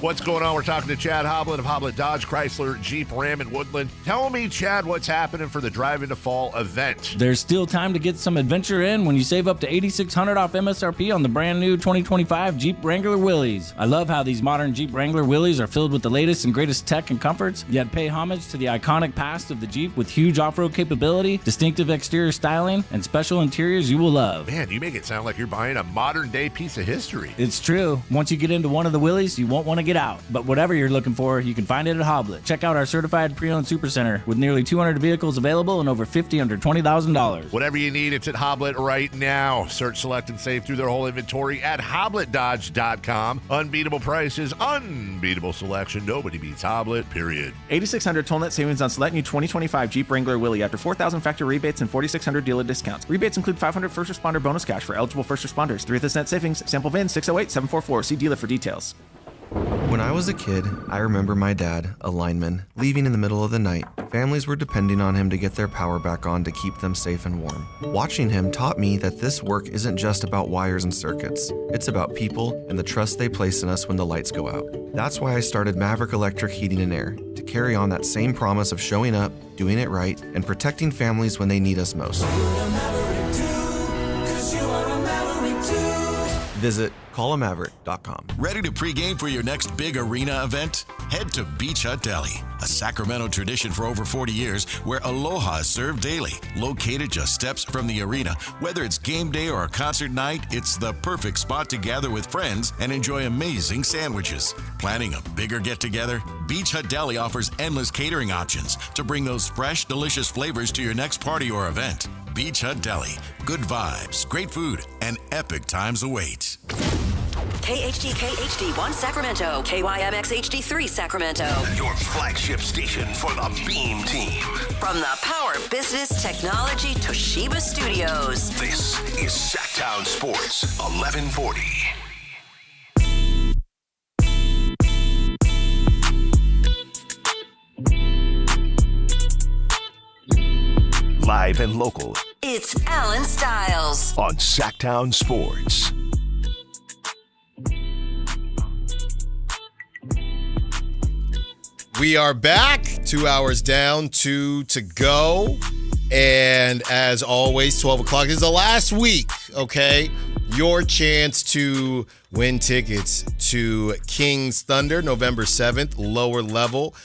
What's going on? We're talking to Chad Hoblet of Hoblet Dodge, Chrysler, Jeep, Ram, and Woodland. Tell me, Chad, what's happening for the Drive Into Fall event? There's still time to get some adventure in when you save up to $8,600 off MSRP on the brand new 2025 Jeep Wrangler Willys. I love how these modern Jeep Wrangler Willys are filled with the latest and greatest tech and comforts, yet pay homage to the iconic past of the Jeep with huge off-road capability, distinctive exterior styling, and special interiors you will love. Man, you make it sound like you're buying a modern-day piece of history. It's true. Once you get into one of the Willys, you won't want to get out. But whatever you're looking for, you can find it at Hoblet. Check out our certified pre-owned supercenter with nearly 200 vehicles available and over 50 under $20,000. Whatever you need, it's at Hoblet right now. Search, select, and save through their whole inventory at HobletDodge.com. Unbeatable prices, unbeatable selection. Nobody beats Hoblet, period. $8,600 toll net savings on select new 2025 Jeep Wrangler Willys after $4,000 factory rebates and $4,600 dealer discounts. Rebates include $500 first responder bonus cash for eligible first responders. 3% net savings. Sample VIN 608744. See dealer for details. When I was a kid, I remember my dad, a lineman, leaving in the middle of the night. Families were depending on him to get their power back on to keep them safe and warm. Watching him taught me that this work isn't just about wires and circuits. It's about people and the trust they place in us when the lights go out. That's why I started Maverick Electric Heating and Air, to carry on that same promise of showing up, doing it right, and protecting families when they need us most. Visit callamaverick.com. Ready to pregame for your next big arena event? Head to Beach Hut Deli, a Sacramento tradition for over 40 years where aloha is served daily. Located just steps from the arena, whether it's game day or a concert night, it's the perfect spot to gather with friends and enjoy amazing sandwiches. Planning a bigger get-together? Beach Hut Deli offers endless catering options to bring those fresh, delicious flavors to your next party or event. Beach Hut Deli. Good vibes, great food, and epic times await. KHD1 Sacramento, KYMX HD3 Sacramento. Your flagship station for the Beam Team. From the Power Business Technology Toshiba Studios. This is Sactown Sports 1140. Live and local. It's Allen Stiles on Sactown Sports. We are back. 2 hours down, 2 to go. And as always, 12 o'clock is the last week, okay? Your chance to win tickets to Kings Thunder, November 7th, lower level,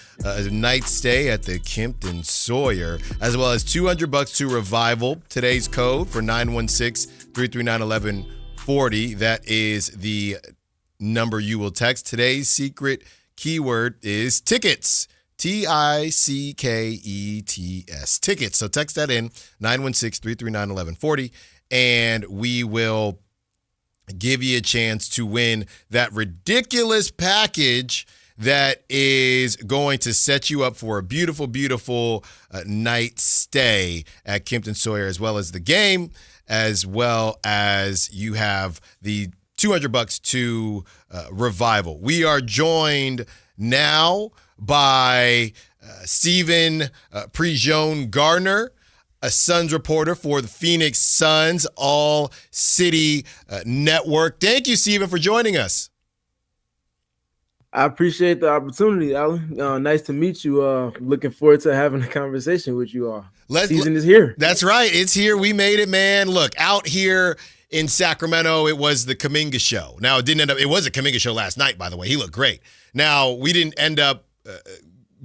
night stay at the Kempton Sawyer, as well as $200 to Revival. Today's code for 916-339-1140. That is the number you will text. Today's secret keyword is tickets. Tickets. Tickets. So text that in, 916-339-1140, and we will give you a chance to win that ridiculous package that is going to set you up for a beautiful, beautiful night stay at Kimpton Sawyer, as well as the game, as well as you have the $200 to Revival. We are joined now by Stephen Prejean Gardner, a Suns reporter for the Phoenix Suns All City Network. Thank you, Stephen, for joining us. I appreciate the opportunity, Allen. Nice to meet you. Looking forward to having a conversation with you all. Season is here. That's right. It's here. We made it, man. Look, out here in Sacramento, it was the Kuminga show. Now, it didn't end up – it was a Kuminga show last night, by the way. He looked great. Now, we didn't end up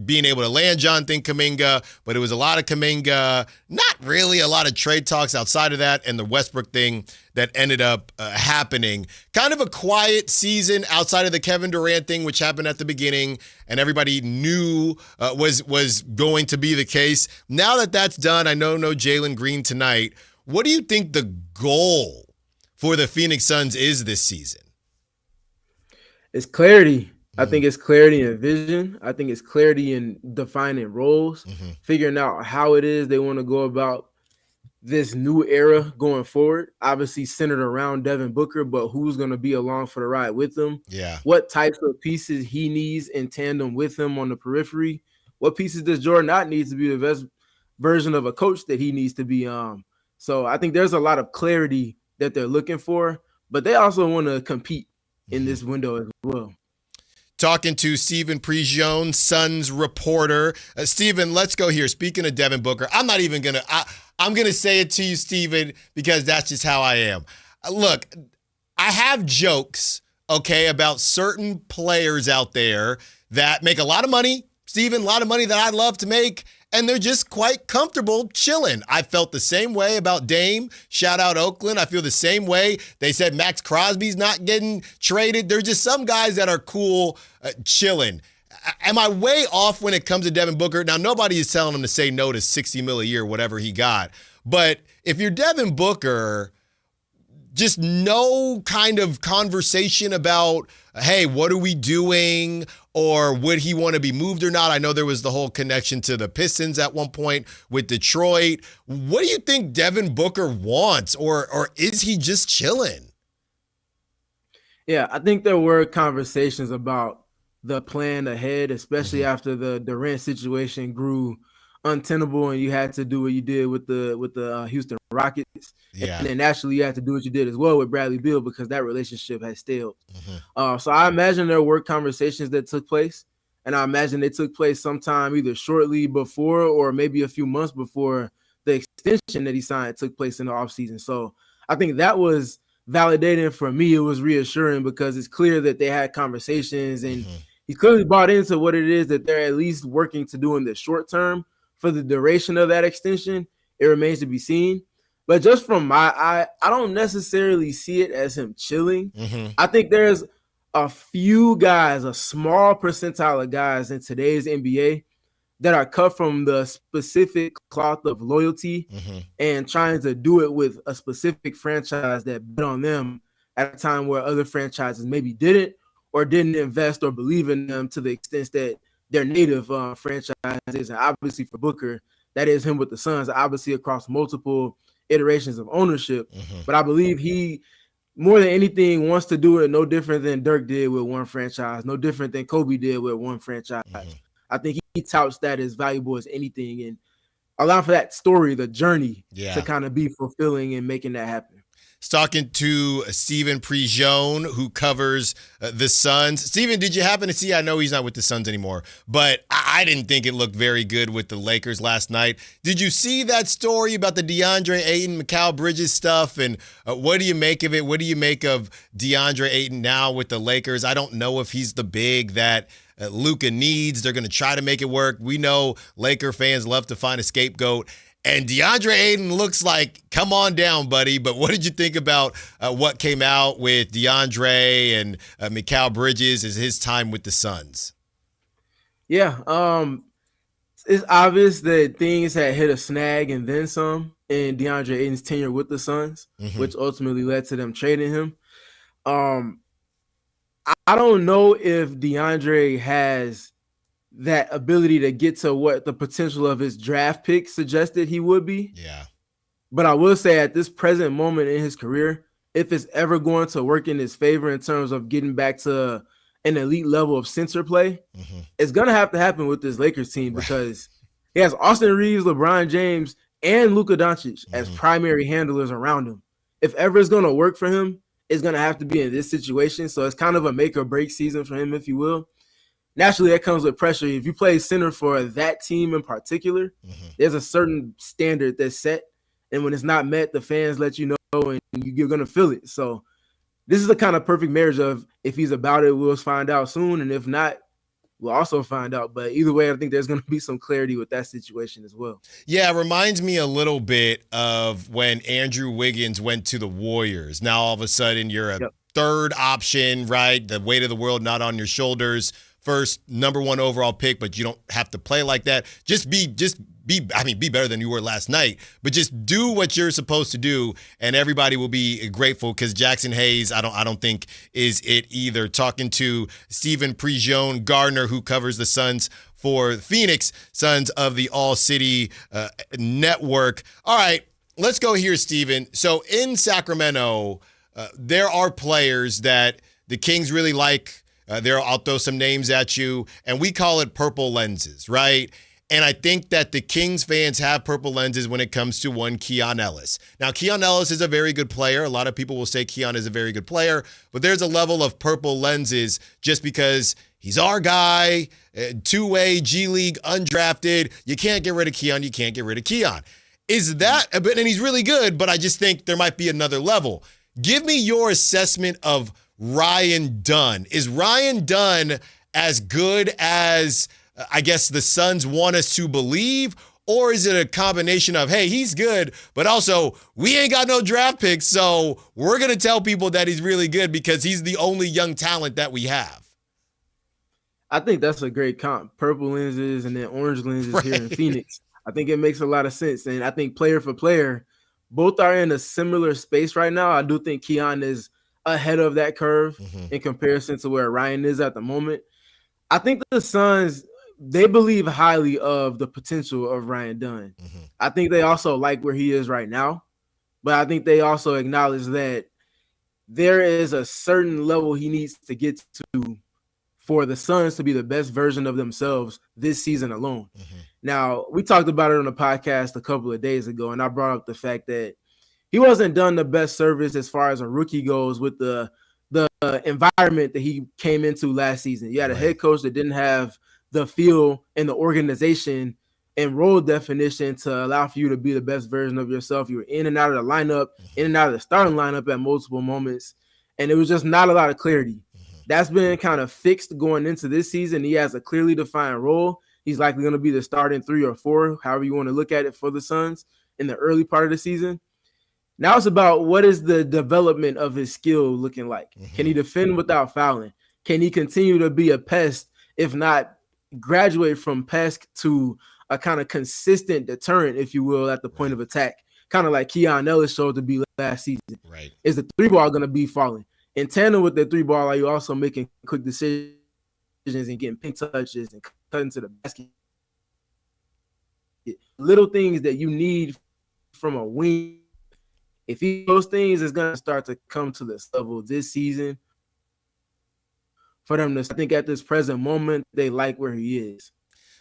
being able to land Jonathan Kuminga, but it was a lot of Kuminga, not really a lot of trade talks outside of that, and the Westbrook thing that ended up happening. Kind of a quiet season outside of the Kevin Durant thing, which happened at the beginning, and everybody knew was going to be the case. Now that that's done, I know no Jalen Green tonight. What do you think the goal for the Phoenix Suns is this season? It's clarity. I think it's clarity in vision. I think it's clarity in defining roles, figuring out how it is they want to go about this new era going forward. Obviously centered around Devin Booker, but who's going to be along for the ride with them? Yeah. What types of pieces he needs in tandem with him on the periphery? What pieces does Jordan not need to be the best version of a coach that he needs to be? So I think there's a lot of clarity that they're looking for, but they also want to compete in this window as well. Talking to Stephen Prejean, Suns reporter. Stephen, let's go here. Speaking of Devin Booker, I'm not even going to – I'm going to say it to you, Stephen, because that's just how I am. Look, I have jokes, okay, about certain players out there that make a lot of money, Stephen, a lot of money that I'd love to make, and they're just quite comfortable chilling. I felt the same way about Dame. Shout out Oakland. I feel the same way. They said Max Crosby's not getting traded. There's just some guys that are cool chilling. Am I way off when it comes to Devin Booker? Now, nobody is telling him to say no to $60 million a year, whatever he got. But if you're Devin Booker, just no kind of conversation about, hey, what are we doing? Or would he want to be moved or not? I know there was the whole connection to the Pistons at one point with Detroit. What do you think Devin Booker wants? Or is he just chilling? Yeah, I think there were conversations about the plan ahead, especially after the Durant situation grew untenable and you had to do what you did with the Houston Rockets. Yeah. And then naturally you had to do what you did as well with Bradley Beal because that relationship has stalled. So I imagine there were conversations that took place, and I imagine they took place sometime either shortly before or maybe a few months before the extension that he signed took place in the offseason. So I think that was validating for me. It was reassuring because it's clear that they had conversations and he clearly bought into what it is that they're at least working to do in the short term. For the duration of that extension, it remains to be seen. But just from my eye, I don't necessarily see it as him chilling. I think there's a few guys, a small percentile of guys in today's NBA that are cut from the specific cloth of loyalty and trying to do it with a specific franchise that bet on them at a time where other franchises maybe didn't or didn't invest or believe in them to the extent that their native franchises. And obviously for Booker, that is him with the Suns, obviously across multiple iterations of ownership. But I believe he, more than anything, wants to do it no different than Dirk did with one franchise, no different than Kobe did with one franchise. I think he touts that as valuable as anything and allow for that story, the journey, to kind of be fulfilling and making that happen. Talking to Stephen Prejean, who covers the Suns. Stephen, did you happen to see, I know he's not with the Suns anymore, but I didn't think it looked very good with the Lakers last night. Did you see that story about the DeAndre Ayton, Mikal Bridges stuff, and what do you make of it? What do you make of DeAndre Ayton now with the Lakers? I don't know if he's the big that Luka needs. They're going to try to make it work. We know Laker fans love to find a scapegoat. And DeAndre Ayton looks like, come on down, buddy. But what did you think about what came out with DeAndre and Mikal Bridges as his time with the Suns? Yeah, it's obvious that things had hit a snag and then some in DeAndre Ayton's tenure with the Suns, which ultimately led to them trading him. I don't know if DeAndre has that ability to get to what the potential of his draft pick suggested he would be. Yeah. But I will say at this present moment in his career, if it's ever going to work in his favor in terms of getting back to an elite level of center play, it's going to have to happen with this Lakers team because he has Austin Reeves, LeBron James, and Luka Doncic as primary handlers around him. If ever it's going to work for him, it's going to have to be in this situation. So it's kind of a make or break season for him, if you will. Naturally, that comes with pressure. If you play center for that team in particular, there's a certain standard that's set. And when it's not met, the fans let you know and you're going to feel it. So this is the kind of perfect marriage of if he's about it, we'll find out soon. And if not, we'll also find out. But either way, I think there's going to be some clarity with that situation as well. Yeah, it reminds me a little bit of when Andrew Wiggins went to the Warriors. Now, all of a sudden, you're a third option, right? The weight of the world not on your shoulders. First, number one overall pick, but you don't have to play like that. Just be better than you were last night, but just do what you're supposed to do, and everybody will be grateful because Jackson Hayes, I don't think is it either. Talking to Stephen Prejean Gardner, who covers the Suns for Phoenix Suns of the All City Network. All right, let's go here, Stephen. So in Sacramento, there are players that the Kings really like. I'll throw some names at you, and we call it purple lenses, right? And I think that the Kings fans have purple lenses when it comes to one Keon Ellis. Now, Keon Ellis is a very good player. A lot of people will say Keon is a very good player, but there's a level of purple lenses just because he's our guy, two-way, G League, undrafted. You can't get rid of Keon. You can't get rid of Keon. Is that, and he's really good, but I just think there might be another level. Give me your assessment of Ryan Dunn. Is Ryan Dunn as good as, I guess, the Suns want us to believe? Or is it a combination of, hey, he's good, but also we ain't got no draft picks, so we're going to tell people that he's really good because he's the only young talent that we have? I think that's a great comp. Purple lenses and then orange lenses here in Phoenix. I think it makes a lot of sense. And I think player for player, both are in a similar space right now. I do think Keon is ahead of that curve in comparison to where Ryan is at the moment. I think the Suns, they believe highly of the potential of Ryan Dunn. I think they also like where he is right now, but I think they also acknowledge that there is a certain level he needs to get to for the Suns to be the best version of themselves this season alone. Now, we talked about it on the podcast a couple of days ago, and I brought up the fact that he wasn't done the best service as far as a rookie goes with the environment that he came into last season. You had a head coach that didn't have the feel and the organization and role definition to allow for you to be the best version of yourself. You were in and out of the lineup, in and out of the starting lineup at multiple moments, and it was just not a lot of clarity. That's been kind of fixed going into this season. He has a clearly defined role. He's likely going to be the starting 3 or 4, however you want to look at it, for the Suns in the early part of the season. Now it's about what is the development of his skill looking like? Can he defend without fouling? Can he continue to be a pest, if not graduate from pest to a kind of consistent deterrent, if you will, at the point of attack? Kind of like Keon Ellis showed to be last season. Is the 3-ball going to be falling? In tandem with the 3-ball, are you also making quick decisions and getting pink touches and cutting to the basket? Little things that you need from a wing. If those things is going to start to come to this level this season, for them to, I think at this present moment, they like where he is.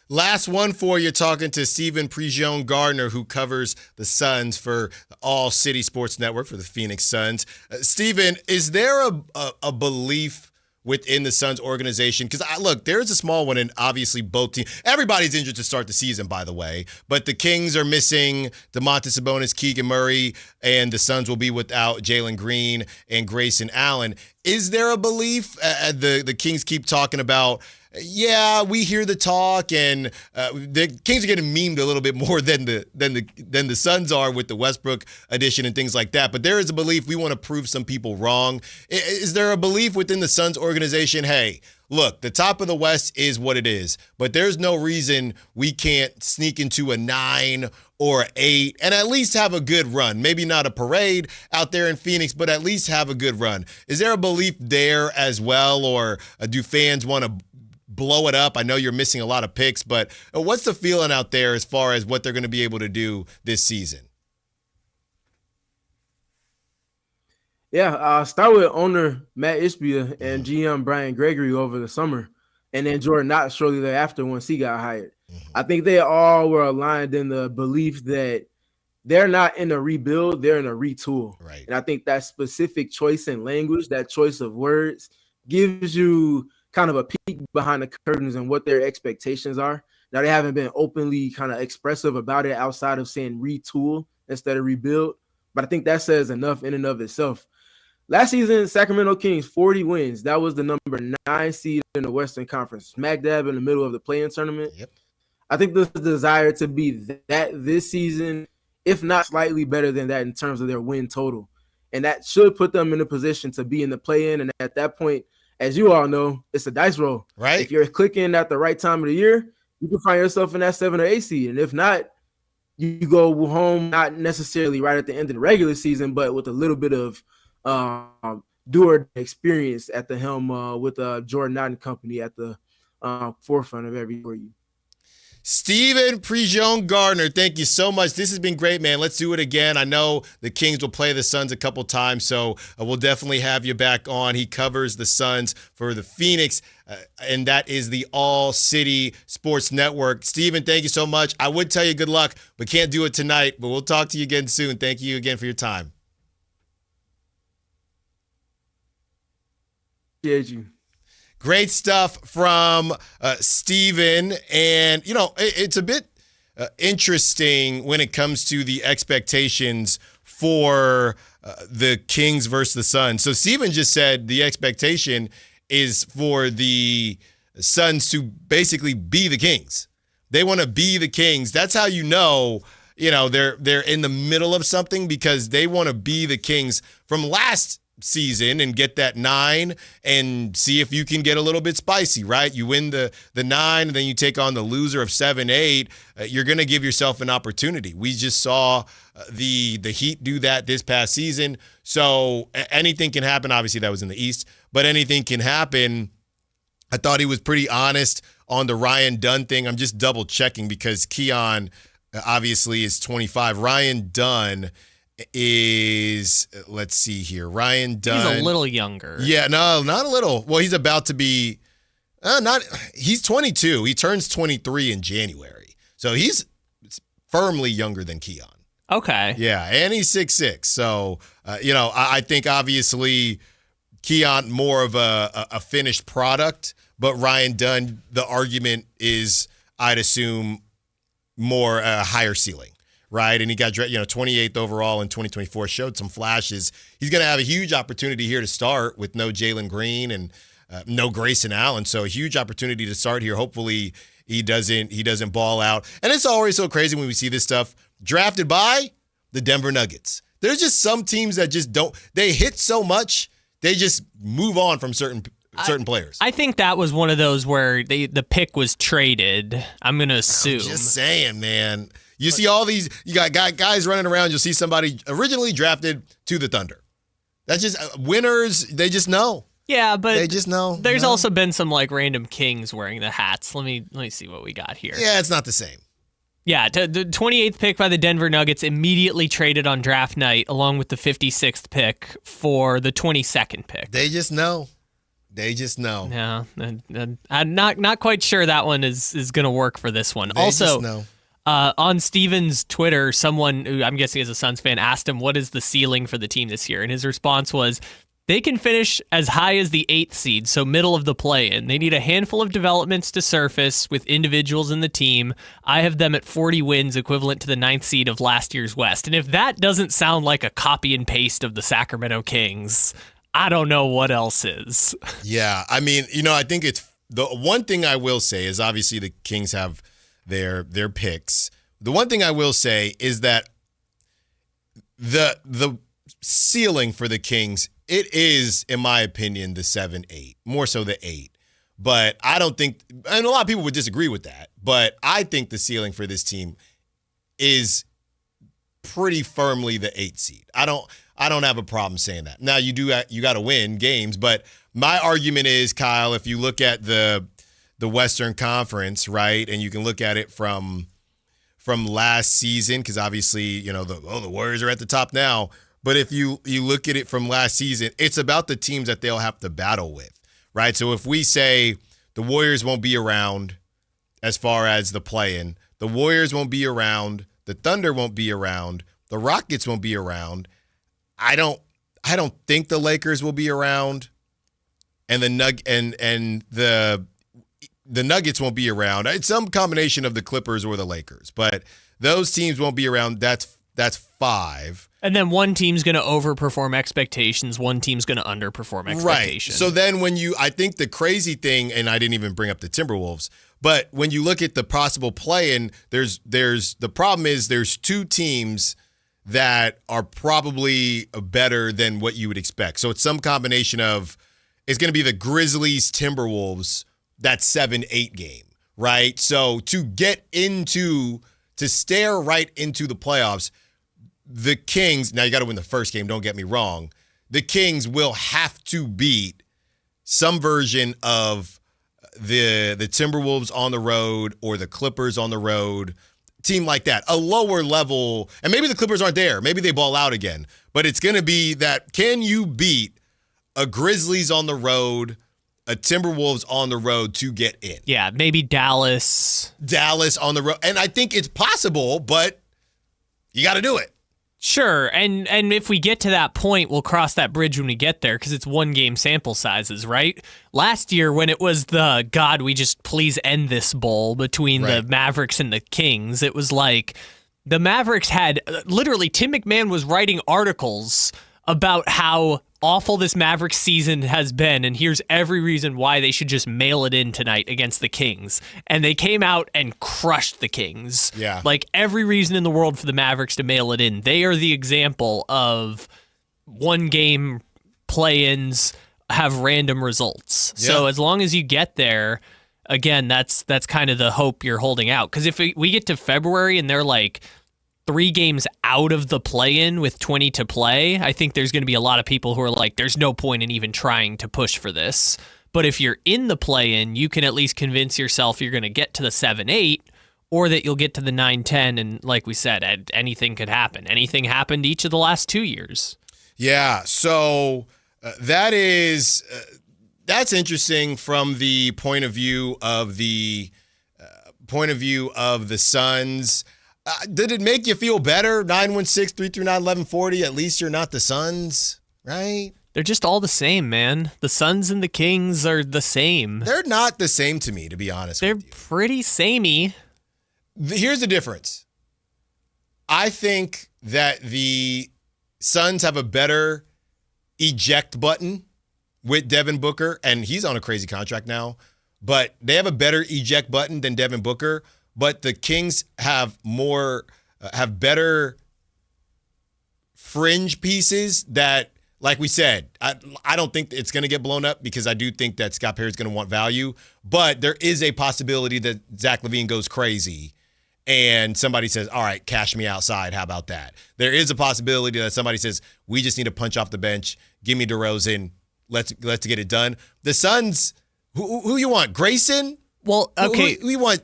Last one for you, talking to Stephen Prejean Gardner, who covers the Suns for the All City Sports Network for the Phoenix Suns. Stephen, is there a belief within the Suns organization? Because look, there's a small one, and obviously both teams. Everybody's injured to start the season, by the way. But the Kings are missing Domantas Sabonis, Keegan Murray, and the Suns will be without Jalen Green and Grayson Allen. Is there a belief? The Kings keep talking about, yeah, we hear the talk, and the Kings are getting memed a little bit more than the Suns are with the Westbrook addition and things like that. But there is a belief we want to prove some people wrong. Is there a belief within the Suns organization, hey, look, the top of the West is what it is, but there's no reason we can't sneak into a 9 or 8 and at least have a good run. Maybe not a parade out there in Phoenix, but at least have a good run. Is there a belief there as well, or do fans want to blow it up? I know you're missing a lot of picks, but what's the feeling out there as far as what they're going to be able to do this season? Yeah, I'll start with owner Matt Ishbia and GM Brian Gregory over the summer, and then Jordan Knott shortly thereafter once he got hired. I think they all were aligned in the belief that they're not in a rebuild, they're in a retool. Right. And I think that specific choice in language, that choice of words, gives you kind of a peek behind the curtains and what their expectations are. Now, they haven't been openly kind of expressive about it outside of saying retool instead of rebuild, but I think that says enough in and of itself. Last season, Sacramento Kings, 40 wins. That was the number 9 seed in the Western Conference, smack dab in the middle of the play-in tournament. Yep. I think the desire to be that this season, if not slightly better than that in terms of their win total. And that should put them in a position to be in the play-in. And at that point, as you all know, it's a dice roll. Right. If you're clicking at the right time of the year, you can find yourself in that 7 or 8 seed. And if not, you go home, not necessarily right at the end of the regular season, but with a little bit of doer experience at the helm with Jordan Knott and company at the forefront of every for you. Steven Prejean Gardner, thank you so much. This has been great, man. Let's do it again. I know the Kings will play the Suns a couple times, so we'll definitely have you back on. He covers the Suns for the Phoenix, and that is the All City Sports Network. Steven, thank you so much. I would tell you good luck, but can't do it tonight, but we'll talk to you again soon. Thank you again for your time. Appreciate you. Great stuff from Steven. And, you know, it's a bit interesting when it comes to the expectations for the Kings versus the Suns. So Steven just said the expectation is for the Suns to basically be the Kings. They want to be the Kings. That's how you know they're in the middle of something, because they want to be the Kings from last season and get that 9 and see if you can get a little bit spicy, right? You win the 9 and then you take on the loser of 7-8. You're going to give yourself an opportunity. We just saw the Heat do that this past season. So anything can happen. Obviously that was in the East, but anything can happen. I thought he was pretty honest on the Ryan Dunn thing. I'm just double checking because Keon obviously is 25. Ryan Dunn is, let's see here, Ryan Dunn. He's a little younger. Yeah, no, not a little. Well, he's about to be, he's 22. He turns 23 in January. So he's firmly younger than Keon. Okay. Yeah, and he's 6'6". So, I think obviously Keon more of a finished product, but Ryan Dunn, the argument is, I'd assume, more higher ceiling. Right, and he got 28th overall in 2024, showed some flashes. He's going to have a huge opportunity here to start with no Jalen Green and no Grayson Allen, so a huge opportunity to start here. Hopefully he doesn't ball out. And it's always so crazy when we see this stuff drafted by the Denver Nuggets. There's just some teams that just don't. They hit so much, they just move on from certain players. I think that was one of those where the pick was traded. I'm going to assume. I'm just saying, man. You see all these, you got guys running around, you'll see somebody originally drafted to the Thunder. That's just, winners, they just know. Yeah, but they just know. There's also been some like random Kings wearing the hats. Let me see what we got here. Yeah, it's not the same. Yeah, the 28th pick by the Denver Nuggets immediately traded on draft night along with the 56th pick for the 22nd pick. They just know. They just know. Yeah, I'm not quite sure that one is going to work for this one. They also, just know. On Steven's Twitter, someone who I'm guessing is a Suns fan asked him, what is the ceiling for the team this year? And his response was, they can finish as high as the 8th seed, so middle of the play-in. They need a handful of developments to surface with individuals in the team. I have them at 40 wins, equivalent to the 9th seed of last year's West. And if that doesn't sound like a copy and paste of the Sacramento Kings, I don't know what else is. Yeah, I mean, I think it's the one thing I will say is obviously the Kings have their picks. The one thing I will say is that the ceiling for the Kings, it is, in my opinion, the 7-8, more so the 8. But I don't think, and a lot of people would disagree with that, but I think the ceiling for this team is pretty firmly the 8th seed. I don't have a problem saying that. Now you got to win games, but my argument is, Kyle, if you look at the Western Conference, right, and you can look at it from last season, because obviously, the Warriors are at the top now, but if you look at it from last season, it's about the teams that they'll have to battle with, right? So if we say the Warriors won't be around as far as the play-in, the Warriors won't be around, the Thunder won't be around, the Rockets won't be around, I don't think the Lakers will be around, and the Nuggets won't be around. It's some combination of the Clippers or the Lakers, but those teams won't be around. That's 5. And then one team's going to overperform expectations. One team's going to underperform expectations. Right. So then I think the crazy thing, and I didn't even bring up the Timberwolves, but when you look at the possible play-in, the problem is there's 2 teams that are probably better than what you would expect. So it's some combination of, it's going to be the Grizzlies, Timberwolves, that 7-8 game, right? So to stare right into the playoffs, the Kings, now you got to win the first game, don't get me wrong. The Kings will have to beat some version of the Timberwolves on the road or the Clippers on the road, team like that, a lower level, and maybe the Clippers aren't there. Maybe they ball out again, but it's going to be that, can you beat a Grizzlies on the road, a Timberwolves on the road to get in? Yeah, maybe Dallas on the road. And I think it's possible, but you got to do it. Sure, and if we get to that point, we'll cross that bridge when we get there, because it's 1-game sample sizes, right? Last year, when it was the, God, we just please end this bowl between the Mavericks and the Kings, it was like the Mavericks had, literally, Tim McMahon was writing articles about how awful this Mavericks season has been, and here's every reason why they should just mail it in tonight against the Kings. And they came out and crushed the Kings. Yeah. Like, every reason in the world for the Mavericks to mail it in. They are the example of 1-game play-ins have random results. Yeah. So as long as you get there, again, that's kind of the hope you're holding out. Because if we get to February and they're like 3 games out of the play-in with 20 to play, I think there's going to be a lot of people who are like, there's no point in even trying to push for this. But if you're in the play-in, you can at least convince yourself you're going to get to the 7-8, or that you'll get to the 9-10, and like we said, anything could happen. Anything happened each of the last 2 years. Yeah, so that's interesting from the point of view of the Suns. Did it make you feel better? 916-339-1140. At least you're not the Suns, right? They're just all the same, man. The Suns and the Kings are the same. They're not the same to me, to be honest with you. They're pretty samey. Here's the difference. I think that the Suns have a better eject button with Devin Booker, and he's on a crazy contract now, but they have a better eject button than Devin Booker. But the Kings have better fringe pieces that, like we said, I don't think it's going to get blown up, because I do think that Scott Perry's going to want value. But there is a possibility that Zach LaVine goes crazy and somebody says, all right, cash me outside. How about that? There is a possibility that somebody says, we just need to punch off the bench. Give me DeRozan. Let's get it done. The Suns, who you want? Grayson? Well, okay. Who you want?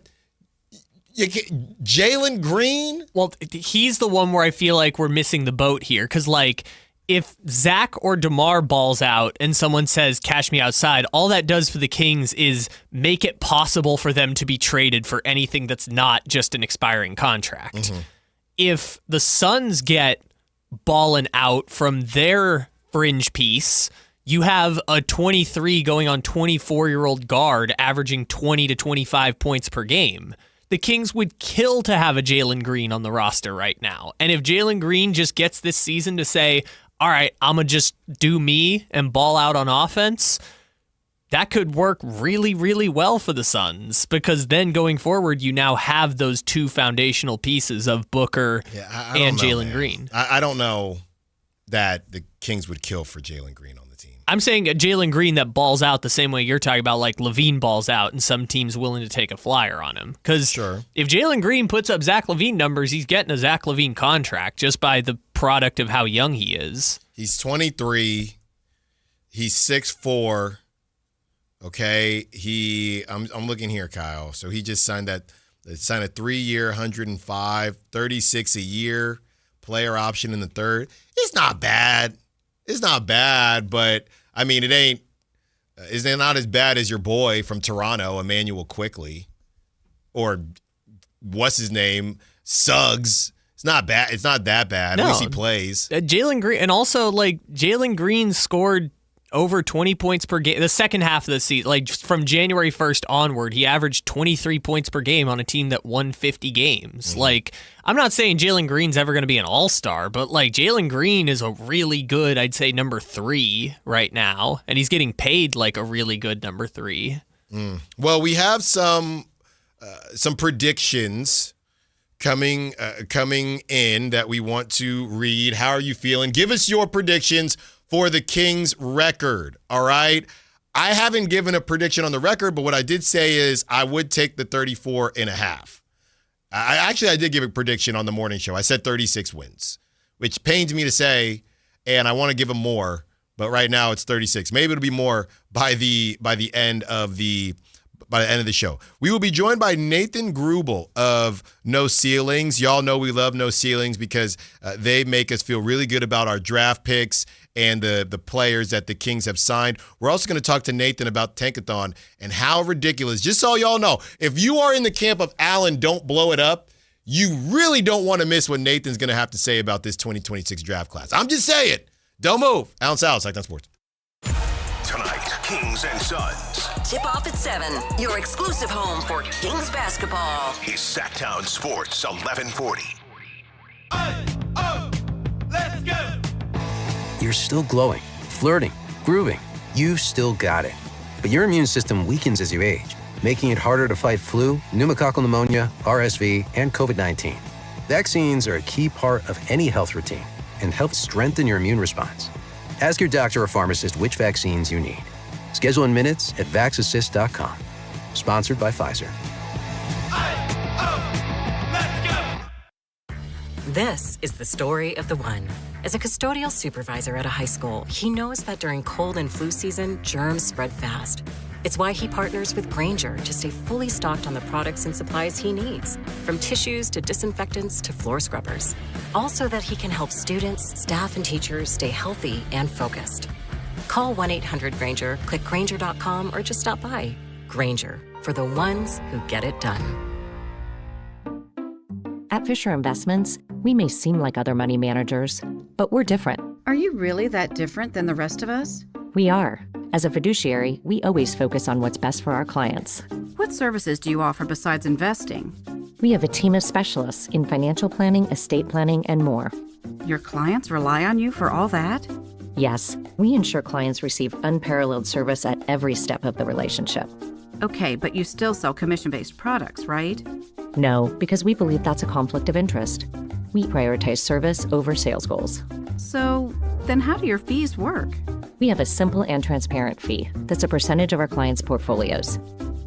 Jalen Green? Well, he's the one where I feel like we're missing the boat here. Because, like, if Zach or DeMar balls out and someone says, cash me outside, all that does for the Kings is make it possible for them to be traded for anything that's not just an expiring contract. Mm-hmm. If the Suns get balling out from their fringe piece, you have a 23 going on 24-year-old guard averaging 20 to 25 points per game. The Kings would kill to have a Jalen Green on the roster right now. And if Jalen Green just gets this season to say, all right, I'm going to just do me and ball out on offense, that could work really, really well for the Suns, because then going forward, you now have those 2 foundational pieces of Booker and Jalen Green. I don't know that the Kings would kill for Jalen Green on the team. I'm saying a Jalen Green that balls out the same way you're talking about, like LaVine balls out and some teams willing to take a flyer on him. Because if Jalen Green puts up Zach LaVine numbers, he's getting a Zach LaVine contract just by the product of how young he is. He's 23. He's 6'4". Okay, I'm looking here, Kyle. So he just signed a 3-year, 105, 36 a year player option in the third. It's not bad. It's not bad, but I mean, it's not as bad as your boy from Toronto, Emmanuel Quickley, or what's his name, Suggs. It's not bad. It's not that bad. At least he plays. Jalen Green, and also like Jalen Green scored over 20 points per game the second half of the season. Like from January 1st onward, he averaged 23 points per game on a team that won 50 games. Mm-hmm. Like, I'm not saying Jalen Green's ever going to be an all-star, but like Jalen Green is a really good, I'd say, number 3 right now, and he's getting paid like a really good number 3. Well, we have some predictions coming in that we want to read. How are you feeling? Give us your predictions for the Kings record, all right? I haven't given a prediction on the record, but what I did say is I would take the 34.5. I did give a prediction on the morning show. I said 36 wins, which pains me to say, and I want to give them more, but right now it's 36. Maybe it'll be more by the end of the show. We will be joined by Nathan Grubel of No Ceilings. Y'all know we love No Ceilings because they make us feel really good about our draft picks and the players that the Kings have signed. We're also going to talk to Nathan about Tankathon and how ridiculous. Just so y'all know, if you are in the camp of Allen, don't blow it up, you really don't want to miss what Nathan's going to have to say about this 2026 draft class. I'm just saying. Don't move. Allen Stiles, Sactown Sports. Tonight, Kings and Suns. Tip-off at 7. Your exclusive home for Kings basketball. Is Sactown Sports 1140. Let's go! You're still glowing, flirting, grooving. You've still got it. But your immune system weakens as you age, making it harder to fight flu, pneumococcal pneumonia, RSV, and COVID-19. Vaccines are a key part of any health routine and help strengthen your immune response. Ask your doctor or pharmacist which vaccines you need. Schedule in minutes at vaxassist.com. Sponsored by Pfizer. This is the story of the one. As a custodial supervisor at a high school, he knows that during cold and flu season, germs spread fast. It's why he partners with Grainger to stay fully stocked on the products and supplies he needs, from tissues to disinfectants to floor scrubbers. All so that he can help students, staff, and teachers stay healthy and focused. Call 1-800-GRAINGER, click Grainger.com, or just stop by. Grainger, for the ones who get it done. At Fisher Investments, we may seem like other money managers, but we're different. Are you really that different than the rest of us? We are. As a fiduciary, we always focus on what's best for our clients. What services do you offer besides investing? We have a team of specialists in financial planning, estate planning, and more. Your clients rely on you for all that? Yes, we ensure clients receive unparalleled service at every step of the relationship. Okay, but you still sell commission-based products, right? No, because we believe that's a conflict of interest. We prioritize service over sales goals. So, then how do your fees work? We have a simple and transparent fee that's a percentage of our clients' portfolios.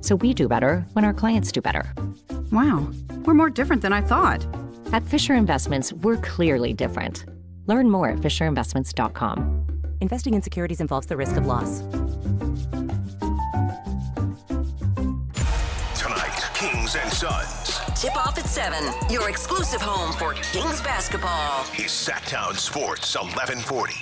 So we do better when our clients do better. Wow, we're more different than I thought. At Fisher Investments, we're clearly different. Learn more at fisherinvestments.com. Investing in securities involves the risk of loss. Tonight, Kings and Suns. Tip-off at 7. Your exclusive home for Kings basketball. Is Sactown Sports 1140.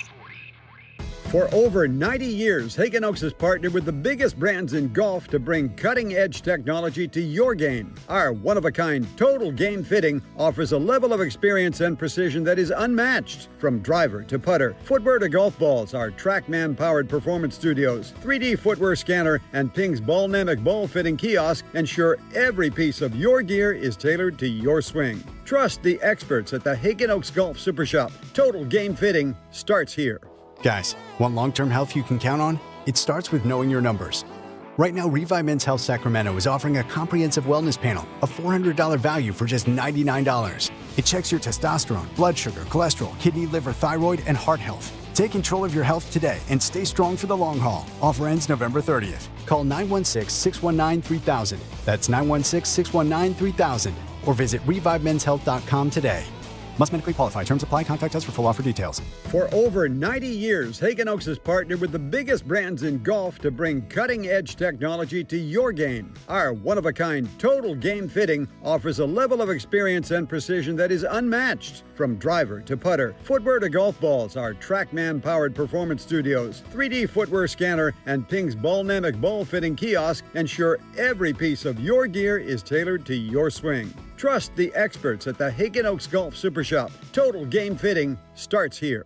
For over 90 years, Hagen Oaks has partnered with the biggest brands in golf to bring cutting-edge technology to your game. Our one-of-a-kind total game fitting offers a level of experience and precision that is unmatched. From driver to putter, footwear to golf balls, our TrackMan-powered performance studios, 3D footwear scanner, and Ping's Ballnamic ball fitting kiosk ensure every piece of your gear is tailored to your swing. Trust the experts at the Hagen Oaks Golf Super Shop. Total game fitting starts here. Guys, want long-term health you can count on? It starts with knowing your numbers. Right now, Revive Men's Health Sacramento is offering a comprehensive wellness panel, a $400 value for just $99. It checks your testosterone, blood sugar, cholesterol, kidney, liver, thyroid, and heart health. Take control of your health today and stay strong for the long haul. Offer ends November 30th. Call 916-619-3000. That's 916-619-3000. Or visit ReviveMen'sHealth.com today. Must medically qualify. Terms apply. Contact us for full offer details. For over 90 years, Hagen Oaks has partnered with the biggest brands in golf to bring cutting-edge technology to your game. Our one-of-a-kind total game fitting offers a level of experience and precision that is unmatched. From driver to putter, footwear to golf balls, our TrackMan-powered performance studios, 3D footwear scanner, and Ping's Ballnamic ball fitting kiosk ensure every piece of your gear is tailored to your swing. Trust the experts at the Hagen Oaks Golf Super Shop. Total game fitting starts here.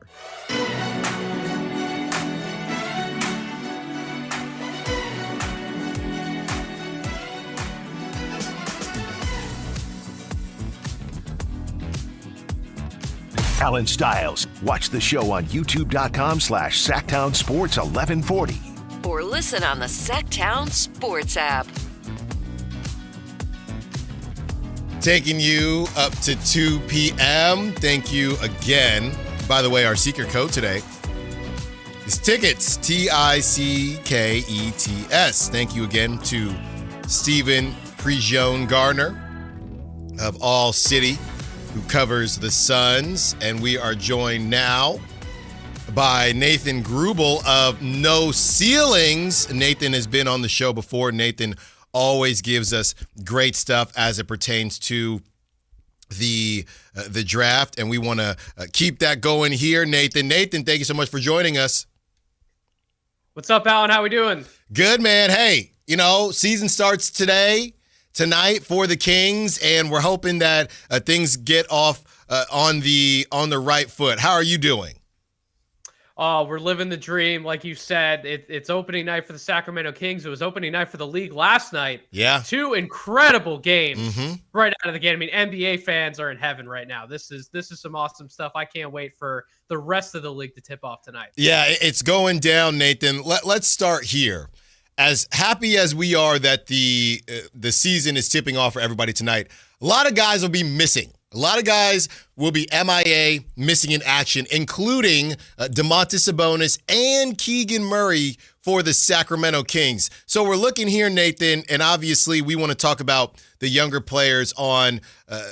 Allen Stiles. Watch the show on youtube.com/Sactown Sports 1140. Or listen on the Sactown Sports app. Taking you up to 2 p.m. Thank you again. By the way, our secret code today is TICKETS, TICKETS. Thank you again to Stephen Prejean Garner of All City, who covers the Suns. And we are joined now by Nathan Grubel of No Ceilings. Nathan has been on the show before. Nathan always gives us great stuff as it pertains to the draft, and we want to keep that going here. Nathan, thank you so much for joining us. What's up, Alan? How we doing? Good, man. Hey, season starts tonight for the Kings, and we're hoping that things get off on the right foot. How are you doing? Oh, we're living the dream. Like you said, it's opening night for the Sacramento Kings. It was opening night for the league last night. Yeah. 2 incredible games right out of the gate. I mean, NBA fans are in heaven right now. This is some awesome stuff. I can't wait for the rest of the league to tip off tonight. Yeah, it's going down, Nathan. Let's start here. As happy as we are that the season is tipping off for everybody tonight, a lot of guys will be missing. A lot of guys will be MIA, missing in action, including Domantas Sabonis and Keegan Murray for the Sacramento Kings. So we're looking here, Nathan, and obviously we want to talk about the younger players on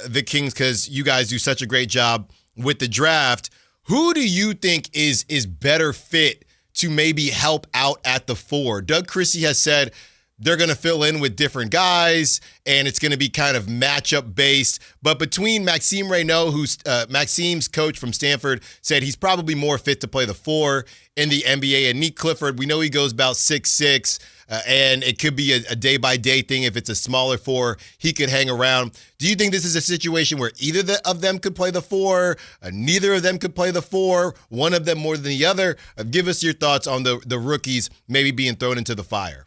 the Kings because you guys do such a great job with the draft. Who do you think is better fit to maybe help out at the 4? Doug Christie has said they're going to fill in with different guys, and it's going to be kind of matchup based. But between Maxime Reynaud, who's Maxime's coach from Stanford, said he's probably more fit to play the 4 in the NBA, and Nick Clifford, we know he goes about 6'6", and it could be a day-by-day thing. If it's a smaller 4, he could hang around. Do you think this is a situation where either of them could play the 4, neither of them could play the 4, one of them more than the other? Give us your thoughts on the rookies maybe being thrown into the fire.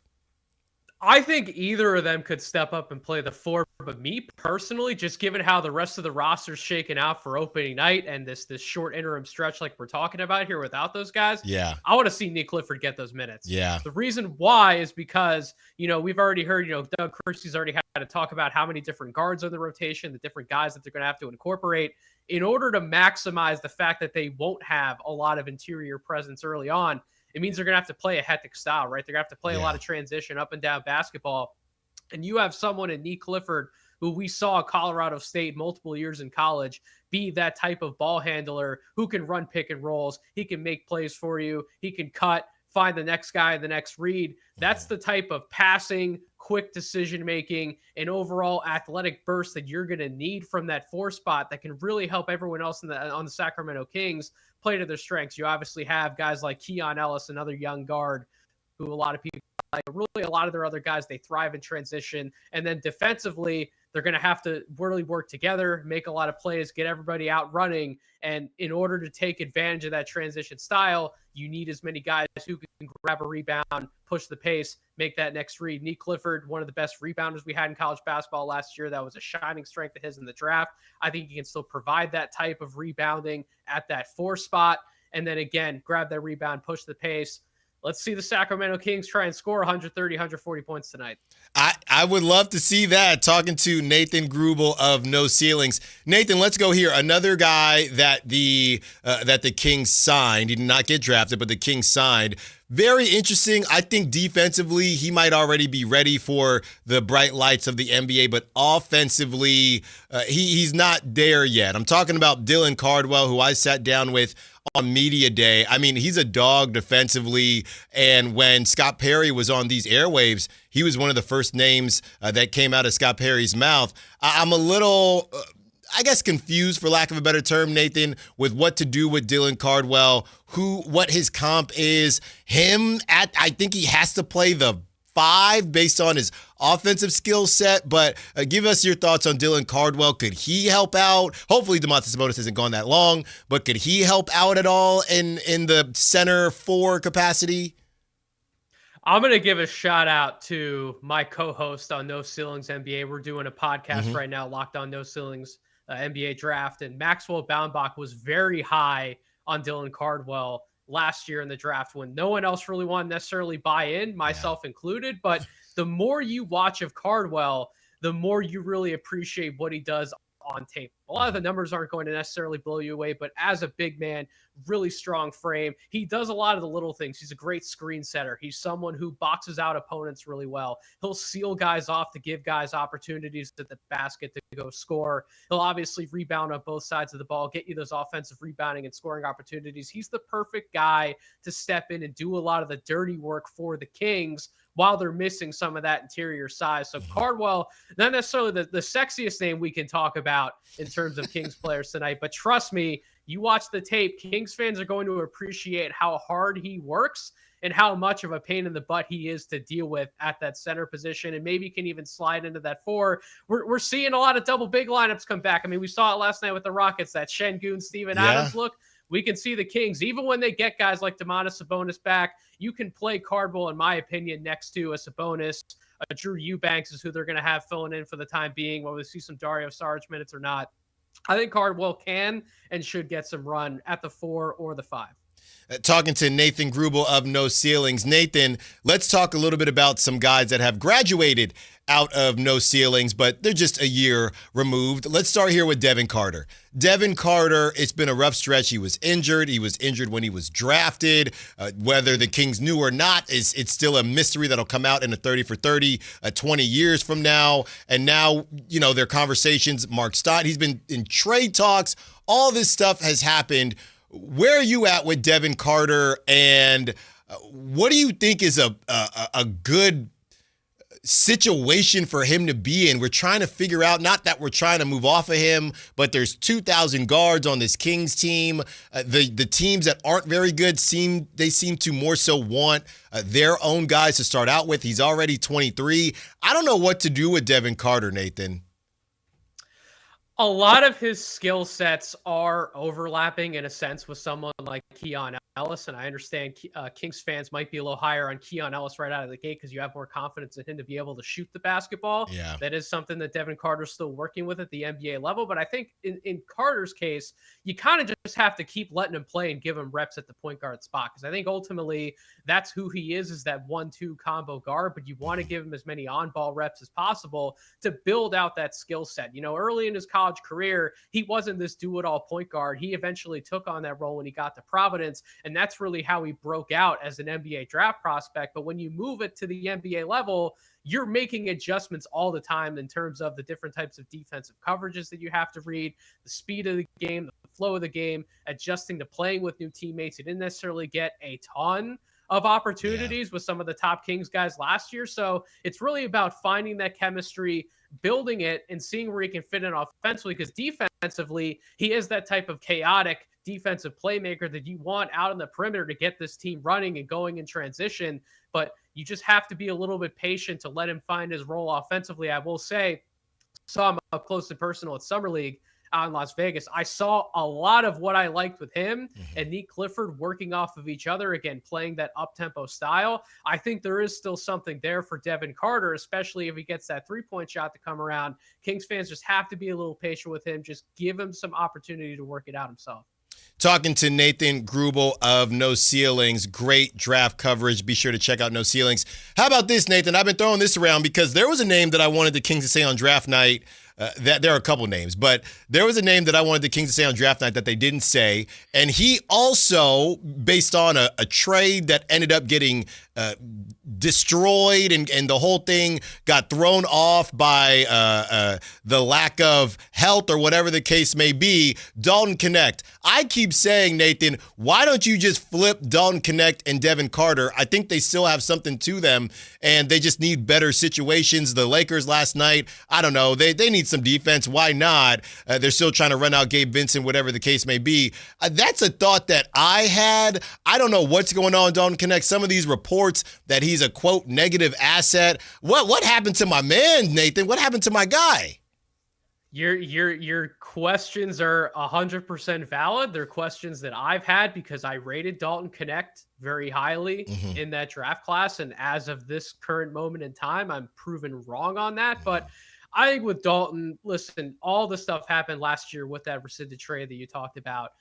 I think either of them could step up and play the 4, but me personally, just given how the rest of the roster's shaken out for opening night and this short interim stretch like we're talking about here without those guys, I want to see Nick Clifford get those minutes. Yeah. The reason why is because, we've already heard, Doug Christie's already had to talk about how many different guards are in the rotation, the different guys that they're going to have to incorporate in order to maximize the fact that they won't have a lot of interior presence early on. It means they're going to have to play a hectic style, right? They're going to have to play a lot of transition up and down basketball. And you have someone in Nick Clifford, who we saw at Colorado State multiple years in college, be that type of ball handler who can run pick and rolls. He can make plays for you. He can cut, find the next guy, the next read. That's the type of passing, quick decision-making, and overall athletic burst that you're going to need from that 4 spot that can really help everyone else on the Sacramento Kings play to their strengths. You obviously have guys like Keon Ellis, another young guard, who a lot of people like. Really, a lot of their other guys, they thrive in transition. And then defensively, they're going to have to really work together, make a lot of plays, get everybody out running. And in order to take advantage of that transition style, you need as many guys who can grab a rebound, push the pace, make that next read. Nick Clifford, one of the best rebounders we had in college basketball last year. That was a shining strength of his in the draft. I think he can still provide that type of rebounding at that 4 spot. And then again, grab that rebound, push the pace. let's see the Sacramento Kings try and score 130, 140 points tonight. I would love to see that. Talking to Nathan Grubel of No Ceilings. Nathan, let's go here. Another guy that the Kings signed. He did not get drafted, but the Kings signed. Very interesting. I think defensively, he might already be ready for the bright lights of the NBA, but offensively, he's not there yet. I'm talking about Dylan Cardwell, who I sat down with on media day. I mean, he's a dog defensively, and when Scott Perry was on these airwaves, he was one of the first names that came out of Scott Perry's mouth. I'm a little, I guess, confused, for lack of a better term, Nathan, with what to do with Dylan Cardwell, what his comp is. I think he has to play the 5 based on his offensive skill set, but give us your thoughts on Dylan Cardwell. Could he help out? Hopefully Domantas Sabonis hasn't gone that long, but could he help out at all in the center 4 capacity? I'm going to give a shout out to my co-host on No Ceilings NBA. We're doing a podcast right now, Locked on No Ceilings NBA Draft, and Maxwell Baumbach was very high on Dylan Cardwell last year in the draft when no one else really wanted to necessarily buy in, myself included. But the more you watch of Cardwell, the more you really appreciate what he does on tape. A lot of the numbers aren't going to necessarily blow you away, but as a big man, really strong frame, he does a lot of the little things. He's a great screen setter. He's someone who boxes out opponents really well. He'll seal guys off to give guys opportunities at the basket to go score. He'll obviously rebound on both sides of the ball, get you those offensive rebounding and scoring opportunities. He's the perfect guy to step in and do a lot of the dirty work for the Kings while they're missing some of that interior size. So Cardwell, not necessarily the sexiest name we can talk about in terms of Kings players tonight, but trust me, you watch the tape, Kings fans are going to appreciate how hard he works and how much of a pain in the butt he is to deal with at that center position, and maybe can even slide into that 4. We're seeing a lot of double big lineups come back. I mean, we saw it last night with the Rockets, that Şengün, Steven Adams look. We can see the Kings, even when they get guys like Domantas Sabonis back, you can play Cardwell, in my opinion, next to a Sabonis. Drew Eubanks is who they're going to have filling in for the time being, whether we see some Dario Saric minutes or not. I think Cardwell can and should get some run at the 4 or the 5. Talking to Nathan Grubel of No Ceilings. Nathan, let's talk a little bit about some guys that have graduated out of No Ceilings, but they're just a year removed. Let's start here with Devin Carter. Devin Carter, it's been a rough stretch. He was injured. He was injured when he was drafted. Whether the Kings knew or not, it's still a mystery that'll come out in a 30 for 30 20 years from now. And now, their conversations, Mark Stott, he's been in trade talks. All this stuff has happened. Where are you at with Devin Carter, and what do you think is a good situation for him to be in? We're trying to figure out, not that we're trying to move off of him, but there's 2,000 guards on this Kings team. The teams that aren't very good seem to more so want their own guys to start out with. He's already 23. I don't know what to do with Devin Carter, Nathan. A lot of his skill sets are overlapping in a sense with someone like Keon Ellis, and I understand Kings fans might be a little higher on Keon Ellis right out of the gate because you have more confidence in him to be able to shoot the basketball. Yeah. That is something that Devin Carter's still working with at the NBA level, but I think in Carter's case, you kind of just have to keep letting him play and give him reps at the point guard spot, because I think ultimately that's who he is that 1-2 combo guard, but you want to give him as many on-ball reps as possible to build out that skill set. Early in his college career, he wasn't this do-it-all point guard. He eventually took on that role when he got to Providence, and that's really how he broke out as an NBA draft prospect. But when you move it to the NBA level, you're making adjustments all the time in terms of the different types of defensive coverages that you have to read, the speed of the game, the flow of the game, adjusting to playing with new teammates. He didn't necessarily get a ton of opportunities with some of the top Kings guys last year. So it's really about finding that chemistry, building it, and seeing where he can fit in offensively, because defensively, he is that type of chaotic defensive playmaker that you want out on the perimeter to get this team running and going in transition. But you just have to be a little bit patient to let him find his role offensively. I will say, saw him up close and personal at Summer League out in Las Vegas. I saw a lot of what I liked with him and Nate Clifford working off of each other, again, playing that up-tempo style. I think there is still something there for Devin Carter, especially if he gets that three-point shot to come around. Kings fans just have to be a little patient with him. Just give him some opportunity to work it out himself. talking to Nathan Grubel of No Ceilings. Great draft coverage. Be sure to check out No Ceilings. How about this, Nathan? I've been throwing this around because there was a name that I wanted the Kings to say on draft night. That there are a couple names, but there was a name that I wanted the Kings to say on draft night that they didn't say. And he also, based on a trade that ended up getting destroyed and the whole thing got thrown off by the lack of health or whatever the case may be, Dalton Knecht. I keep saying, Nathan, why don't you just flip Dalton Knecht and Devin Carter? I think they still have something to them, and they just need better situations. The Lakers last night, I don't know, they need some defense. Why not? They're still trying to run out Gabe Vincent, whatever the case may be. That's a thought that I had. I don't know what's going on, Dalton Knecht. Some of these reports that he's a, quote, negative asset. What happened to my man, Nathan? What happened to my guy? Your questions are 100% valid. They're questions that I've had because I rated Dalton Knecht very highly in that draft class. And as of this current moment in time, I'm proven wrong on that. But I think with Dalton, listen, all the stuff happened last year with that rescinded trade that you talked about.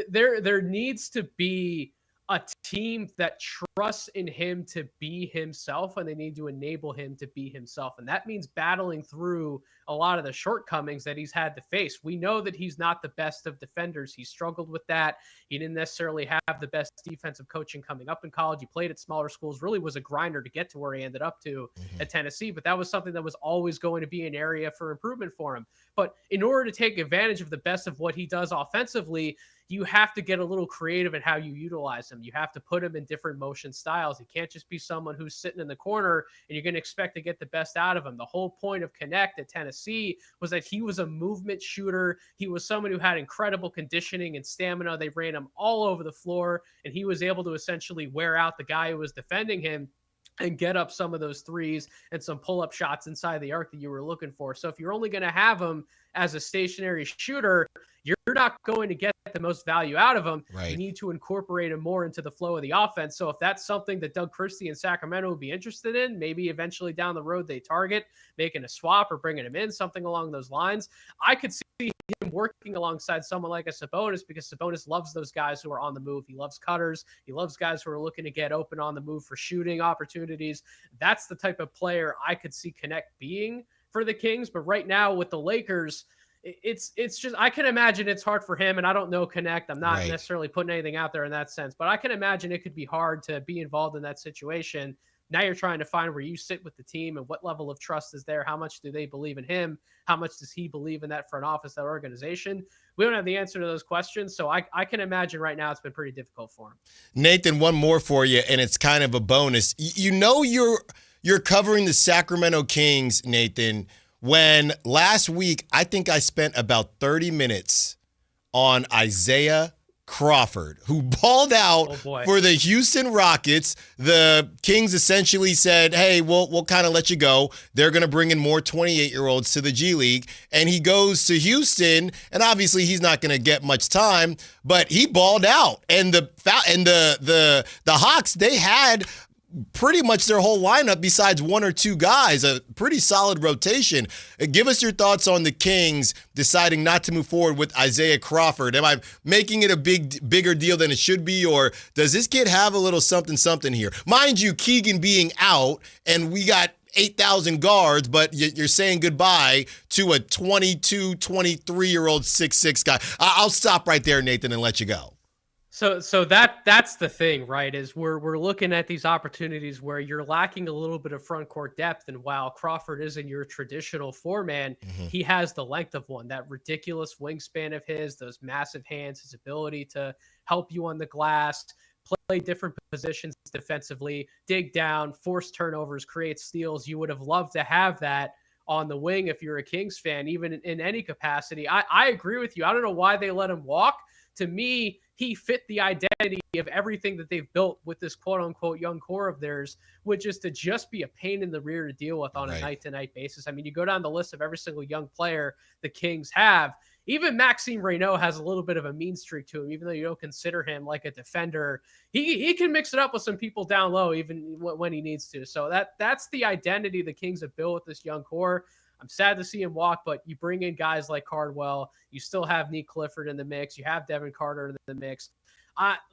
There needs to be a team that trusts in him to be himself, and they need to enable him to be himself. And that means battling through a lot of the shortcomings that he's had to face. We know that he's not the best of defenders. He struggled with that. He didn't necessarily have the best defensive coaching coming up in college. He played at smaller schools, really was a grinder to get to where he ended up to at Tennessee. But that was something that was always going to be an area for improvement for him. But in order to take advantage of the best of what he does offensively, you have to get a little creative in how you utilize him. You have to put him in different motion styles. He can't just be someone who's sitting in the corner and you're going to expect to get the best out of him. The whole point of Knecht at Tennessee was that he was a movement shooter. He was someone who had incredible conditioning and stamina. They ran him all over the floor, and he was able to essentially wear out the guy who was defending him and get up some of those threes and some pull-up shots inside the arc that you were looking for. So if you're only going to have him as a stationary shooter, you're not going to get the most value out of him. Right. You need to incorporate him more into the flow of the offense. So if that's something that Doug Christie and Sacramento would be interested in, maybe eventually down the road they target making a swap or bringing him in, something along those lines, I could see him working alongside someone like a Sabonis, because Sabonis loves those guys who are on the move. He loves cutters. He loves guys who are looking to get open on the move for shooting opportunities. That's the type of player I could see Knecht being for the Kings. But right now with the Lakers, it's just, I can imagine it's hard for him, and I don't know Knecht. I'm not necessarily putting anything out there in that sense, but I can imagine it could be hard to be involved in that situation. Now you're trying to find where you sit with the team and what level of trust is there. How much do they believe in him? How much does he believe in that front office, that organization? We don't have the answer to those questions, so I can imagine right now it's been pretty difficult for him. Nathan, one more for you, and it's kind of a bonus. You know you're covering the Sacramento Kings, Nathan, when last week I think I spent about 30 minutes on Isaiah Crawford, who balled out for the Houston Rockets. The Kings essentially said, hey, we'll kind of let you go. They're going to bring in more 28-year-olds to the G League. And he goes to Houston, and obviously he's not going to get much time, but he balled out. And the Hawks, they had pretty much their whole lineup besides one or two guys, a pretty solid rotation. Give us your thoughts on the Kings deciding not to move forward with Isaiah Crawford. Am I making it a bigger deal than it should be, or does this kid have a little something here? Mind you, Keegan being out, and we got 8,000 guards, but you're saying goodbye to a 22, 23-year-old 6'6" guy. I'll stop right there, Nathan, and let you go. So that's the thing, right? Is we're looking at these opportunities where you're lacking a little bit of front court depth, and while Crawford isn't your traditional four-man, he has the length of one. That ridiculous wingspan of his, those massive hands, his ability to help you on the glass, play different positions defensively, dig down, force turnovers, create steals. You would have loved to have that on the wing if you're a Kings fan, even in any capacity. I agree with you. I don't know why they let him walk. To me, he fit the identity of everything that they've built with this quote-unquote young core of theirs, which is to just be a pain in the rear to deal with on a night-to-night basis. I mean, you go down the list of every single young player the Kings have. Even Maxime Reynaud has a little bit of a mean streak to him, even though you don't consider him like a defender. He can mix it up with some people down low even when he needs to. So that's the identity the Kings have built with this young core. I'm sad to see him walk, but you bring in guys like Cardwell. You still have Nick Clifford in the mix. You have Devin Carter in the mix.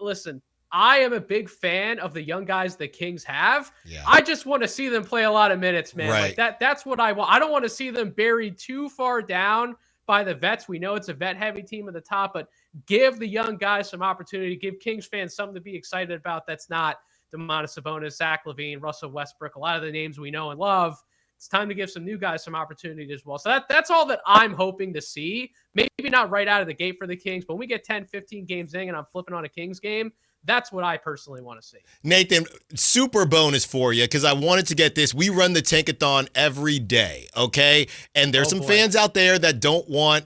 Listen, I am a big fan of the young guys the Kings have. Yeah. I just want to see them play a lot of minutes, man. Right. Like that's what I want. I don't want to see them buried too far down by the vets. We know it's a vet-heavy team at the top, but give the young guys some opportunity. Give Kings fans something to be excited about that's not Domantas Sabonis, Zach LaVine, Russell Westbrook, a lot of the names we know and love. It's time to give some new guys some opportunity as well. So that's all that I'm hoping to see. Maybe not right out of the gate for the Kings, but when we get 10, 15 games in and I'm flipping on a Kings game, that's what I personally want to see. Nathan, super bonus for you because I wanted to get this. We run the Tankathon every day, okay? And there's some fans out there that don't want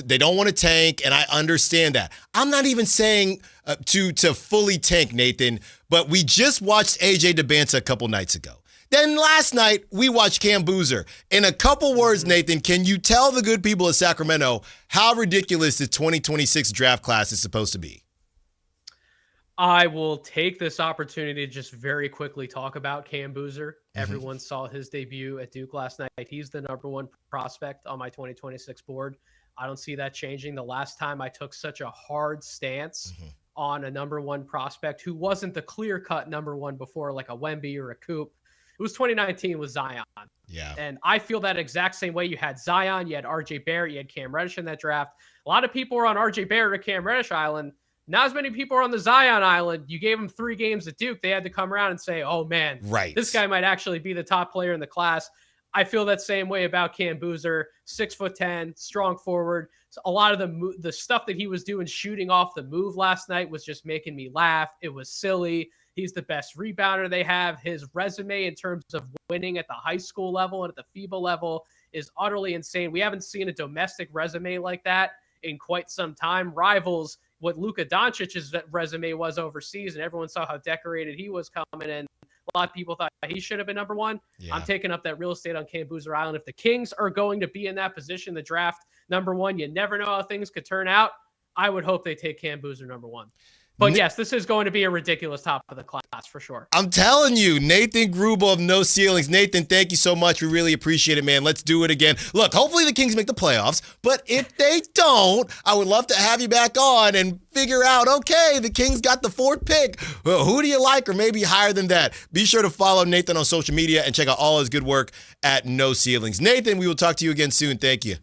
they don't want to tank, and I understand that. I'm not even saying to fully tank, Nathan, but we just watched AJ Domantas a couple nights ago. Then last night, we watched Cam Boozer. In a couple words, Nathan, can you tell the good people of Sacramento how ridiculous the 2026 draft class is supposed to be? I will take this opportunity to just very quickly talk about Cam Boozer. Everyone saw his debut at Duke last night. He's the number one prospect on my 2026 board. I don't see that changing. The last time I took such a hard stance on a number one prospect who wasn't the clear-cut number one before, like a Wemby or a Coop, it was 2019 with Zion. Yeah. And I feel that exact same way. You had Zion, you had RJ Barrett, you had Cam Reddish in that draft. A lot of people were on RJ Barrett or Cam Reddish Island. Not as many people are on the Zion Island. You gave them 3 games at Duke. They had to come around and say, oh, man, this guy might actually be the top player in the class. I feel that same way about Cam Boozer, 6'10", strong forward. So a lot of the stuff that he was doing shooting off the move last night was just making me laugh. It was silly. He's the best rebounder they have. His resume in terms of winning at the high school level and at the FIBA level is utterly insane. We haven't seen a domestic resume like that in quite some time. Rivals what Luka Doncic's resume was overseas, and everyone saw how decorated he was coming in. A lot of people thought he should have been number one. Yeah. I'm taking up that real estate on Cam Boozer Island. If the Kings are going to be in that position, the draft number one, you never know how things could turn out. I would hope they take Cam Boozer number one. But yes, this is going to be a ridiculous top of the class for sure. I'm telling you, Nathan Grubel of No Ceilings. Nathan, thank you so much. We really appreciate it, man. Let's do it again. Look, hopefully the Kings make the playoffs, but if they don't, I would love to have you back on and figure out, okay, the Kings got the 4th pick. Well, who do you like, or maybe higher than that? Be sure to follow Nathan on social media and check out all his good work at No Ceilings. Nathan, we will talk to you again soon. Thank you.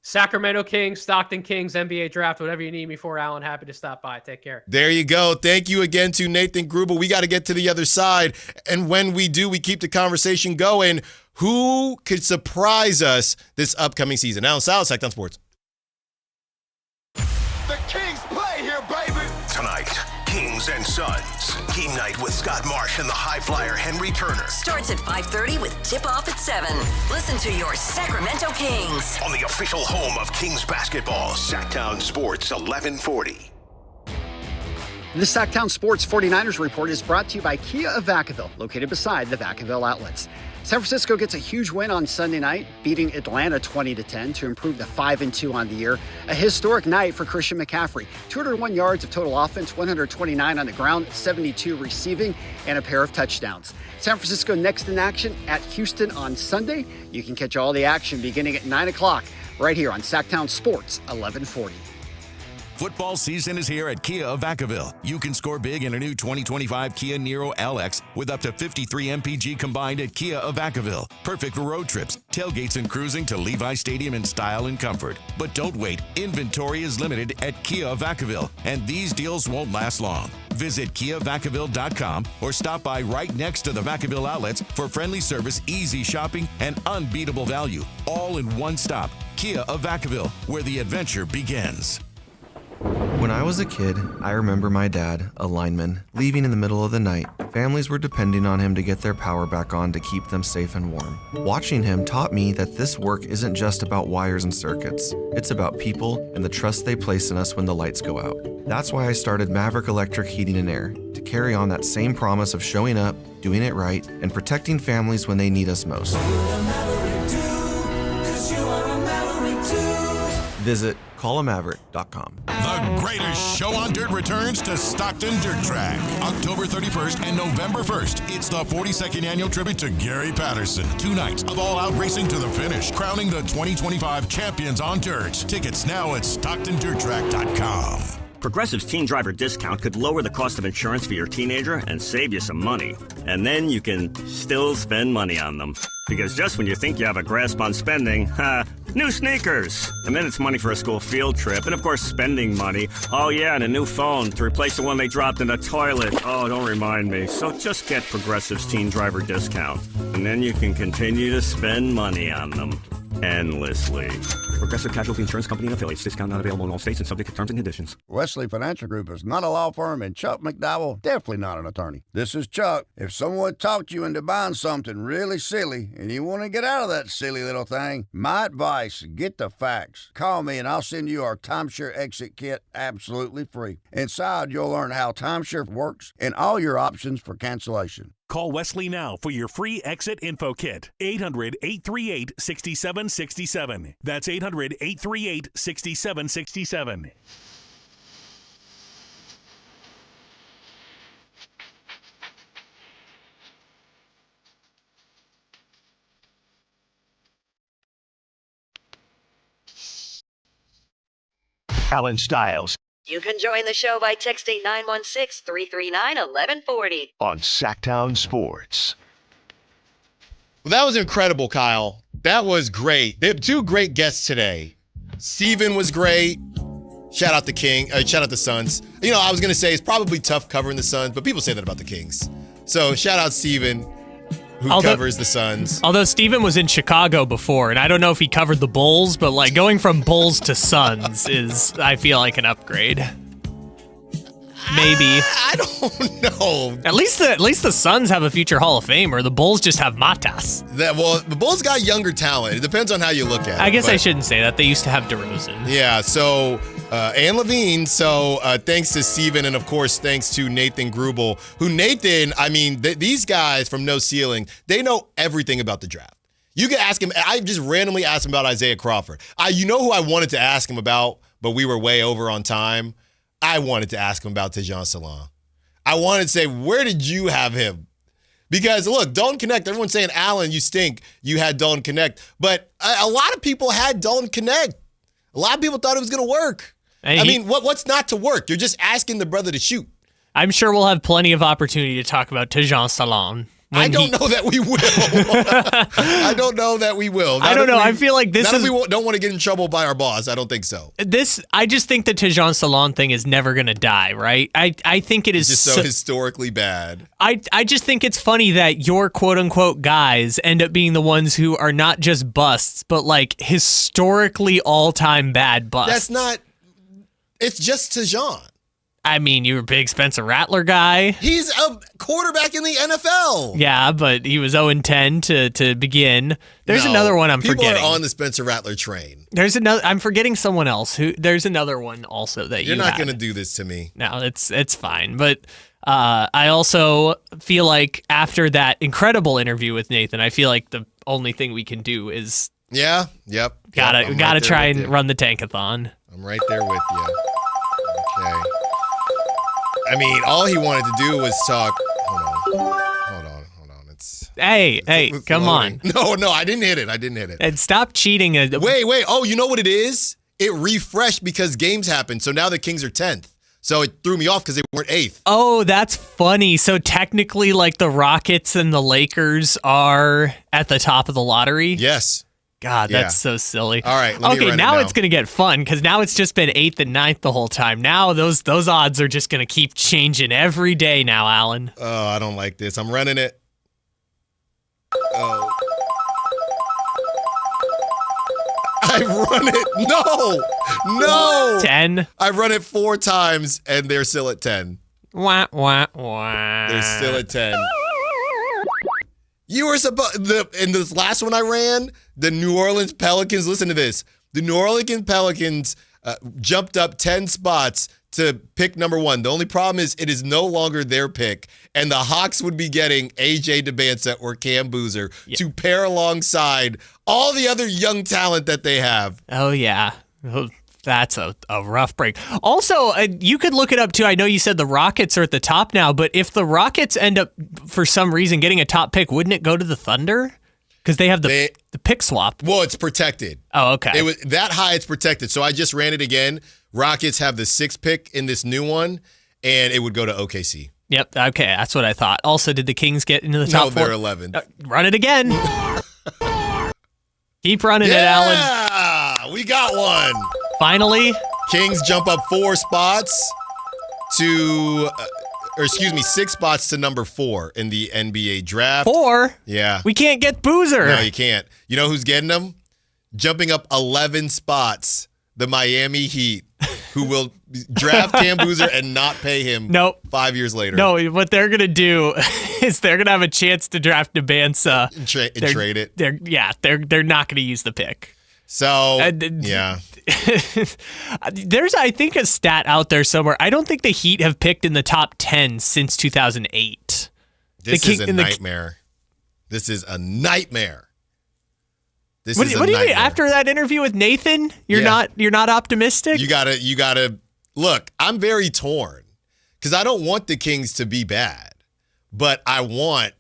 Sacramento Kings, Stockton Kings, NBA draft, whatever you need me for, Allen, happy to stop by. Take care. There you go. Thank you again to Nathan Grubel. We got to get to the other side. And when we do, we keep the conversation going. Who could surprise us this upcoming season? Allen Stiles, Sactown Sports. The Kings play here, baby. Tonight, Kings and Suns. Game night with Scott Marsh and the high flyer Henry Turner. Starts at 5:30 with tip-off at 7. Listen to your Sacramento Kings. On the official home of Kings basketball, Sactown Sports 1140. The Sactown Sports 49ers Report is brought to you by Kia of Vacaville, located beside the Vacaville outlets. San Francisco gets a huge win on Sunday night, beating Atlanta 20-10 to improve to 5-2 on the year. A historic night for Christian McCaffrey. 201 yards of total offense, 129 on the ground, 72 receiving, and a pair of touchdowns. San Francisco next in action at Houston on Sunday. You can catch all the action beginning at 9 o'clock right here on Sactown Sports 1140. Football season is here at Kia of Vacaville. You can score big in a new 2025 Kia Niro LX with up to 53 MPG combined at Kia of Vacaville. Perfect for road trips, tailgates, and cruising to Levi Stadium in style and comfort. But don't wait. Inventory is limited at Kia of Vacaville, and these deals won't last long. Visit KiaVacaville.com or stop by right next to the Vacaville outlets for friendly service, easy shopping, and unbeatable value. All in one stop. Kia of Vacaville, where the adventure begins. When I was a kid, I remember my dad, a lineman, leaving in the middle of the night. Families were depending on him to get their power back on to keep them safe and warm. Watching him taught me that this work isn't just about wires and circuits. It's about people and the trust they place in us when the lights go out. That's why I started Maverick Electric Heating and Air, to carry on that same promise of showing up, doing it right, and protecting families when they need us most. Visit callamaverick.com. The greatest show on dirt returns to Stockton Dirt Track. October 31st and November 1st. It's the 42nd annual tribute to Gary Patterson. 2 nights of all-out racing to the finish, crowning the 2025 champions on dirt. Tickets now at StocktonDirtTrack.com. Progressive's teen driver discount could lower the cost of insurance for your teenager and save you some money. And then you can still spend money on them. Because just when you think you have a grasp on spending, new sneakers. And then it's money for a school field trip. And of course, spending money. Oh yeah, and a new phone to replace the one they dropped in the toilet. Oh, don't remind me. So just get Progressive's teen driver discount. And then you can continue to spend money on them. Endlessly. Progressive Casualty Insurance Company and affiliates. Discount not available in all states and subject to terms and conditions. Wesley Financial Group is not a law firm, and Chuck McDowell definitely not an attorney. This is Chuck. If someone talked you into buying something really silly and you want to get out of that silly little thing, my advice, get the facts. Call me and I'll send you our timeshare exit kit absolutely free. Inside, you'll learn how timeshare works and all your options for cancellation. Call Wesley now for your free exit info kit. 800-838-6767. That's 800-838-6767. Allen Stiles You can join the show by texting 916-339-1140. on Sactown Sports. Well, that was incredible, Kyle. That was great. They have 2 great guests today. Steven was great. Shout out the Suns. You know, I was going to say it's probably tough covering the Suns, but people say that about the Kings. So shout out Steven, who covers the Suns. Although Steven was in Chicago before, and I don't know if he covered the Bulls, but like going from Bulls to Suns is, I feel like, an upgrade. Maybe. I don't know. At least the Suns have a future Hall of Famer. The Bulls just have Matas. The Bulls got younger talent. It depends on how you look at it. I guess I shouldn't say that. They used to have DeRozan. Yeah, so and Levine. So thanks to Steven, and of course thanks to Nathan Grubel, who these guys from No Ceiling, they know everything about the draft. You can ask him. I just randomly asked him about Isaiah Crawford. You know who I wanted to ask him about, but we were way over on time. I wanted to ask him about Tejan Salon. I wanted to say, where did you have him? Because, look, Dalton Connect, everyone's saying, Allen, you stink. You had Dalton Connect. But a lot of people had Dalton Connect. A lot of people thought it was going to work. What's not to work? You're just asking the brother to shoot. I'm sure we'll have plenty of opportunity to talk about Tejan Salon. I don't know that we will. I don't know that we will. I don't know. I feel like this is... we don't want to get in trouble by our boss. I don't think so. I just think the Tejan Salon thing is never going to die, right? I think it is just so historically bad. I just think it's funny that your quote-unquote guys end up being the ones who are not just busts, but like historically all-time bad busts. That's not... It's just Tejan. I mean, you're a big Spencer Rattler guy. He's a quarterback in the NFL. Yeah, but he was 0-10 to begin. There's another one I'm forgetting. People are on the Spencer Rattler train. There's another. I'm forgetting someone else. There's another one also that you're not going to do this to me. No, it's fine. But I also feel like after that incredible interview with Nathan, I feel like the only thing we can do is gotta try and run the tankathon. I'm right there with you. Okay. I mean, all he wanted to do was talk. Hold on. Hey, come on. No, I didn't hit it. And stop cheating. Wait. Oh, you know what it is? It refreshed because games happened. So now the Kings are 10th. So it threw me off because they weren't 8th. Oh, that's funny. So technically, like the Rockets and the Lakers are at the top of the lottery? Yes. God, that's so silly. All right. Now it's going to get fun because now it's just been 8th and 9th the whole time. Now those odds are just going to keep changing every day now, Allen. Oh, I don't like this. I'm running it. Oh. I've run it. No. 10. I've run it 4 times and they're still at 10. Wah, wah, wah. They're still at 10. You were supposed in this last one I ran, the New Orleans Pelicans. Listen to this. The New Orleans Pelicans jumped up 10 spots to pick number 1. The only problem is it is no longer their pick, and the Hawks would be getting AJ DeBanza or Cam Boozer to pair alongside all the other young talent that they have. Oh yeah. That's a rough break. Also, you could look it up too. I know you said the Rockets are at the top now, but if the Rockets end up for some reason getting a top pick, wouldn't it go to the Thunder? Because they have the pick swap. Well, it's protected. Oh, okay. It was that high. It's protected. So I just ran it again. Rockets have the 6th pick in this new one, and it would go to OKC. Yep. Okay, that's what I thought. Also, did the Kings get into the top 4? No, they're 11. Run it again. Keep running it, Allen. Yeah, we got one. Finally. Kings jump up 4 spots to, 6 spots to number 4 in the NBA draft. 4? Yeah. We can't get Boozer. No, you can't. You know who's getting them? Jumping up 11 spots, the Miami Heat, who will draft Cam Boozer and not pay him 5 years later. No, what they're going to do is they're going to have a chance to draft Domantas and trade it. They're not going to use the pick. So, yeah. There's, I think, a stat out there somewhere. I don't think the Heat have picked in the top 10 since 2008. This is a nightmare. This is a nightmare. What do you mean? After that interview with Nathan, you're not optimistic? You gotta look, I'm very torn because I don't want the Kings to be bad, but I want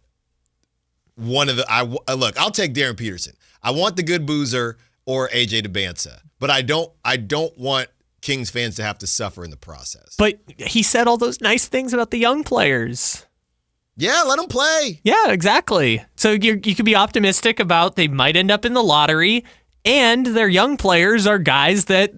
one of the look, I'll take Darren Peterson. I want the good Boozer or AJ Domantas, but I don't want Kings fans to have to suffer in the process. But he said all those nice things about the young players. Yeah, let them play. Yeah, exactly. So you could be optimistic about they might end up in the lottery, and their young players are guys that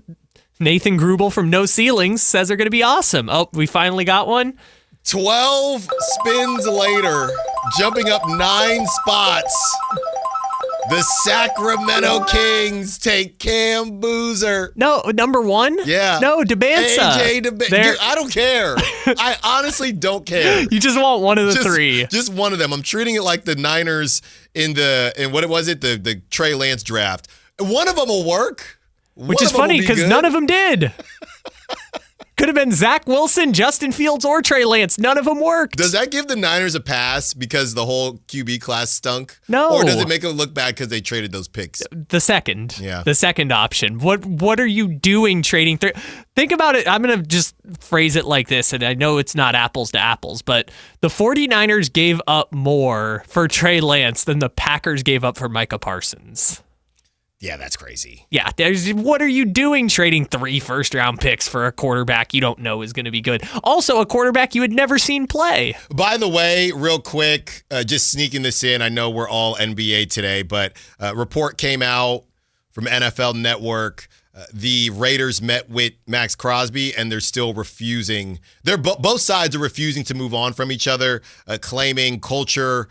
Nathan Grubel from No Ceilings says are going to be awesome. Oh, we finally got one. 12 spins later, jumping up 9 spots. The Sacramento Kings take Cam Boozer. No, number 1? Yeah. No, Domantas. AJ Domantas. I don't care. I honestly don't care. You just want one of the 3. Just one of them. I'm treating it like the Niners in what was it? The Trey Lance draft. One of them will work. Which is funny because none of them did. Could have been Zach Wilson, Justin Fields, or Trey Lance. None of them worked. Does that give the Niners a pass because the whole QB class stunk? No. Or does it make them look bad because they traded those picks? The second. Yeah. The second option. What are you doing trading? Think about it. I'm going to just phrase it like this, and I know it's not apples to apples, but the 49ers gave up more for Trey Lance than the Packers gave up for Micah Parsons. Yeah, that's crazy. Yeah, what are you doing trading 3 first-round picks for a quarterback you don't know is going to be good? Also, a quarterback you had never seen play. By the way, real quick, just sneaking this in, I know we're all NBA today, but a report came out from NFL Network. The Raiders met with Max Crosby, and they're still refusing. Both sides are refusing to move on from each other, claiming culture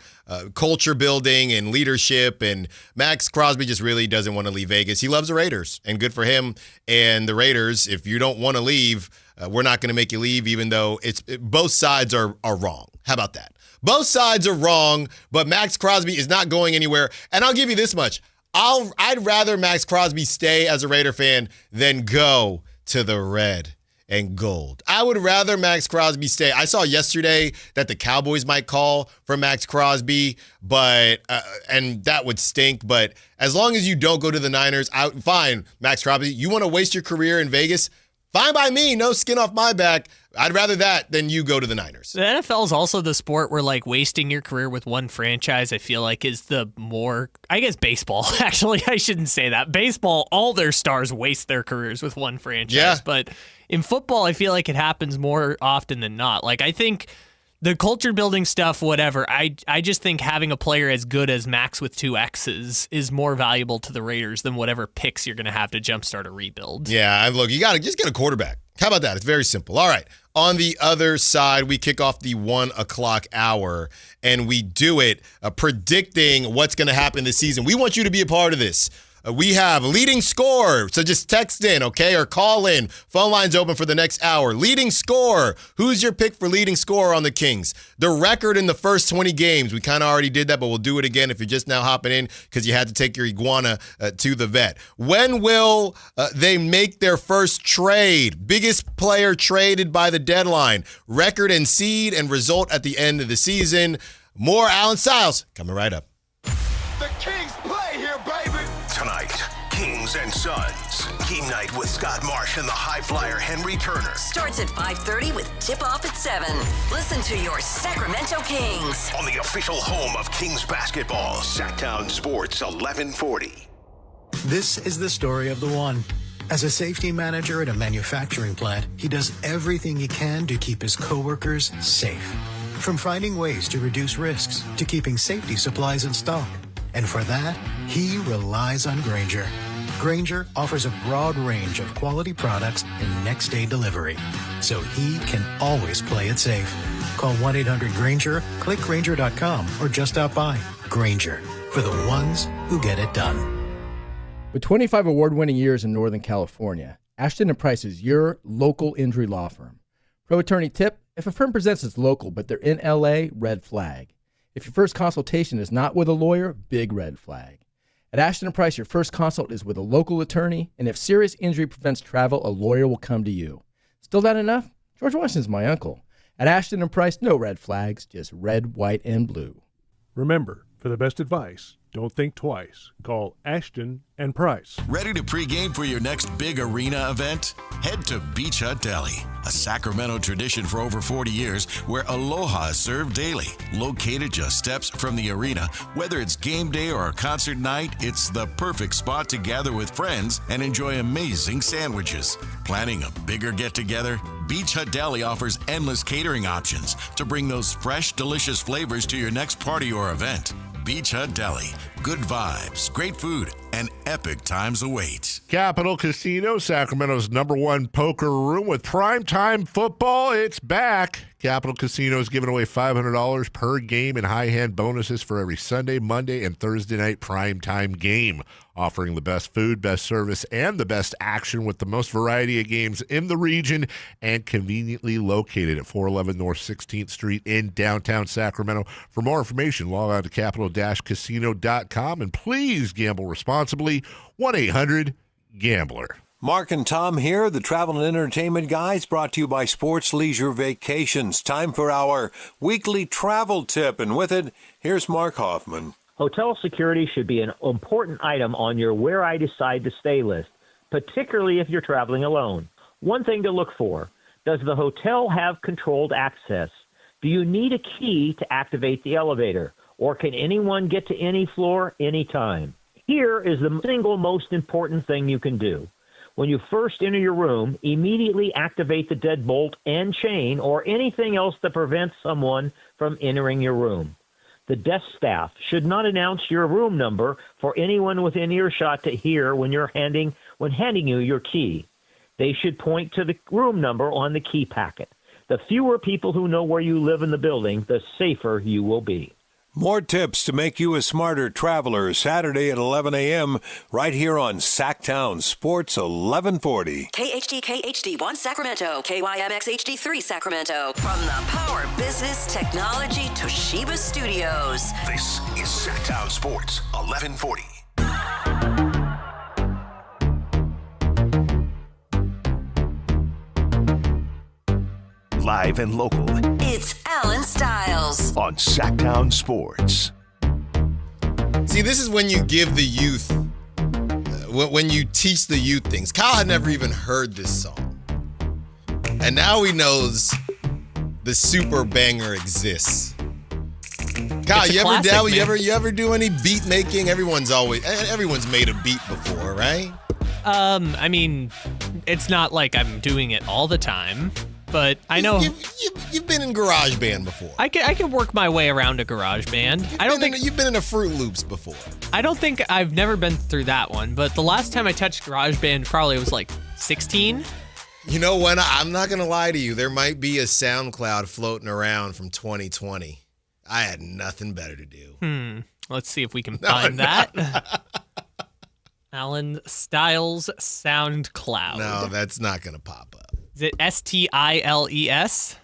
building and leadership. And Max Crosby just really doesn't want to leave Vegas. He loves the Raiders, and good for him. And the Raiders, if you don't want to leave, we're not going to make you leave, even though both sides are wrong. How about that? Both sides are wrong, but Max Crosby is not going anywhere. And I'll give you this much. I'd rather Max Crosby stay as a Raider fan than go to the red and gold. I would rather Max Crosby stay. I saw yesterday that the Cowboys might call for Max Crosby, but and that would stink. But as long as you don't go to the Niners, fine, Max Crosby. You want to waste your career in Vegas? Fine by me. No skin off my back. I'd rather that than you go to the Niners. The NFL is also the sport where, like, wasting your career with one franchise, I feel like, is the more, I guess baseball, actually, I shouldn't say that. Baseball, all their stars waste their careers with one franchise. Yeah. But in football, I feel like it happens more often than not. Like, I think the culture building stuff, whatever, I just think having a player as good as Max with 2 X's is more valuable to the Raiders than whatever picks you're going to have to jumpstart a rebuild. Yeah, look, you got to just get a quarterback. How about that? It's very simple. All right. On the other side, we kick off the 1 o'clock hour, and we do it predicting what's going to happen this season. We want you to be a part of this. We have leading score, so just text in, okay, or call in. Phone line's open for the next hour. Leading score. Who's your pick for leading score on the Kings? The record in the first 20 games. We kind of already did that, but we'll do it again if you're just now hopping in because you had to take your iguana to the vet. When will they make their first trade? Biggest player traded by the deadline. Record and seed and result at the end of the season. More Allen Stiles coming right up. The Kings play here, baby. Tonight, Kings and Suns. Game night with Scott Marsh and the high flyer Henry Turner. Starts at 5:30 with tip-off at 7. Listen to your Sacramento Kings. On the official home of Kings basketball, Sactown Sports 1140. This is the story of the one. As a safety manager at a manufacturing plant, he does everything he can to keep his coworkers safe. From finding ways to reduce risks to keeping safety supplies in stock. And for that, he relies on Grainger. Grainger offers a broad range of quality products and next-day delivery, so he can always play it safe. Call 1-800-GRAINGER, click Grainger.com, or just stop by. Grainger, for the ones who get it done. With 25 award-winning years in Northern California, Ashton & Price is your local injury law firm. Pro attorney tip: if a firm presents as local but they're in LA, red flag. If your first consultation is not with a lawyer, big red flag. At Ashton & Price, your first consult is with a local attorney, and if serious injury prevents travel, a lawyer will come to you. Still not enough? George Washington's my uncle. At Ashton & Price, no red flags, just red, white, and blue. Remember, for the best advice, don't think twice. Call Ashton & Price. Ready to pregame for your next big arena event? Head to Beach Hut Deli, a Sacramento tradition for over 40 years where aloha is served daily. Located just steps from the arena, whether it's game day or a concert night, it's the perfect spot to gather with friends and enjoy amazing sandwiches. Planning a bigger get-together? Beach Hut Deli offers endless catering options to bring those fresh, delicious flavors to your next party or event. Beach Hut Deli. Good vibes, great food, and epic times await. Capital Casino, Sacramento's #1 poker room with primetime football. It's back. Capital Casino is giving away $500 per game in high-hand bonuses for every Sunday, Monday, and Thursday night primetime game. Offering the best food, best service, and the best action with the most variety of games in the region and conveniently located at 411 North 16th Street in downtown Sacramento. For more information, log on to capital-casino.com and please gamble responsibly. 1-800-GAMBLER. Mark and Tom here, the travel and entertainment guys, brought to you by Sports Leisure Vacations. Time for our weekly travel tip, and with it, here's Mark Hoffman. Hotel security should be an important item on your where I decide to stay list, particularly if you're traveling alone. One thing to look for: does the hotel have controlled access? Do you need a key to activate the elevator, or can anyone get to any floor anytime? Here is the single most important thing you can do. When you first enter your room, immediately activate the deadbolt and chain or anything else that prevents someone from entering your room. The desk staff should not announce your room number for anyone within earshot to hear when handing you your key. They should point to the room number on the key packet. The fewer people who know where you live in the building, the safer you will be. More tips to make you a smarter traveler, Saturday at 11 a.m. right here on Sactown Sports 1140. KHTK HD1 Sacramento, KYMX HD3 Sacramento. From the Power Business Technology Toshiba Studios. This is Sactown Sports 1140. Live and local. It's Allen Stiles on Sactown Sports. See, this is when you give the youth, when you teach the youth things. Kyle had never even heard this song. And now he knows the super banger exists. Kyle, you ever dabble? You ever do any beat making? Everyone's made a beat before, right? I mean, it's not like I'm doing it all the time. But I know you've been in GarageBand before. I can work my way around a GarageBand. You've been in a Fruit Loops before. I've never been through that one. But the last time I touched GarageBand probably was like 16. You know when I'm not gonna lie to you, there might be a SoundCloud floating around from 2020. I had nothing better to do. Let's see if we can find that. Allen Stiles SoundCloud. No, that's not gonna pop up. Is it STILES?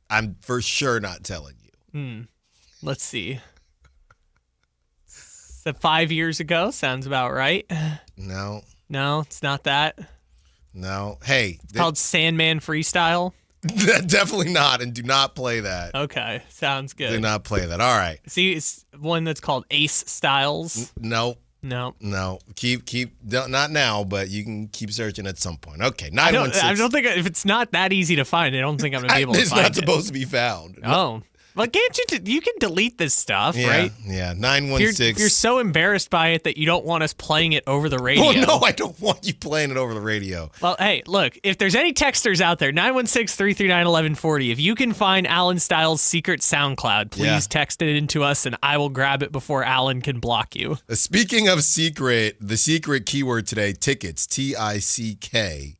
I'm for sure not telling you. Let's see. So 5 years ago sounds about right. No, it's not that. No. Hey, it's called Sandman Freestyle. Definitely not, and do not play that. Okay, sounds good. Do not play that. All right. See, it's one that's called Ace Styles. No. No. Keep not now, but you can keep searching at some point. Okay, 916. I don't think if it's not that easy to find, I don't think I'm gonna be able to find it. It's not supposed to be found. Oh. Well, can't you can delete this stuff, right? Yeah, 916. You're so embarrassed by it that you don't want us playing it over the radio. Well, no, I don't want you playing it over the radio. Well, hey, look, if there's any texters out there, 916-339-1140, if you can find Allen Stiles' secret SoundCloud, please text it into us and I will grab it before Allen can block you. Speaking of secret, the secret keyword today, tickets, TICKETS,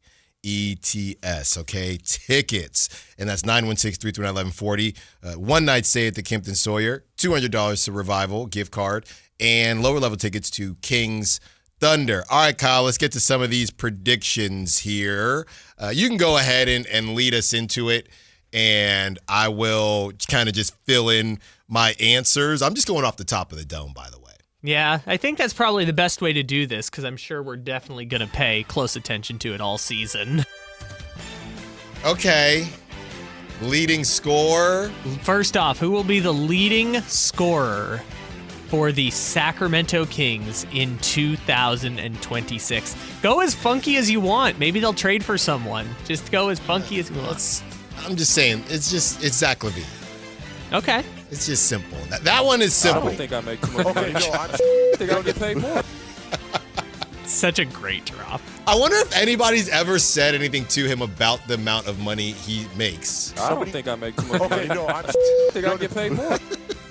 okay? Tickets. And that's 916-339-1140. One night stay at the Kimpton Sawyer, $200 to Revival, gift card, and lower level tickets to Kings Thunder. All right, Kyle, let's get to some of these predictions here. You can go ahead and lead us into it, and I will kind of just fill in my answers. I'm just going off the top of the dome, by the way. Yeah, I think that's probably the best way to do this because I'm sure we're definitely going to pay close attention to it all season. Okay. Leading scorer. First off, who will be the leading scorer for the Sacramento Kings in 2026? Go as funky as you want. Maybe they'll trade for someone. Just go as funky as you want. I'm just saying, it's Zach LaVine. Okay. It's just simple. That one is simple. I don't think I make too much money. I think I'll get paid more. Such a great drop. I wonder if anybody's ever said anything to him about the amount of money he makes. I don't think I make too much money. I think I'll get paid more.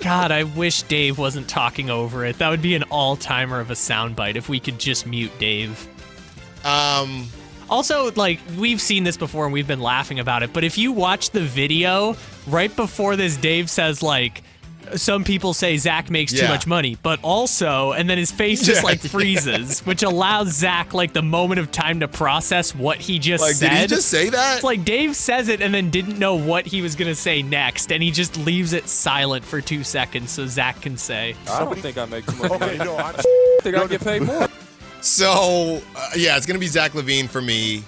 God, I wish Dave wasn't talking over it. That would be an all-timer of a soundbite if we could just mute Dave. Also, like, we've seen this before and we've been laughing about it, but if you watch the video, right before this, Dave says, like, some people say Zach makes too much money, but also, and then his face just, like, freezes, which allows Zach, like, the moment of time to process what he just said. Did he just say that? It's like Dave says it and then didn't know what he was going to say next, and he just leaves it silent for 2 seconds so Zach can say. I don't think I make too much money. I think I'll get paid more. So, it's going to be Zach LaVine for me.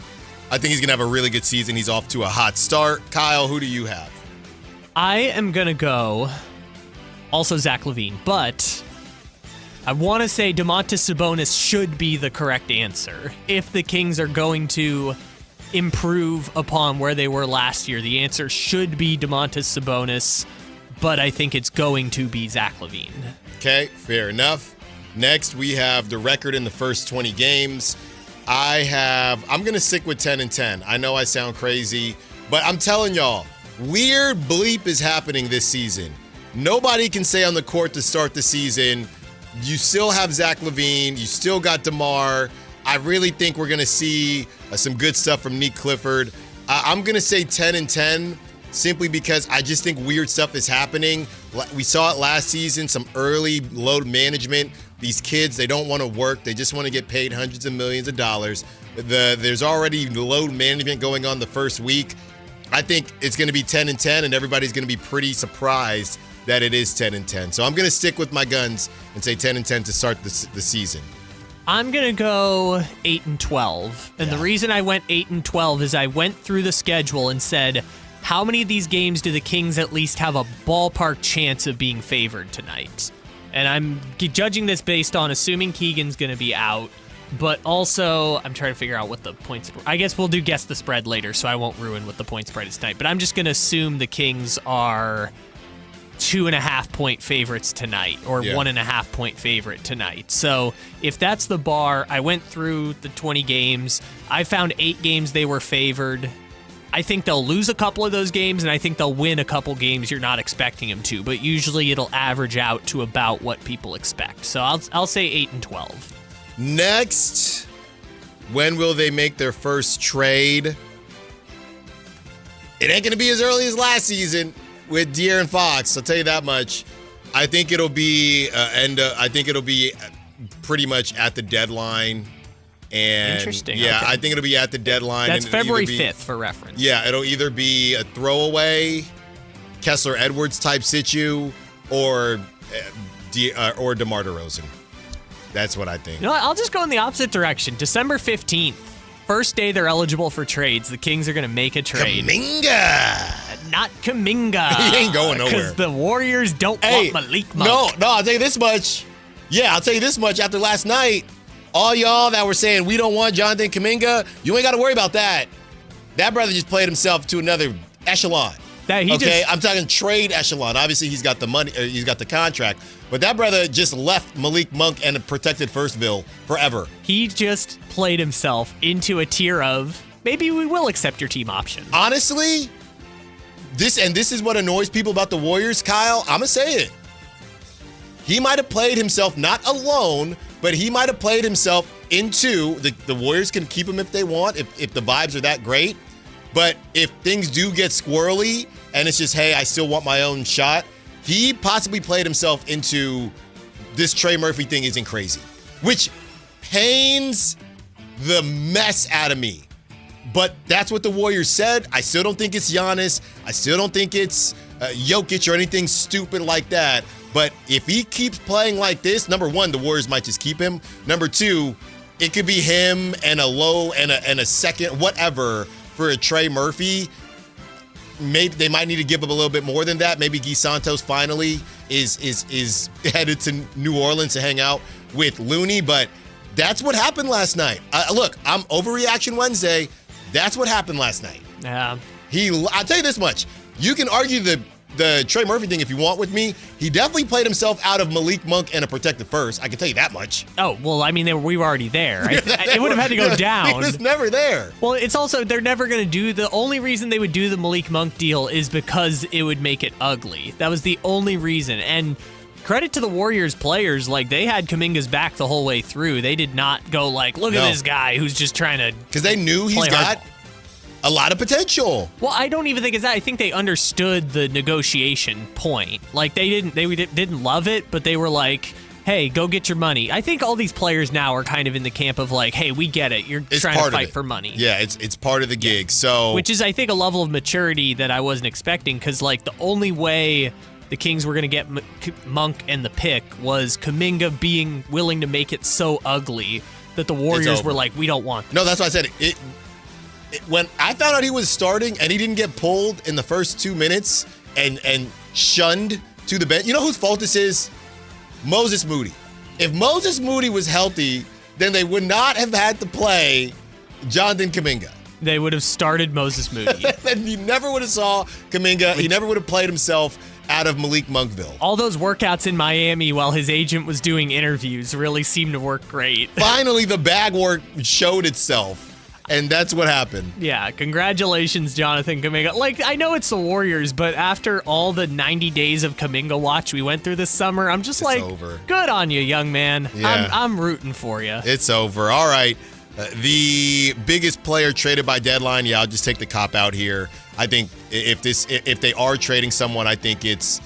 I think he's going to have a really good season. He's off to a hot start. Kyle, who do you have? I am going to go also Zach LaVine, but I want to say Domantas Sabonis should be the correct answer. If the Kings are going to improve upon where they were last year, the answer should be Domantas Sabonis, but I think it's going to be Zach LaVine. Okay, fair enough. Next, we have the record in the first 20 games. I'm going to stick with 10-10. I know I sound crazy, but I'm telling y'all, weird bleep is happening this season. Nobody can say on the court to start the season, you still have Zach LaVine, you still got DeMar. I really think we're going to see some good stuff from Nick Clifford. I'm going to say 10-10 simply because I just think weird stuff is happening. We saw it last season, some early load management. These kids, they don't want to work. They just want to get paid hundreds of millions of dollars. There's already load management going on the first week. I think it's going to be 10-10, and everybody's going to be pretty surprised that it is 10-10. So I'm going to stick with my guns and say 10-10 to start the season. I'm going to go 8-12. And the reason I went 8-12 is I went through the schedule and said, how many of these games do the Kings at least have a ballpark chance of being favored tonight? And I'm judging this based on assuming Keegan's going to be out, but also I'm trying to figure out what the points. I guess we'll do guess the spread later, so I won't ruin what the point spread is tonight. But I'm just going to assume the Kings are 2.5 point favorites tonight, or 1.5 point favorite tonight. So if that's the bar, I went through the 20 games. I found 8 games they were favored. I think they'll lose a couple of those games, and I think they'll win a couple games you're not expecting them to, but usually it'll average out to about what people expect. So I'll say 8-12. Next, when will they make their first trade? It ain't going to be as early as last season with De'Aaron Fox. I'll tell you that much. I think it'll be pretty much at the deadline. And interesting. Yeah, okay. I think it'll be at the deadline. That's February 5th for reference. Yeah, it'll either be a throwaway Kessler Edwards type situ or DeMar DeRozan. That's what I think. You know what? I'll just go in the opposite direction. December 15th, first day they're eligible for trades. The Kings are going to make a trade. Kuminga! Not Kuminga. He ain't going nowhere. Because the Warriors don't want Malik Monk. No, I'll tell you this much. Yeah, I'll tell you this much. After last night, all y'all that were saying we don't want Jonathan Kuminga, you ain't got to worry about that. That brother just played himself to another echelon. I'm talking trade echelon. Obviously, he's got the money. He's got the contract. But that brother just left Malik Monk and a protected Firstville forever. He just played himself into a tier of maybe we will accept your team option. Honestly, this is what annoys people about the Warriors, Kyle. I'm going to say it. He might have played himself, not alone, but he might have played himself into the Warriors can keep him if they want, if the vibes are that great. But if things do get squirrely and it's just, hey, I still want my own shot, he possibly played himself into this Trey Murphy thing isn't crazy, which pains the mess out of me. But that's what the Warriors said. I still don't think it's Giannis. I still don't think it's Jokic or anything stupid like that. But if he keeps playing like this, number one, the Warriors might just keep him. Number two, it could be him and a low and a second, whatever, for a Trey Murphy. Maybe they might need to give up a little bit more than that. Maybe Guy Santos finally is headed to New Orleans to hang out with Looney. But that's what happened last night. Look, I'm Overreaction Wednesday. That's what happened last night. Yeah. I'll tell you this much. You can argue the Trey Murphy thing if you want with me. He definitely played himself out of Malik Monk and a protected first. I can tell you that much. Oh, well, I mean, we were already there. It would have had to go down. He was never there. Well, it's also, they're never going to do, the only reason they would do the Malik Monk deal is because it would make it ugly. That was the only reason. And credit to the Warriors players, like, they had Kuminga's back the whole way through. They did not go like, look at this guy who's just trying to because they knew he's got a lot of potential. Well, I don't even think it's that. I think they understood the negotiation point. Like, they didn't love it, but they were like, hey, go get your money. I think all these players now are kind of in the camp of like, hey, we get it. You're trying to fight for money. Yeah, it's part of the gig. So, which is, I think, a level of maturity that I wasn't expecting, because like the only way the Kings were going to get Monk and the pick was Kuminga being willing to make it so ugly that the Warriors were like, we don't want this. No, that's why I said it. When I found out he was starting and he didn't get pulled in the first 2 minutes and shunned to the bench, you know whose fault this is? Moses Moody. If Moses Moody was healthy, then they would not have had to play Jonathan Kuminga. They would have started Moses Moody. And you never would have saw Kuminga. He never would have played himself out of Malik Monkville. All those workouts in Miami while his agent was doing interviews really seemed to work great. Finally, the bag work showed itself. And that's what happened. Yeah, congratulations, Jonathan Kuminga. Like, I know it's the Warriors, but after all the 90 days of Kuminga watch we went through this summer, I'm just over. Good on you, young man. Yeah. I'm rooting for you. It's over. All right. The biggest player traded by deadline, I'll just take the cop out here. I think if they are trading someone, I think it's,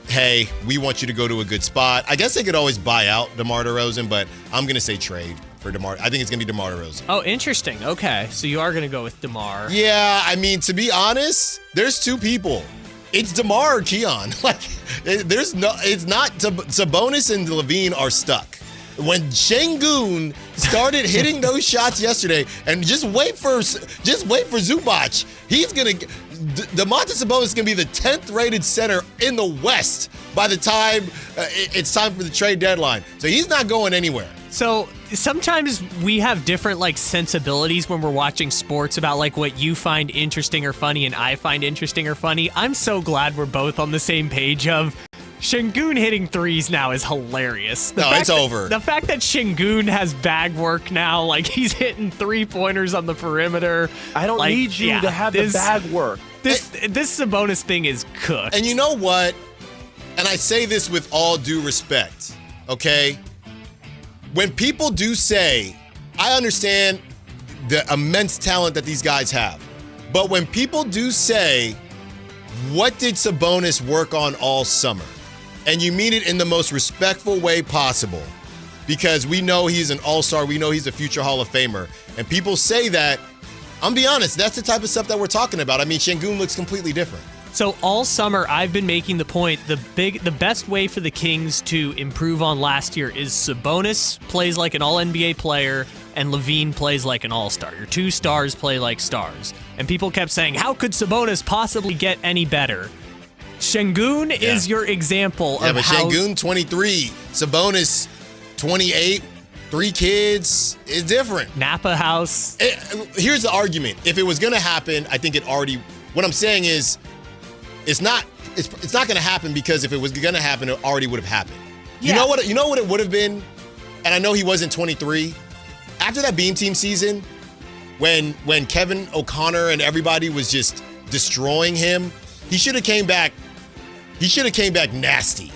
hey, we want you to go to a good spot. I guess they could always buy out DeMar DeRozan, but I'm going to say trade for DeMar. I think it's going to be DeMar DeRozan. Oh, interesting. Okay, so you are going to go with DeMar. Yeah, I mean, to be honest, there's two people. It's DeMar or Keon. Like, it's not. Sabonis and Levine are stuck. When Şengün started hitting those shots yesterday, and just wait for Zubac, he's gonna. Domantas Sabonis is gonna be the 10th rated center in the West by the time it's time for the trade deadline. So he's not going anywhere. So sometimes we have different like sensibilities when we're watching sports about like what you find interesting or funny and I find interesting or funny. I'm so glad we're both on the same page of Şengün hitting threes now is hilarious. It's over. The fact that Şengün has bag work now, like he's hitting 3-pointers on the perimeter. I don't need you to have the bag work. This Sabonis thing is cooked. And you know what? And I say this with all due respect, okay? When people do say, I understand the immense talent that these guys have, but when people do say, what did Sabonis work on all summer? And you mean it in the most respectful way possible, because we know he's an all-star. We know he's a future Hall of Famer. And people say that, I'm be honest, that's the type of stuff that we're talking about. I mean, Şengün looks completely different. So all summer, I've been making the point, the best way for the Kings to improve on last year is Sabonis plays like an all-NBA player and Levine plays like an all-star. Your two stars play like stars. And people kept saying, how could Sabonis possibly get any better? Şengün is your example of but how... Şengün, 23. Sabonis, 28. 3 kids. It's different. Napa House. Here's the argument. If it was going to happen, I think it already... What I'm saying is, it's not going to happen because if it was going to happen, it already would have happened. Yeah. You know what it would have been? And I know he wasn't 23. After that Beam Team season, when Kevin O'Connor and everybody was just destroying him, he should have came back. He should have came back nasty.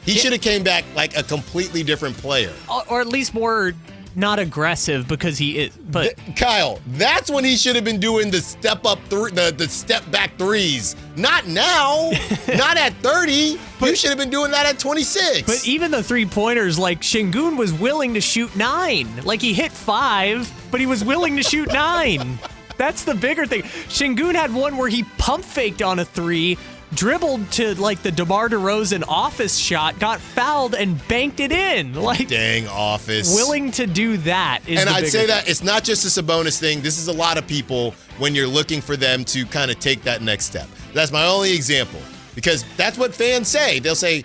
He should have came back like a completely different player. Or at least more not aggressive because he is. But Kyle, that's when he should have been doing the step up the step back threes. Not now. Not at 30. You should have been doing that at 26. But even the 3-pointers, like Şengün was willing to shoot 9. Like he hit 5, but he was willing to shoot 9. That's the bigger thing. Şengün had one where he pump faked on a 3, dribbled to like the DeMar DeRozan office shot, got fouled, and banked it in. Like, dang office. Willing to do that is and the I'd say thing. that it's not just a Sabonis thing. This is a lot of people when you're looking for them to kind of take that next step. That's my only example. Because that's what fans say. They'll say,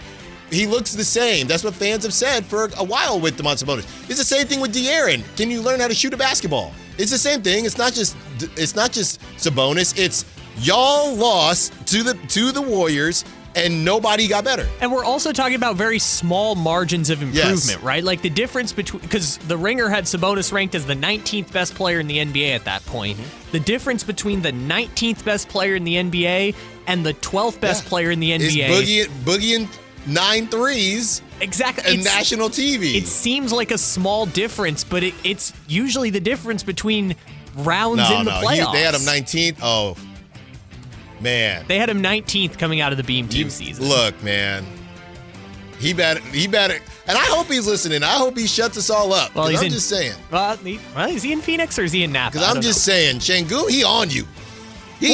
he looks the same. That's what fans have said for a while with Domantas Sabonis. It's the same thing with De'Aaron. Can you learn how to shoot a basketball? It's the same thing. It's not just Sabonis. It's y'all lost to the Warriors and nobody got better. And we're also talking about very small margins of improvement, right? Like the difference between, because the Ringer had Sabonis ranked as the 19th best player in the NBA at that point. Mm-hmm. The difference between the 19th best player in the NBA and the 12th best player in the NBA is boogieing 9 threes. Exactly. And national TV. It seems like a small difference, but it's usually the difference between rounds in the playoffs. They had him 19th. Oh, man. They had him 19th coming out of the Beam Team season. Look, man. He better. And I hope he's listening. I hope he shuts us all up. Well, I'm just saying. Is he in Phoenix or is he in Napa? Because I'm just saying, Şengün, he on you.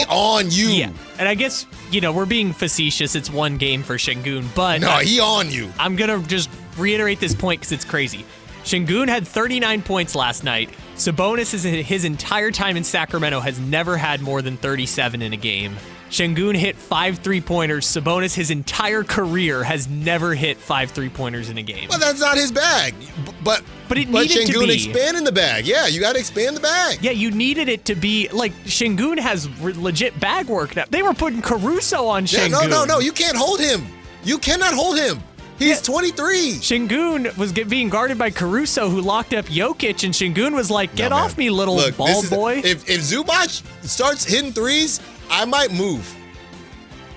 On you. Yeah. And I guess, we're being facetious. It's one game for Şengün, but... No, he on you. I'm going to just reiterate this point because it's crazy. Şengün had 39 points last night. Sabonis, his entire time in Sacramento, has never had more than 37 in a game. Şengün hit 5 3-pointers. Sabonis, his entire career, has never hit 5 3-pointers in a game. Well, that's not his bag. But it needed to be. Şengün expanding the bag. Yeah, you got to expand the bag. Yeah, you needed it to be, like, Şengün has legit bag work now. They were putting Caruso on Şengün. No, you can't hold him. You cannot hold him. He's 23. Şengün was being guarded by Caruso, who locked up Jokic, and Şengün was like, get off me, little bald boy. If Zubac starts hitting threes, I might move.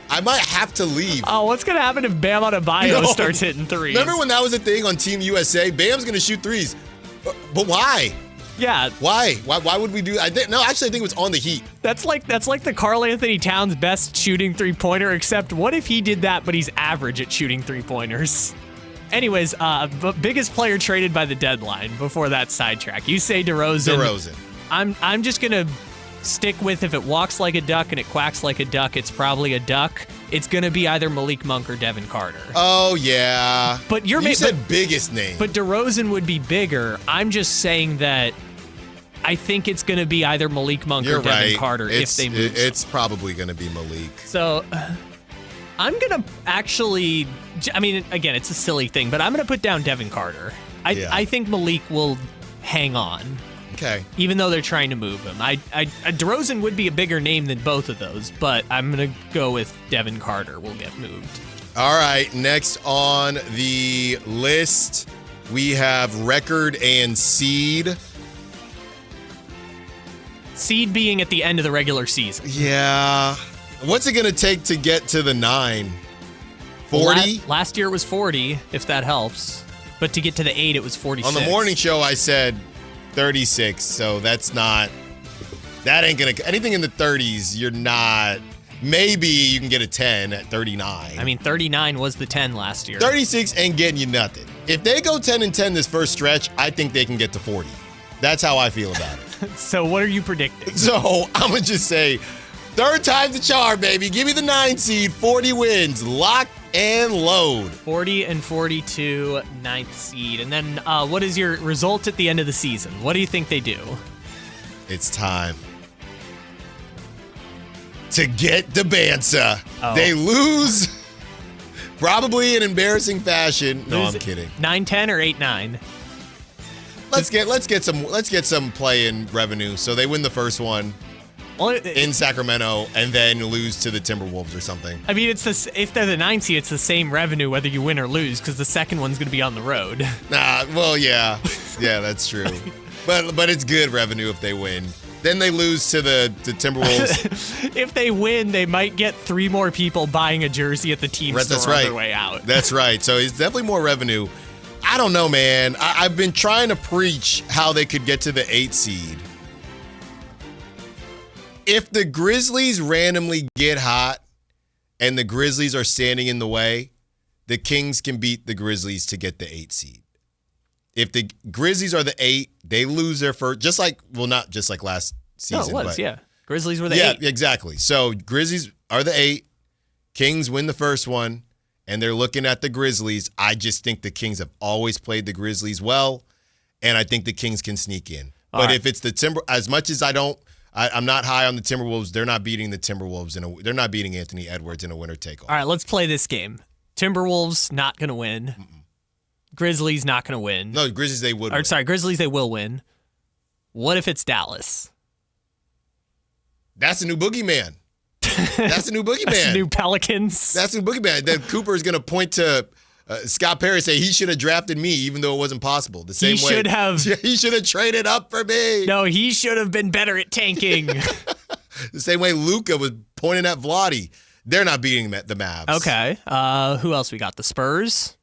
I might have to leave. Oh, what's going to happen if Bam Adebayo starts hitting threes? Remember when that was a thing on Team USA? Bam's going to shoot threes. But why? Yeah. Why? Why would we do that? No, actually, I think it was on the Heat. That's like the Karl Anthony Towns best shooting 3-pointer, except what if he did that, but he's average at shooting 3-pointers? Anyways, biggest player traded by the deadline before that sidetrack. You say DeRozan. I'm just going to stick with, if it walks like a duck and it quacks like a duck, it's probably a duck. It's going to be either Malik Monk or Devin Carter. Oh, yeah. But you said biggest name. But DeRozan would be bigger. I'm just saying that I think it's going to be either Malik Monk or Devin Carter if they move. It's probably going to be Malik. So I'm going to actually, again, it's a silly thing, but I'm going to put down Devin Carter. I think Malik will hang on. Okay. Even though they're trying to move him. DeRozan would be a bigger name than both of those, but I'm going to go with Devin Carter will get moved. All right, next on the list, we have record and seed. Seed being at the end of the regular season. Yeah. What's it going to take to get to the 9? 40? Last year it was 40, if that helps. But to get to the 8, it was 46. On the morning show, I said 36, so that ain't going to, anything in the 30s, you're not, maybe you can get a 10 at 39. 39 was the 10 last year. 36 ain't getting you nothing. If they go 10-10 this first stretch, I think they can get to 40. That's how I feel about it. So what are you predicting? So I'm going to just say, third time's the charm, baby. Give me the 9 seed, 40 wins. Lock and load. 40 and 42, 9th seed. And then what is your result at the end of the season? What do you think they do? It's time. to get Domantas. Oh. They lose probably in embarrassing fashion. No, I'm kidding. 9-10 or 8-9? Let's get some play-in revenue. So they win the first one in Sacramento and then lose to the Timberwolves or something. I mean, if they're the 9 seed, it's the same revenue whether you win or lose because the second one's going to be on the road. Well, yeah. Yeah, that's true. But it's good revenue if they win. Then they lose to the Timberwolves. If they win, they might get 3 more people buying a jersey at the team store on their way out. That's right. So it's definitely more revenue. I don't know, man. I've been trying to preach how they could get to the 8 seed. If the Grizzlies randomly get hot and the Grizzlies are standing in the way, the Kings can beat the Grizzlies to get the 8 seed. If the Grizzlies are the 8, they lose their first, not just like last season. No, it was, yeah. Grizzlies were the 8. Yeah, exactly. So Grizzlies are the 8, Kings win the first one, and they're looking at the Grizzlies. I just think the Kings have always played the Grizzlies well, and I think the Kings can sneak in. But if it's the as much as I'm not high on the Timberwolves, they're not beating the Timberwolves, they're not beating Anthony Edwards in a winner-take-all. All right, let's play this game. Timberwolves not going to win. Grizzlies not going to win. No, Grizzlies they would win. Sorry, Grizzlies they will win. What if it's Dallas? That's a new boogeyman. That's a new boogeyman. That's new Pelicans. That's a new boogeyman. Then Cooper is going to point to Scott Perry and say he should have drafted me even though it wasn't possible. The same way. He should have traded up for me. No, he should have been better at tanking. The same way Luka was pointing at Vlade. They're not beating the Mavs. Okay. Who else we got? The Spurs?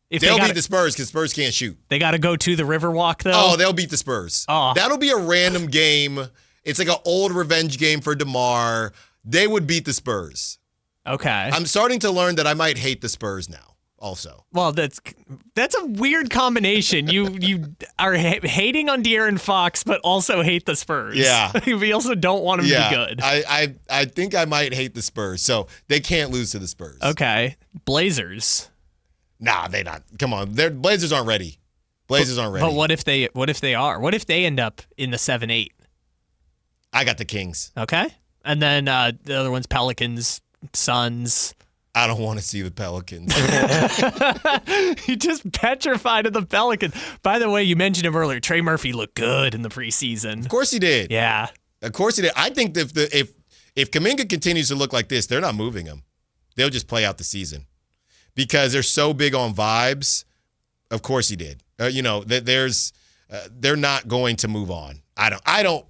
They'll beat the Spurs because Spurs can't shoot. They got to go to the Riverwalk, though? Oh, they'll beat the Spurs. Oh. That'll be a random game. It's like an old revenge game for DeMar. They would beat the Spurs. Okay. I'm starting to learn that I might hate the Spurs now also. Well, that's a weird combination. You are hating on De'Aaron Fox, but also hate the Spurs. Yeah. We also don't want him to be good. I think I might hate the Spurs. So they can't lose to the Spurs. Okay. Blazers. Nah, they not. Come on. Blazers aren't ready. Blazers aren't ready. But what if they are? What if they end up in the 7-8? I got the Kings. Okay. And then the other one's Pelicans, Suns. I don't want to see the Pelicans. He just petrified of the Pelicans. By the way, you mentioned him earlier. Trey Murphy looked good in the preseason. Of course he did. Yeah. Of course he did. I think that if Kuminga continues to look like this, they're not moving him. They'll just play out the season. Because they're so big on vibes, of course he did. They're not going to move on. I don't.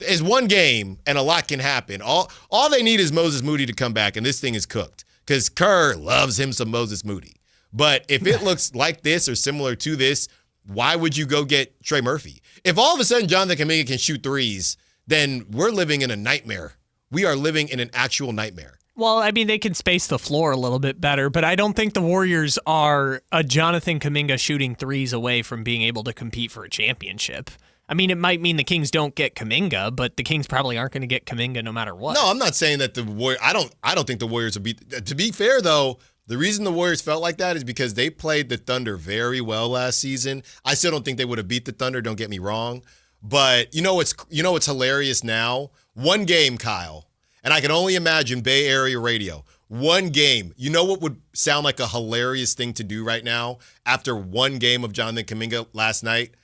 It's one game and a lot can happen. All they need is Moses Moody to come back and this thing is cooked. Because Kerr loves him some Moses Moody. But if it looks like this or similar to this, why would you go get Trey Murphy? If all of a sudden Jonathan Kuminga can shoot threes, then we're living in a nightmare. We are living in an actual nightmare. Well, I mean, they can space the floor a little bit better, but I don't think the Warriors are a Jonathan Kuminga shooting threes away from being able to compete for a championship. I mean, it might mean the Kings don't get Kuminga, but the Kings probably aren't going to get Kuminga no matter what. No, I'm not saying that the Warriors. I don't think the Warriors will beat. To be fair, though, the reason the Warriors felt like that is because they played the Thunder very well last season. I still don't think they would have beat the Thunder. Don't get me wrong, but you know what's hilarious now? One game, Kyle. And I can only imagine Bay Area radio. One game. You know what would sound like a hilarious thing to do right now after one game of Jonathan Kuminga last night?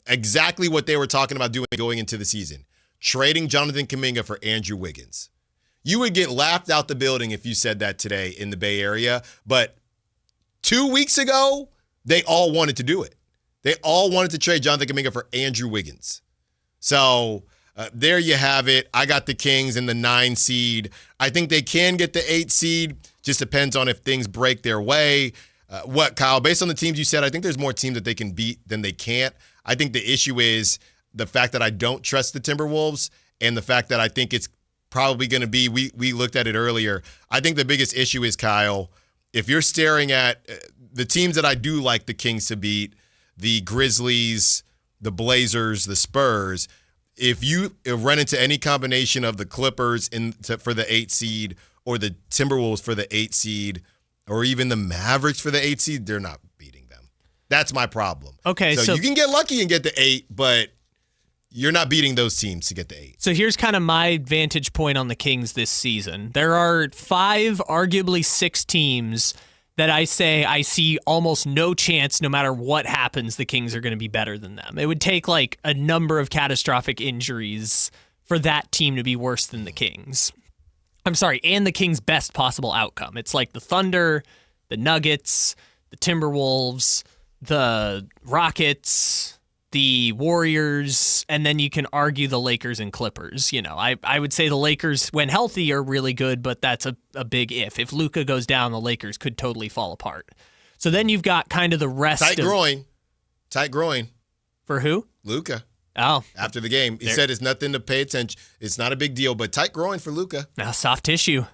Exactly what they were talking about doing going into the season. Trading Jonathan Kuminga for Andrew Wiggins. You would get laughed out the building if you said that today in the Bay Area. But 2 weeks ago, they all wanted to do it. They all wanted to trade Jonathan Kuminga for Andrew Wiggins. So there you have it. I got the Kings in the 9 seed. I think they can get the 8 seed. Just depends on if things break their way. What, Kyle? Based on the teams you said, I think there's more teams that they can beat than they can't. I think the issue is the fact that I don't trust the Timberwolves and the fact that I think it's probably going to be, we looked at it earlier. I think the biggest issue is, Kyle, if you're staring at the teams that I do like the Kings to beat, the Grizzlies, the Blazers, the Spurs, if you run into any combination of the Clippers for the 8 seed or the Timberwolves for the 8 seed or even the Mavericks for the 8 seed, they're not beating them. That's my problem. Okay, so you can get lucky and get the 8, but you're not beating those teams to get the 8. So here's kind of my vantage point on the Kings this season. There are 5, arguably 6 teams that I see almost no chance, no matter what happens, the Kings are going to be better than them. It would take like a number of catastrophic injuries for that team to be worse than the Kings. I'm sorry, and the Kings' best possible outcome. It's like the Thunder, the Nuggets, the Timberwolves, the Rockets, the Warriors, and then you can argue the Lakers and Clippers. You know, I would say the Lakers, when healthy, are really good, but that's a big if. If Luka goes down, the Lakers could totally fall apart. So then you've got kind of the rest Tight groin. For who? Luka. Oh. After the game. He said it's nothing to pay attention. It's not a big deal, but tight groin for Luka. Now, soft tissue.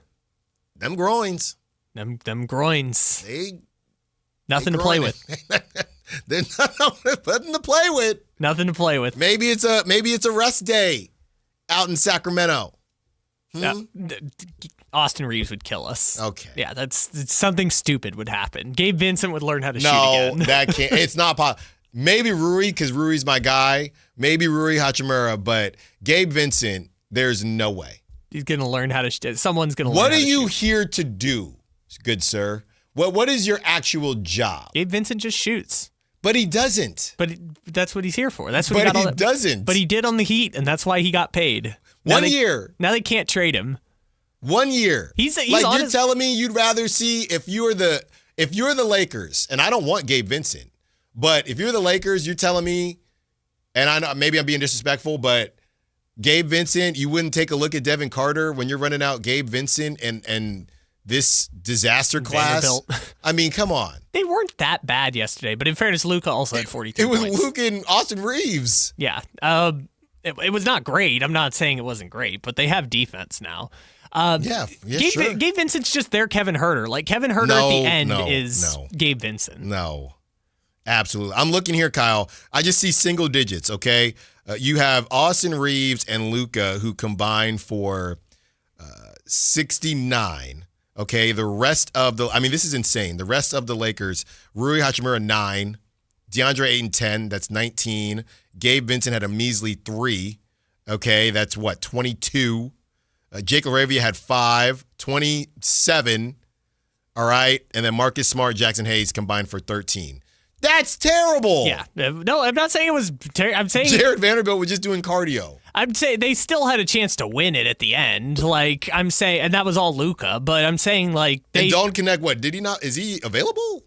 Them groins. Them groins. Nothing to play with. There's nothing to play with. Nothing to play with. Maybe it's a rest day out in Sacramento. Austin Reeves would kill us. Okay. Yeah, that's something stupid would happen. Gabe Vincent would learn how to shoot again. No, that can't. It's not possible. Maybe Rui, because Rui's my guy. Maybe Rui Hachimura, but Gabe Vincent, there's no way. He's going to learn how to shoot. Someone's going to learn how to shoot. What are you here to do, good sir? What is your actual job? Gabe Vincent just shoots. But he doesn't. But that's what he's here for. That's what he doesn't. But he did on the Heat, and that's why he got paid. One year. Now they can't trade him. 1 year. He's like on you're telling me you'd rather see if you're the Lakers, and I don't want Gabe Vincent, but if you're the Lakers, you're telling me, and I know maybe I'm being disrespectful, but Gabe Vincent, you wouldn't take a look at Devin Carter when you're running out Gabe Vincent and this disaster class. Vanderbilt. I mean, come on. They weren't that bad yesterday, but in fairness, Luka also had 43 points. It was Luka and Austin Reeves. Yeah. It was not great. I'm not saying it wasn't great, but they have defense now. Gabe Vincent's just their Kevin Huerter. Like Kevin Huerter at the end is Gabe Vincent. No. Absolutely. I'm looking here, Kyle. I just see single digits, okay? You have Austin Reeves and Luka who combine for 69. Okay, the rest of this is insane. The rest of the Lakers, Rui Hachimura 9, DeAndre Ayton 10, that's 19. Gabe Vincent had a measly 3. Okay, that's 22. Jake LaRavia had 5, 27. All right, and then Marcus Smart, Jackson Hayes combined for 13. That's terrible. Yeah. No, I'm not saying it was terrible. I'm saying Jared Vanderbilt was just doing cardio. I'd say they still had a chance to win it at the end. Like, I'm saying, and that was all Luka, but I'm saying, like, And Dalton Connect, what? Did he not? Is he available?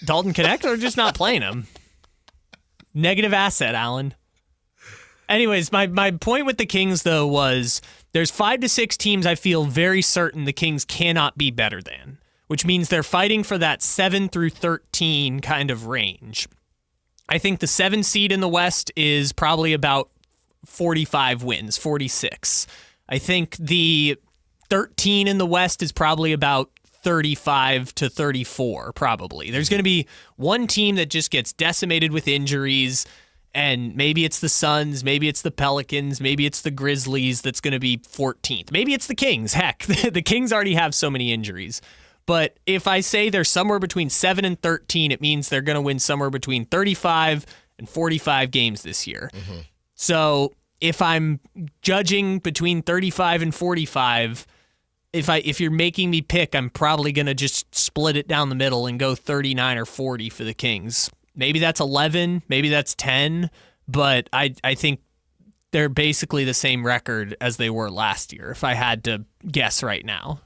Dalton Connect or just not playing him? Negative asset, Allen. Anyways, my point with the Kings, though, was there's 5 to 6 teams I feel very certain the Kings cannot be better than, which means they're fighting for that 7 through 13 kind of range. I think the 7 seed in the West is probably about 45 wins, 46. I think the 13 in the West is probably about 35 to 34, probably. There's going to be one team that just gets decimated with injuries, and maybe it's the Suns, maybe it's the Pelicans, maybe it's the Grizzlies that's going to be 14th. Maybe it's the Kings. Heck, the Kings already have so many injuries. But if I say they're somewhere between 7 and 13, it means they're going to win somewhere between 35 and 45 games this year. Mm-hmm. So if I'm judging between 35 and 45, if you're making me pick, I'm probably going to just split it down the middle and go 39 or 40 for the Kings. Maybe that's 11, maybe that's 10, but I think they're basically the same record as they were last year, if I had to guess right now.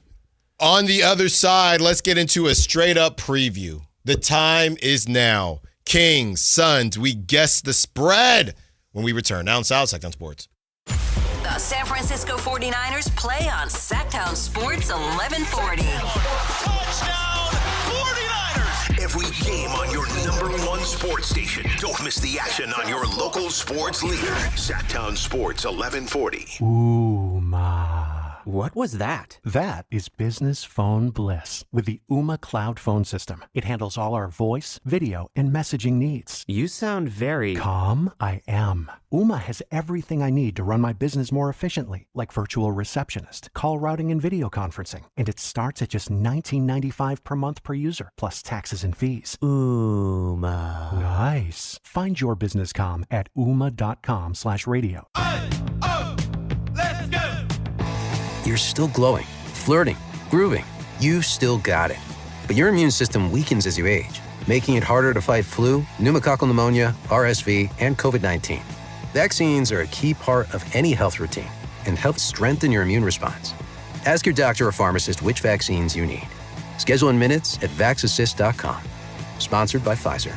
On the other side, let's get into a straight-up preview. The time is now. Kings, Suns, we guess the spread when we return. Now in South Sactown Sports. The San Francisco 49ers play on Sactown Sports 1140. Touchdown 49ers! Every game on your #1 sports station. Don't miss the action on your local sports leader. Sactown Sports 1140. Ooh, ma. What was that? That is business phone bliss with the Ooma Cloud Phone System. It handles all our voice, video, and messaging needs. You sound very... Calm? I am. Ooma has everything I need to run my business more efficiently, like virtual receptionist, call routing, and video conferencing. And it starts at just $19.95 per month per user, plus taxes and fees. Ooma. Nice. Find your business calm at ooma.com/radio. Let's go! You're still glowing, flirting, grooving. You've still got it. But your immune system weakens as you age, making it harder to fight flu, pneumococcal pneumonia, RSV, and COVID-19. Vaccines are a key part of any health routine and help strengthen your immune response. Ask your doctor or pharmacist which vaccines you need. Schedule in minutes at vaxassist.com. Sponsored by Pfizer.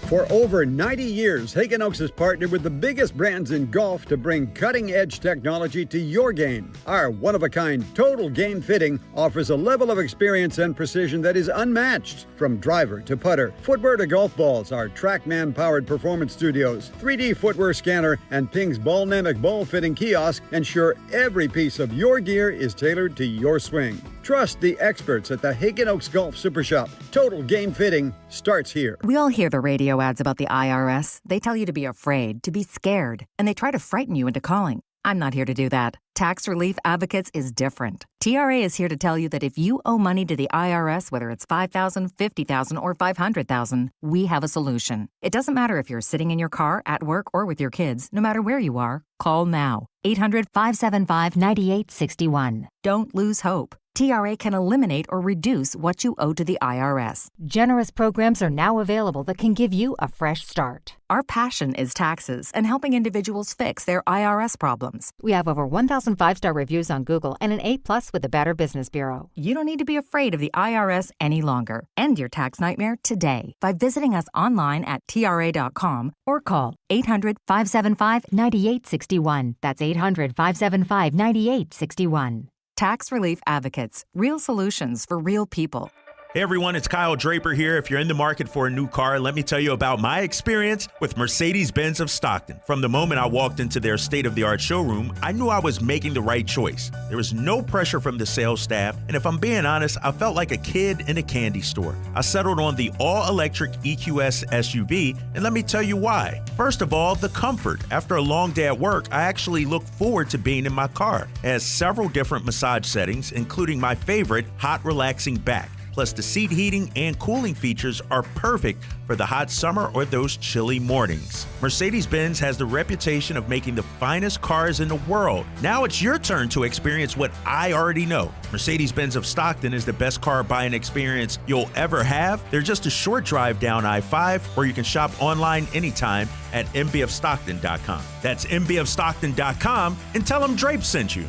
For over 90 years, Hagen Oaks has partnered with the biggest brands in golf to bring cutting-edge technology to your game. Our one-of-a-kind total game fitting offers a level of experience and precision that is unmatched. From driver to putter, footwear to golf balls, our TrackMan-powered performance studios, 3D footwear scanner, and Ping's Ballnamic ball fitting kiosk ensure every piece of your gear is tailored to your swing. Trust the experts at the Hagen Oaks Golf Super Shop. Total game fitting starts here. We all hear the radio ads about the IRS. They tell you to be afraid, to be scared, and they try to frighten you into calling. I'm not here to do that. Tax Relief Advocates is different. TRA is here to tell you that if you owe money to the IRS, whether it's $5,000, $50,000, or $500,000, we have a solution. It doesn't matter if you're sitting in your car, at work, or with your kids. No matter where you are, call now. 800-575-9861. Don't lose hope. TRA can eliminate or reduce what you owe to the IRS. Generous programs are now available that can give you a fresh start. Our passion is taxes and helping individuals fix their IRS problems. We have over 1,000 5-star reviews on Google and an A+ with the Better Business Bureau. You don't need to be afraid of the IRS any longer. End your tax nightmare today by visiting us online at TRA.com or call 800-575-9861. That's 800-575-9861. Tax Relief Advocates. Real solutions for real people. Hey everyone, it's Kyle Draper here. If you're in the market for a new car, let me tell you about my experience with Mercedes-Benz of Stockton. From the moment I walked into their state-of-the-art showroom, I knew I was making the right choice. There was no pressure from the sales staff, and if I'm being honest, I felt like a kid in a candy store. I settled on the all-electric EQS SUV, and let me tell you why. First of all, the comfort. After a long day at work, I actually look forward to being in my car. It has several different massage settings, including my favorite, hot relaxing back. Plus, the seat heating and cooling features are perfect for the hot summer or those chilly mornings. Mercedes-Benz has the reputation of making the finest cars in the world. Now it's your turn to experience what I already know. Mercedes-Benz of Stockton is the best car buying experience you'll ever have. They're just a short drive down I-5, or you can shop online anytime at mbfstockton.com. That's mbfstockton.com, and tell them Drape sent you.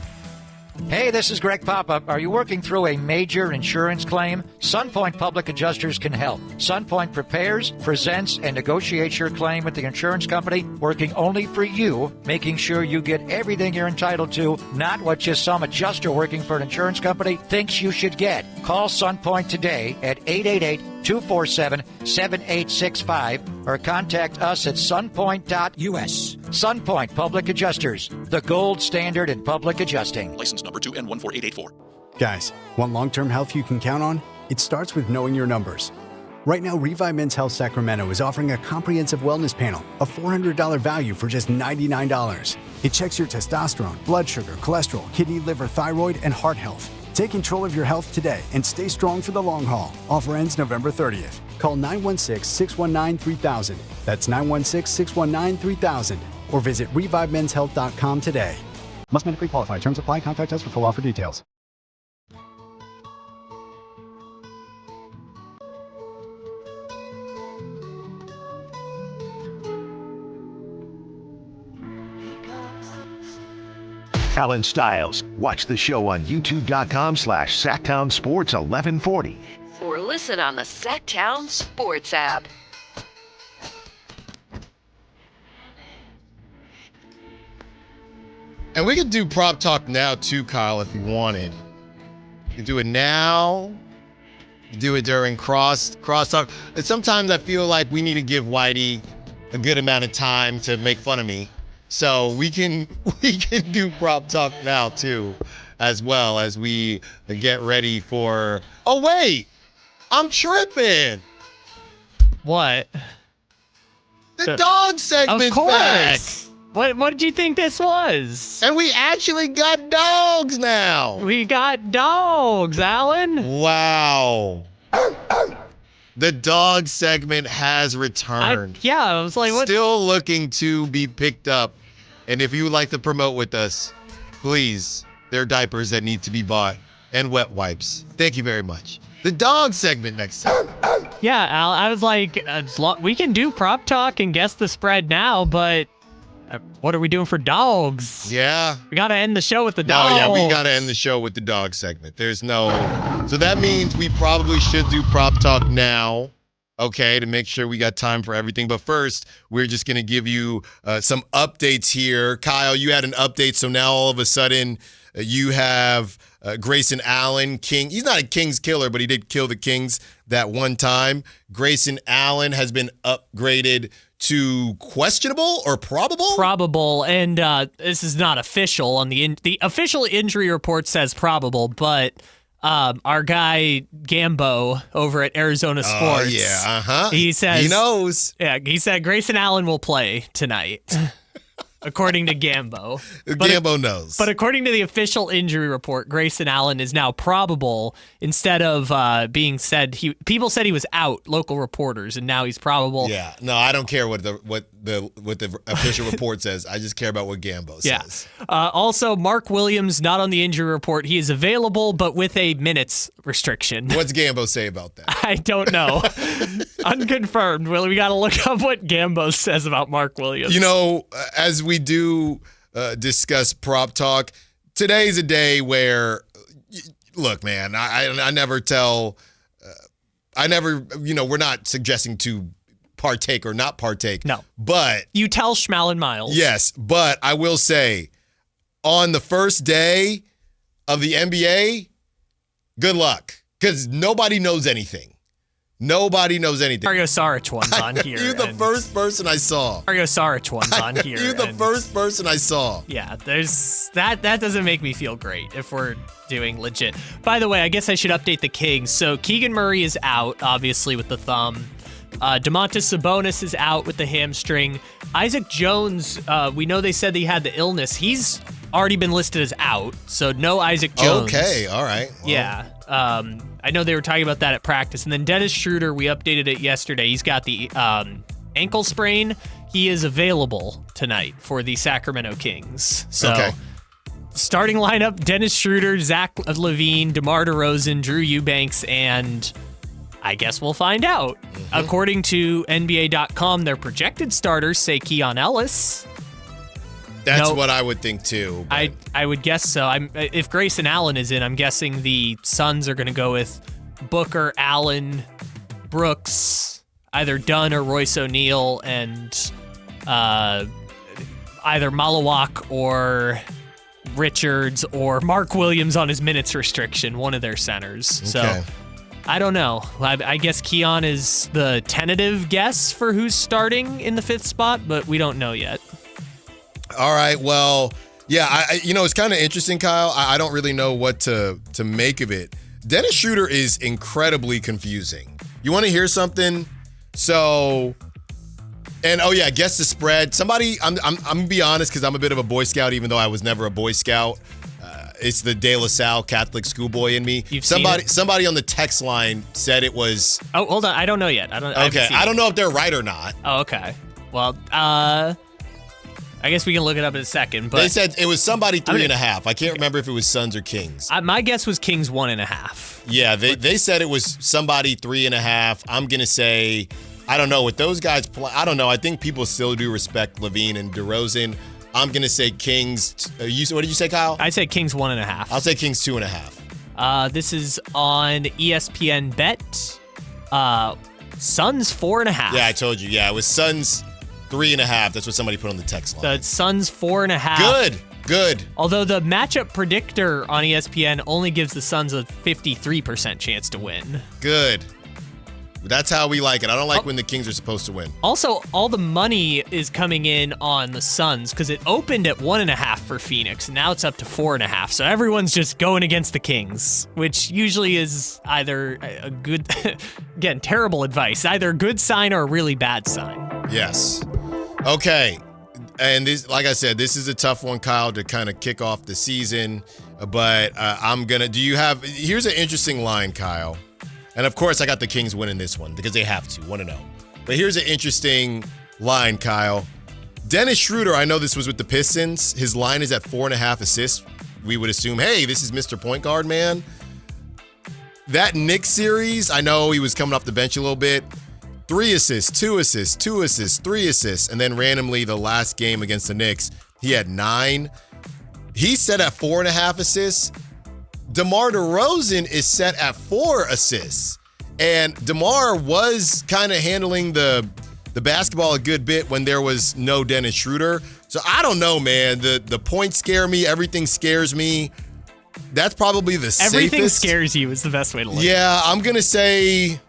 Hey, this is Greg Papa. Are you working through a major insurance claim? Sunpoint Public Adjusters can help. Sunpoint prepares, presents, and negotiates your claim with the insurance company, working only for you, making sure you get everything you're entitled to, not what just some adjuster working for an insurance company thinks you should get. Call Sunpoint today at 888-247-7865 or contact us at sunpoint.us. Sunpoint Public Adjusters, the gold standard in public adjusting. License number 2N14884. Guys, want long-term health you can count on? It starts with knowing your numbers. Right now, Revive Men's Health Sacramento is offering a comprehensive wellness panel, a $400 value for just $99. It checks your testosterone, blood sugar, cholesterol, kidney, liver, thyroid, and heart health. Take control of your health today and stay strong for the long haul. Offer ends November 30th. Call 916-619-3000. That's 916-619-3000. Or visit ReviveMen'sHealth.com today. Must medically qualify. Terms apply. Contact us for full offer details. Allen Stiles. Watch the show on youtube.com/Sactown Sports 1140. Or listen on the Sactown Sports app. And we could do prop talk now too, Kyle, if you wanted. You can do it now. You do it during cross talk. And sometimes I feel like we need to give Whitey a good amount of time to make fun of me. So we can do prop talk now too, as well as we get ready for. Oh wait, I'm tripping. What? The dog segment's Of course. back. What did you think this was? And we actually got dogs now. We got dogs, Alan. Wow. The dog segment has returned. I was like, what? Still looking to be picked up. And if you would like to promote with us, please, there are diapers that need to be bought and wet wipes. Thank you very much. The dog segment next time. Yeah, Al, I was like, we can do prop talk and guess the spread now, but what are we doing for dogs? Yeah. We got to end the show with the dogs. Oh, yeah, we got to end the show with the dog segment. There's no... So that means we probably should do prop talk now, okay, to make sure we got time for everything. But first, we're just going to give you some updates here. Kyle, you had an update, so now all of a sudden you have Grayson Allen, King. He's not a Kings killer, but he did kill the Kings that one time. Grayson Allen has been upgraded to questionable or probable? Probable, and this is not official. On the official injury report says probable, but our guy Gambo over at Arizona Sports, he says he knows. Yeah, he said Grayson Allen will play tonight. According to Gambo. Gambo knows. But according to the official injury report, Grayson Allen is now probable instead of being said. People said he was out, local reporters, and now he's probable. Yeah. No, I don't care what the official report says. I just care about what Gambo says. Also, Mark Williams not on the injury report. He is available, but with a minutes restriction. What's Gambo say about that? I don't know. Unconfirmed. Well, we got to look up what Gambo says about Mark Williams. You know, as we do discuss prop talk, today's a day where, look, man, I never tell, we're not suggesting to partake or not partake. No. But you tell Schmal and Miles. Yes, but I will say, on the first day of the NBA, good luck, because nobody knows anything. Nobody knows anything. Mario Saric one's on here. You're the first person I saw. Mario Saric one's on here. You're the first person I saw. Yeah, there's that doesn't make me feel great if we're doing legit. By the way, I guess I should update the Kings. So Keegan Murray is out, obviously, with the thumb. Domantas Sabonis is out with the hamstring. Isaac Jones, we know they said that he had the illness. He's already been listed as out, so no Isaac Jones. Okay, all right. Well. Yeah. I know they were talking about that at practice. And then Dennis Schroeder, we updated it yesterday. He's got the ankle sprain. He is available tonight for the Sacramento Kings. So starting lineup, Dennis Schroeder, Zach LaVine, DeMar DeRozan, Drew Eubanks, and I guess we'll find out. According to NBA.com, their projected starters say Keon Ellis. That's what I would think too. I would guess so. If Grayson Allen is in, I'm guessing the Suns are going to go with Booker, Allen, Brooks, either Dunn or Royce O'Neal, and either Malawak or Richards or Mark Williams on his minutes restriction, one of their centers. Okay. So I don't know. I guess Keon is the tentative guess for who's starting in the fifth spot, but we don't know yet. All right. Well, yeah, it's kind of interesting, Kyle. I don't really know what to make of it. Dennis Schroeder is incredibly confusing. You want to hear something? So, and guess the spread. Somebody, I'm gonna be honest because I'm a bit of a Boy Scout, even though I was never a Boy Scout. It's the De La Salle Catholic schoolboy in me. Somebody on the text line said it was. Oh, hold on. I don't know yet. I don't know if they're right or not. Oh, okay. Well, I guess we can look it up in a second. But they said it was somebody 3.5. I can't remember if it was Suns or Kings. My guess was Kings 1.5. Yeah, they said it was somebody 3.5. I'm gonna say, I don't know, with those guys. I don't know. I think people still do respect LaVine and DeRozan. I'm gonna say Kings. What did you say, Kyle? I said Kings 1.5. I'll say Kings 2.5. This is on ESPN Bet. Suns 4.5. Yeah, I told you. Yeah, it was Suns 3.5. That's what somebody put on the text line. The Suns 4.5. Good. Although the matchup predictor on ESPN only gives the Suns a 53% chance to win. Good. That's how we like it. I don't like when the Kings are supposed to win. Also, all the money is coming in on the Suns because it opened at 1.5 for Phoenix. And now it's up to 4.5. So everyone's just going against the Kings, which usually is either a good, again, terrible advice, either a good sign or a really bad sign. Yes. Okay. And this, like I said, this is a tough one, Kyle, to kind of kick off the season. But here's an interesting line, Kyle. And, of course, I got the Kings winning this one because they have to, 1-0. But here's an interesting line, Kyle. Dennis Schroeder, I know this was with the Pistons. His line is at 4.5 assists. We would assume, hey, this is Mr. Point Guard, man. That Knicks series, I know he was coming off the bench a little bit. 3 assists, 2 assists, 2 assists, 3 assists. And then randomly, the last game against the Knicks, he had 9. He's set at 4.5 assists. DeMar DeRozan is set at 4 assists. And DeMar was kind of handling the basketball a good bit when there was no Dennis Schroeder. So I don't know, man. The points scare me. Everything scares me. That's probably the safest. Everything scares you is the best way to look. Yeah, I'm going to say...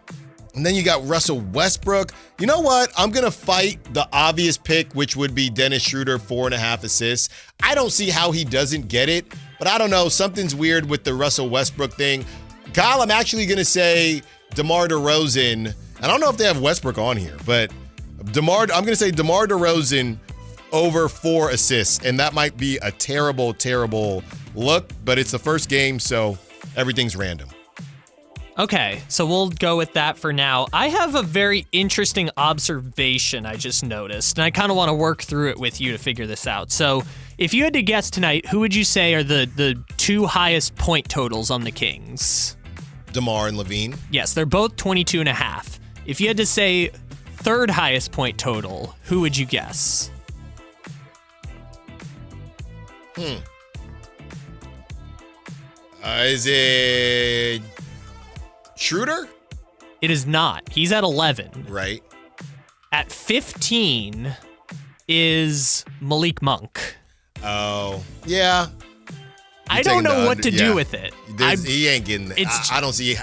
And then you got Russell Westbrook. You know what? I'm going to fight the obvious pick, which would be Dennis Schroeder, 4.5 assists. I don't see how he doesn't get it, but I don't know. Something's weird with the Russell Westbrook thing. Kyle, I'm actually going to say DeMar DeRozan. I don't know if they have Westbrook on here, but I'm going to say DeMar DeRozan over 4 assists, and that might be a terrible, terrible look, but it's the first game, so everything's random. Okay, so we'll go with that for now. I have a very interesting observation I just noticed, and I kind of want to work through it with you to figure this out. So if you had to guess tonight, who would you say are the 2 highest point totals on the Kings? DeMar and Levine? Yes, they're both 22.5. If you had to say 3rd highest point total, who would you guess? Is it... Schroeder? It is not. He's at 11. Right. At 15 is Malik Monk. Oh, yeah. I don't know what to do with it. He ain't getting there. I don't see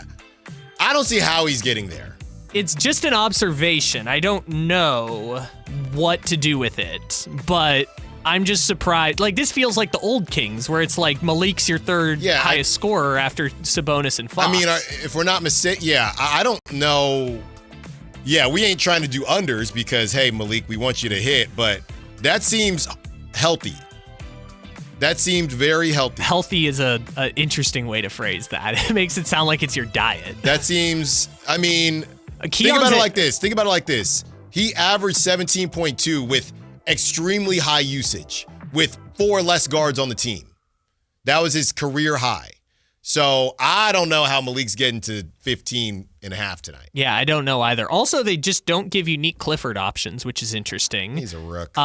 how he's getting there. It's just an observation. I don't know what to do with it, but I'm just surprised. Like, this feels like the old Kings, where it's like Malik's your 3rd highest scorer after Sabonis and Fox. I mean, if we're not mistaken, I don't know. Yeah, we ain't trying to do unders because, hey, Malik, we want you to hit, but that seems healthy. That seemed very healthy. Healthy is an interesting way to phrase that. It makes it sound like it's your diet. That seems, I mean, think about it like this. He averaged 17.2 with extremely high usage, with 4 less guards on the team. That was his career high. So I don't know how Malik's getting to 15.5 tonight. Yeah, I don't know either. Also, they just don't give you Nick Clifford options, which is interesting. He's a rook.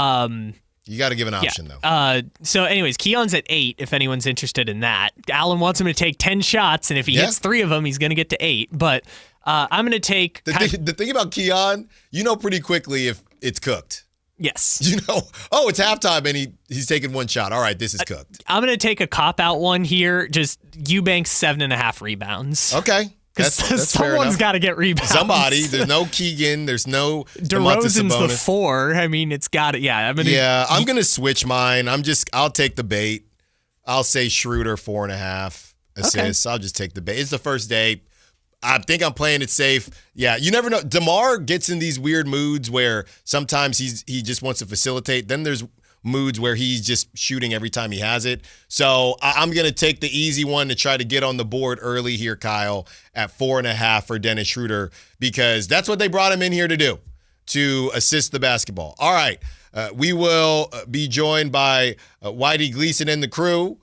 You got to give an option, though. So anyways, Keon's at 8, if anyone's interested in that. Allen wants him to take 10 shots, and if he hits 3 of them, he's going to get to 8. But I'm going to take... The thing about Keon, you know pretty quickly if it's cooked. Yes. You know, it's halftime, and he's taking 1 shot. All right, this is cooked. I'm going to take a cop-out one here. Just Eubanks 7.5 rebounds. Okay. That's someone's got to get rebounds. Somebody. There's no Keegan. There's no DeRozan's the 4. I mean, it's got it. Yeah. I'm gonna switch mine. I'll take the bait. I'll say Schroeder 4.5 assists. Okay. I'll just take the bait. It's the first day. I think I'm playing it safe. Yeah, you never know. DeMar gets in these weird moods where sometimes he just wants to facilitate. Then there's moods where he's just shooting every time he has it. So I'm going to take the easy one to try to get on the board early here, Kyle, at 4.5 for Dennis Schroeder, because that's what they brought him in here to do, to assist the basketball. All right, we will be joined by Whitey Gleason and the crew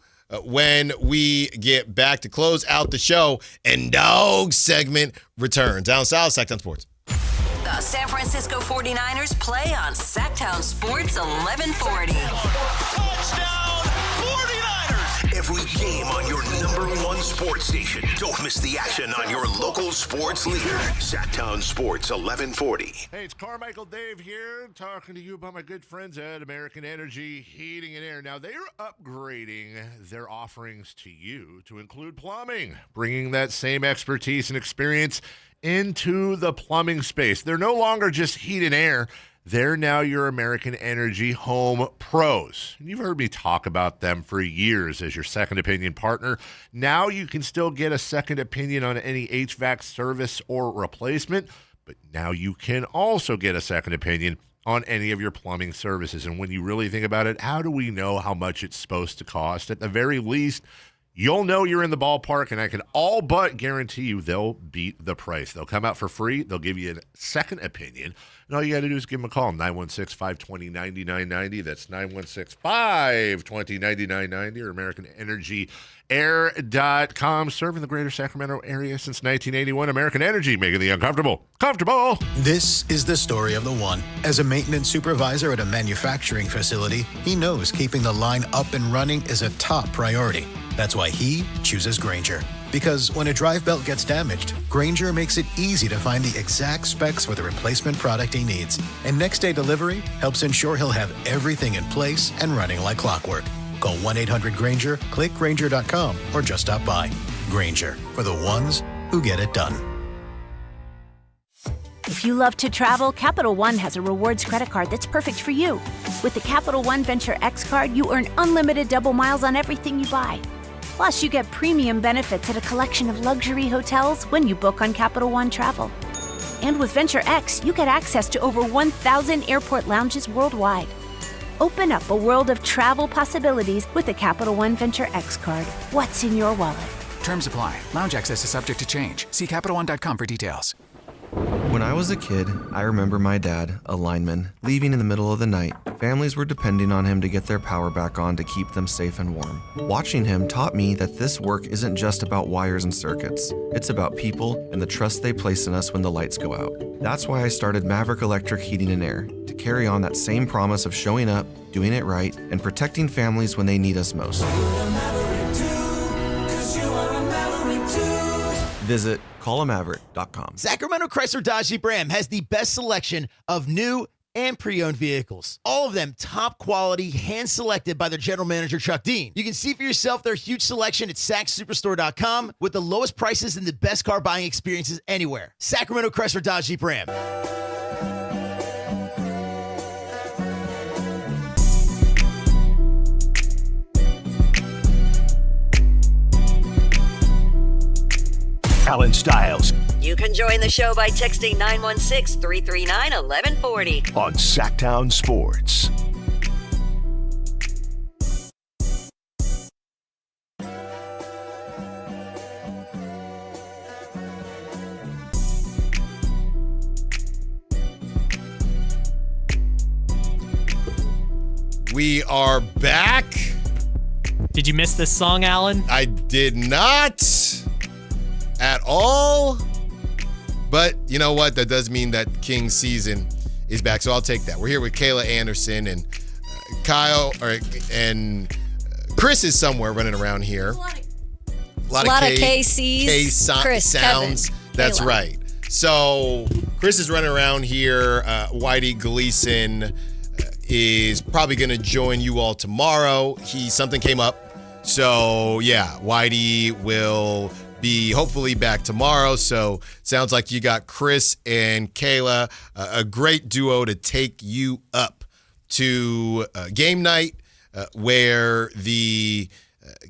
when we get back to close out the show, and Dog segment returns. Down south, Sactown Sports. The San Francisco 49ers play on Sactown Sports 1140. Touchdown 49ers! If every game on your #1 sports station. Don't miss the action on your local sports leader. Sactown Sports 1140. Hey, it's Carmichael Dave here talking to you about my good friends at American Energy Heating and Air. Now, they are upgrading their offerings to you to include plumbing, bringing that same expertise and experience into the plumbing space. They're no longer just heat and air. They're now your American Energy Home Pros. And you've heard me talk about them for years as your second opinion partner. Now you can still get a second opinion on any HVAC service or replacement, but now you can also get a second opinion on any of your plumbing services. And when you really think about it, how do we know how much it's supposed to cost? At the very least, you'll know you're in the ballpark, and I can all but guarantee you they'll beat the price. They'll come out for free. They'll give you a second opinion. And all you got to do is give them a call, 916-520-9990. That's 916-520-9990 or AmericanEnergyAir.com. Serving the greater Sacramento area since 1981. American Energy, making the uncomfortable comfortable. This is the story of the one. As a maintenance supervisor at a manufacturing facility, he knows keeping the line up and running is a top priority. That's why he chooses Grainger. Because when a drive belt gets damaged, Grainger makes it easy to find the exact specs for the replacement product he needs. And next day delivery helps ensure he'll have everything in place and running like clockwork. Call 1-800-GRAINGER, click Grainger.com, or just stop by. Grainger, for the ones who get it done. If you love to travel, Capital One has a rewards credit card that's perfect for you. With the Capital One Venture X card, you earn unlimited double miles on everything you buy. Plus, you get premium benefits at a collection of luxury hotels when you book on Capital One Travel. And with Venture X, you get access to over 1,000 airport lounges worldwide. Open up a world of travel possibilities with the Capital One Venture X card. What's in your wallet? Terms apply. Lounge access is subject to change. See CapitalOne.com for details. When I was a kid, I remember my dad, a lineman, leaving in the middle of the night. Families were depending on him to get their power back on to keep them safe and warm. Watching him taught me that this work isn't just about wires and circuits. It's about people and the trust they place in us when the lights go out. That's why I started Maverick Electric Heating and Air, to carry on that same promise of showing up, doing it right, and protecting families when they need us most. Visit callamaverick.com. Sacramento Chrysler Dodge Jeep Ram has the best selection of new and pre-owned vehicles. All of them top quality, hand-selected by their general manager, Chuck Dean. You can see for yourself their huge selection at SacSuperstore.com with the lowest prices and the best car buying experiences anywhere. Sacramento Chrysler Dodge Jeep Ram. Allen Stiles You can join the show by texting 916-339-1140 on Sactown Sports. We are back. Did you miss this song, Alan? I did not at all. But you know what? That does mean that Kings season is back. So I'll take that. We're here with Kayla Anderson and Chris is somewhere running around here. A lot of KCs. Chris, sounds. Kevin, That's Kayla. right. So Chris is running around here. Whitey Gleason is probably going to join you all tomorrow. Something came up. So yeah, Whitey will be hopefully back tomorrow. So sounds like you got Chris and Kayla, a great duo to take you up to game night where the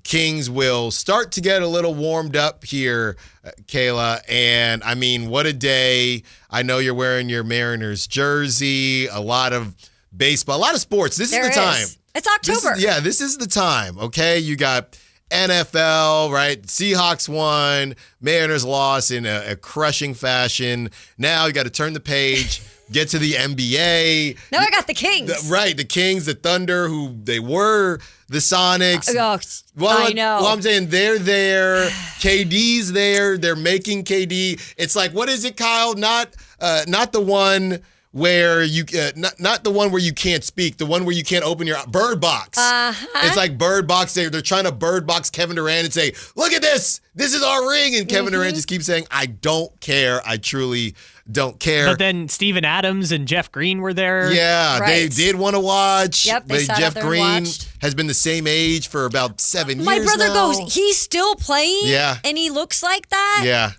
Kings will start to get a little warmed up here, Kayla. And I mean, what a day. I know you're wearing your Mariners jersey, a lot of baseball, a lot of sports. This is the time. It's October. This is the time, okay? You got NFL, right? Seahawks won, Mariners lost in a crushing fashion. Now you got to turn the page, get to the NBA. Now I got the Kings. Right, the Kings, the Thunder, who they were the Sonics. I know. Well, I'm saying they're there. KD's there. They're making KD. It's like, what is it, Kyle? Not the one where you not the one where you can't speak, the one where you can't open your Bird Box. It's like Bird Box. They're trying to Bird Box Kevin Durant and say, "Look at this. This is our ring." And Kevin Durant just keeps saying, "I don't care. I truly don't care." But then Steven Adams and Jeff Green were there. Yeah, they did want to watch. Yep, they sat Jeff out there and Green watched. has been the same age for about 7 years My brother now. goes, he's still playing? Yeah. And he looks like that? Yeah.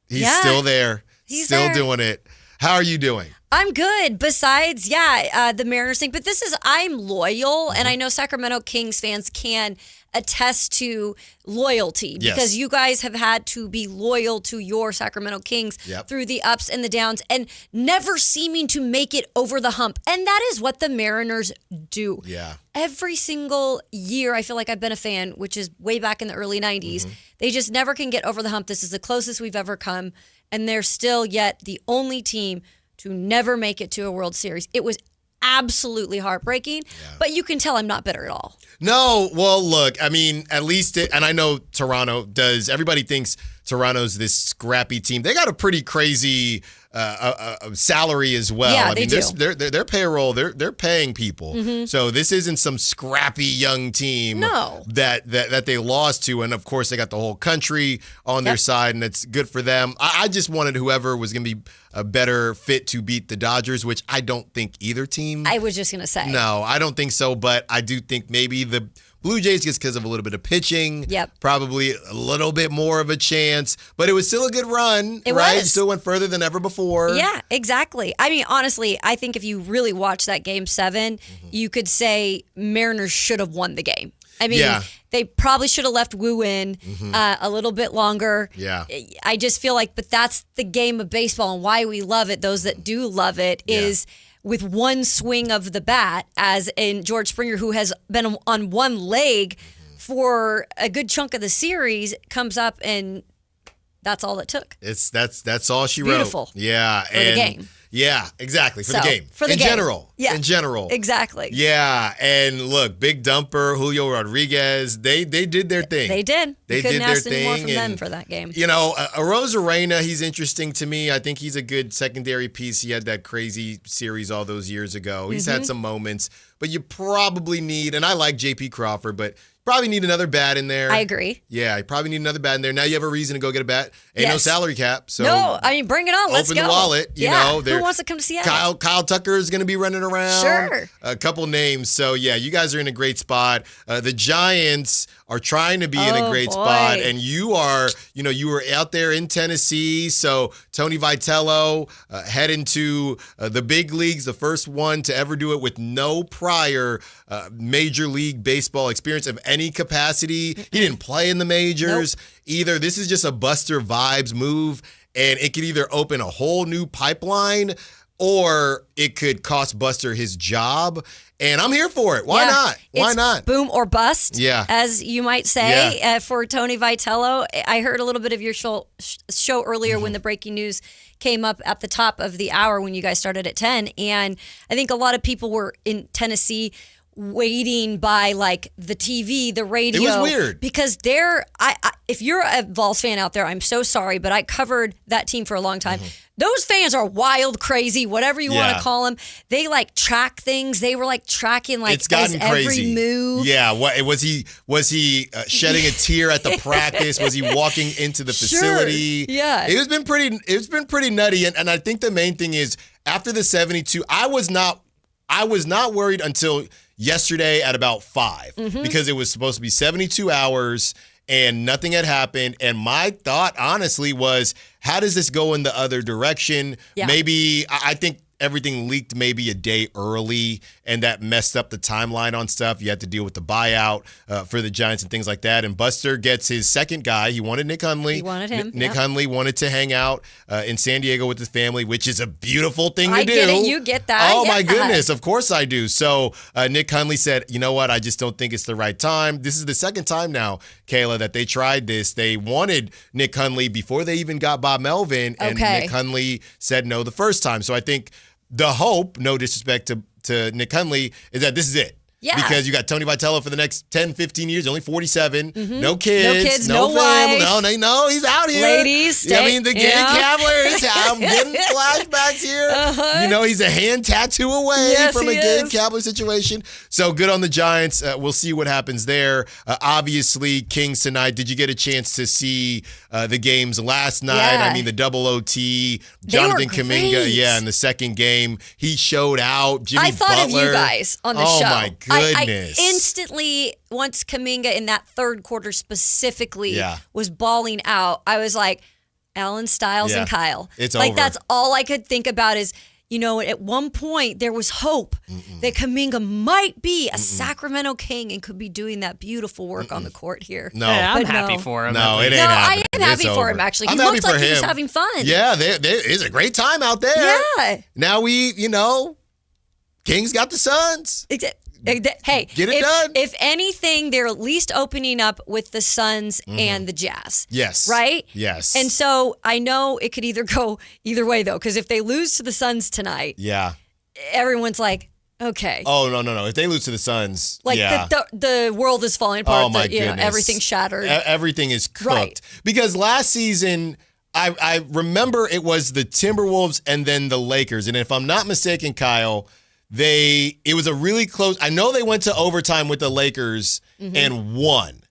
He's still there. He's still there. doing it. How are you doing? I'm good. Besides, the Mariners thing. But I'm loyal, and I know Sacramento Kings fans can attest to loyalty because you guys have had to be loyal to your Sacramento Kings through the ups and the downs and never seeming to make it over the hump. And that is what the Mariners do. Yeah. Every single year, I feel like I've been a fan, which is way back in the early 90s. They just never can get over the hump. This is the closest we've ever come. And they're still yet the only team to never make it to a World Series. It was absolutely heartbreaking, but you can tell I'm not bitter at all. No, well, look, I mean, at least, and I know Toronto does, everybody thinks Toronto's this scrappy team. They got a pretty crazy salary as well. Yeah, I mean, they do. Their payroll, they're paying people. So this isn't some scrappy young team that they lost to. And of course, they got the whole country on their side, and it's good for them. I just wanted whoever was going to be a better fit to beat the Dodgers, which I don't think either team. I was just going to say. No, I don't think so, but I do think maybe the Blue Jays, just because of a little bit of pitching, probably a little bit more of a chance, but it was still a good run, right? It still went further than ever before. Yeah, exactly. I mean, honestly, I think if you really watch that Game 7, you could say Mariners should have won the game. I mean, they probably should have left Wu in a little bit longer. Yeah. I just feel like, but that's the game of baseball and why we love it. Those that do love it is with one swing of the bat, as in George Springer, who has been on one leg for a good chunk of the series, comes up and that's all it took. That's all she wrote. Beautiful. Yeah. For the game. Yeah, exactly. For the game. For the in game. general. Yeah. In general. Exactly. Yeah. And look, Big Dumper, Julio Rodriguez, they did their thing. They did. They couldn't did their ask any more from thing. them for that game. You know, Arozarena, he's interesting to me. I think he's a good secondary piece. He had that crazy series all those years ago. He's had some moments, but you probably need, and I like J.P. Crawford, but probably need another bat in there. I agree. Yeah, you probably need another bat in there. Now you have a reason to go get a bat. Ain't no salary cap. So no, I mean, bring it on. Let's go. Open the wallet. You know, who wants to come to Seattle? Kyle Tucker is going to be running around. Sure. A couple names. So, yeah, you guys are in a great spot. The Giants are trying to be in a great spot. And you are, you were out there in Tennessee. So, Tony Vitello heading to the big leagues, the first one to ever do it with no prior Major League Baseball experience of any capacity. He didn't play in the majors either. This is just a Buster Vibes move, and it could either open a whole new pipeline or it could cost Buster his job. And I'm here for it. Why not? Why not? Boom or bust, yeah, as you might say, for Tony Vitello. I heard a little bit of your show earlier when the breaking news came up at the top of the hour when you guys started at 10. And I think a lot of people were in Tennessee waiting by like the TV, the radio. It was weird. Because if you're a Vols fan out there, I'm so sorry, but I covered that team for a long time. Those fans are wild, crazy, whatever you want to call them. They like track things. They were like tracking like it's gotten crazy. Every move. Yeah, was he shedding a tear at the practice? Was he walking into the facility? Yeah, it's been pretty nutty. And I think the main thing is after the 72, I was not worried until yesterday at about 5 because it was supposed to be 72 hours and nothing had happened. And my thought, honestly, was, how does this go in the other direction? Yeah. Maybe, I think everything leaked maybe a day early, and that messed up the timeline on stuff. You had to deal with the buyout for the Giants and things like that. And Buster gets his second guy. He wanted Nick Hundley. He wanted him. Nick Hundley wanted to hang out in San Diego with his family, which is a beautiful thing to do. I get it. You get that. Oh, my goodness. Of course I do. So Nick Hundley said, you know what? I just don't think it's the right time. This is the second time now, Kayla, that they tried this. They wanted Nick Hundley before they even got Bob Melvin, and Nick Hundley said no the first time. So I think the hope, no disrespect to Nick Hundley, is that this is it. Yeah. Because you got Tony Vitello for the next 10, 15 years, only 47, no kids, no family. wife. No, he's out here. Ladies, the gay cavaliers, I'm getting flash flashbacks here. You know, he's a hand tattoo away from a Gabe Kapler situation. So good on the Giants. We'll see what happens there. Obviously, Kings tonight. Did you get a chance to see the games last night? Yeah. I mean, the double OT. Jonathan Kuminga, in the second game, he showed out. Jimmy I thought Butler. of you guys on the show. Oh, my goodness. I instantly, once Kuminga in that third quarter specifically was balling out, I was like, Allen Stiles and Kyle. It's like, over. that's all I could think about is, you know, at one point there was hope that Kuminga might be a Sacramento King and could be doing that beautiful work on the court here. No. I'm happy for him. No, it ain't happening. I am happy It's for over. him, actually. I'm He happy looked for like he was him. having fun. Yeah, it's a great time out there. Yeah. Now Kings got the Suns. Hey, Get it done. If anything, they're at least opening up with the Suns and the Jazz. Yes. Right? Yes. And so I know it could either go either way, though, because if they lose to the Suns tonight, everyone's like, okay. Oh, no. If they lose to the Suns, like the world is falling apart. Oh, my goodness. Everything's shattered. Everything is cooked. Right. Because last season, I remember it was the Timberwolves and then the Lakers. And if I'm not mistaken, Kyle, it was a really close. I know they went to overtime with the Lakers and won.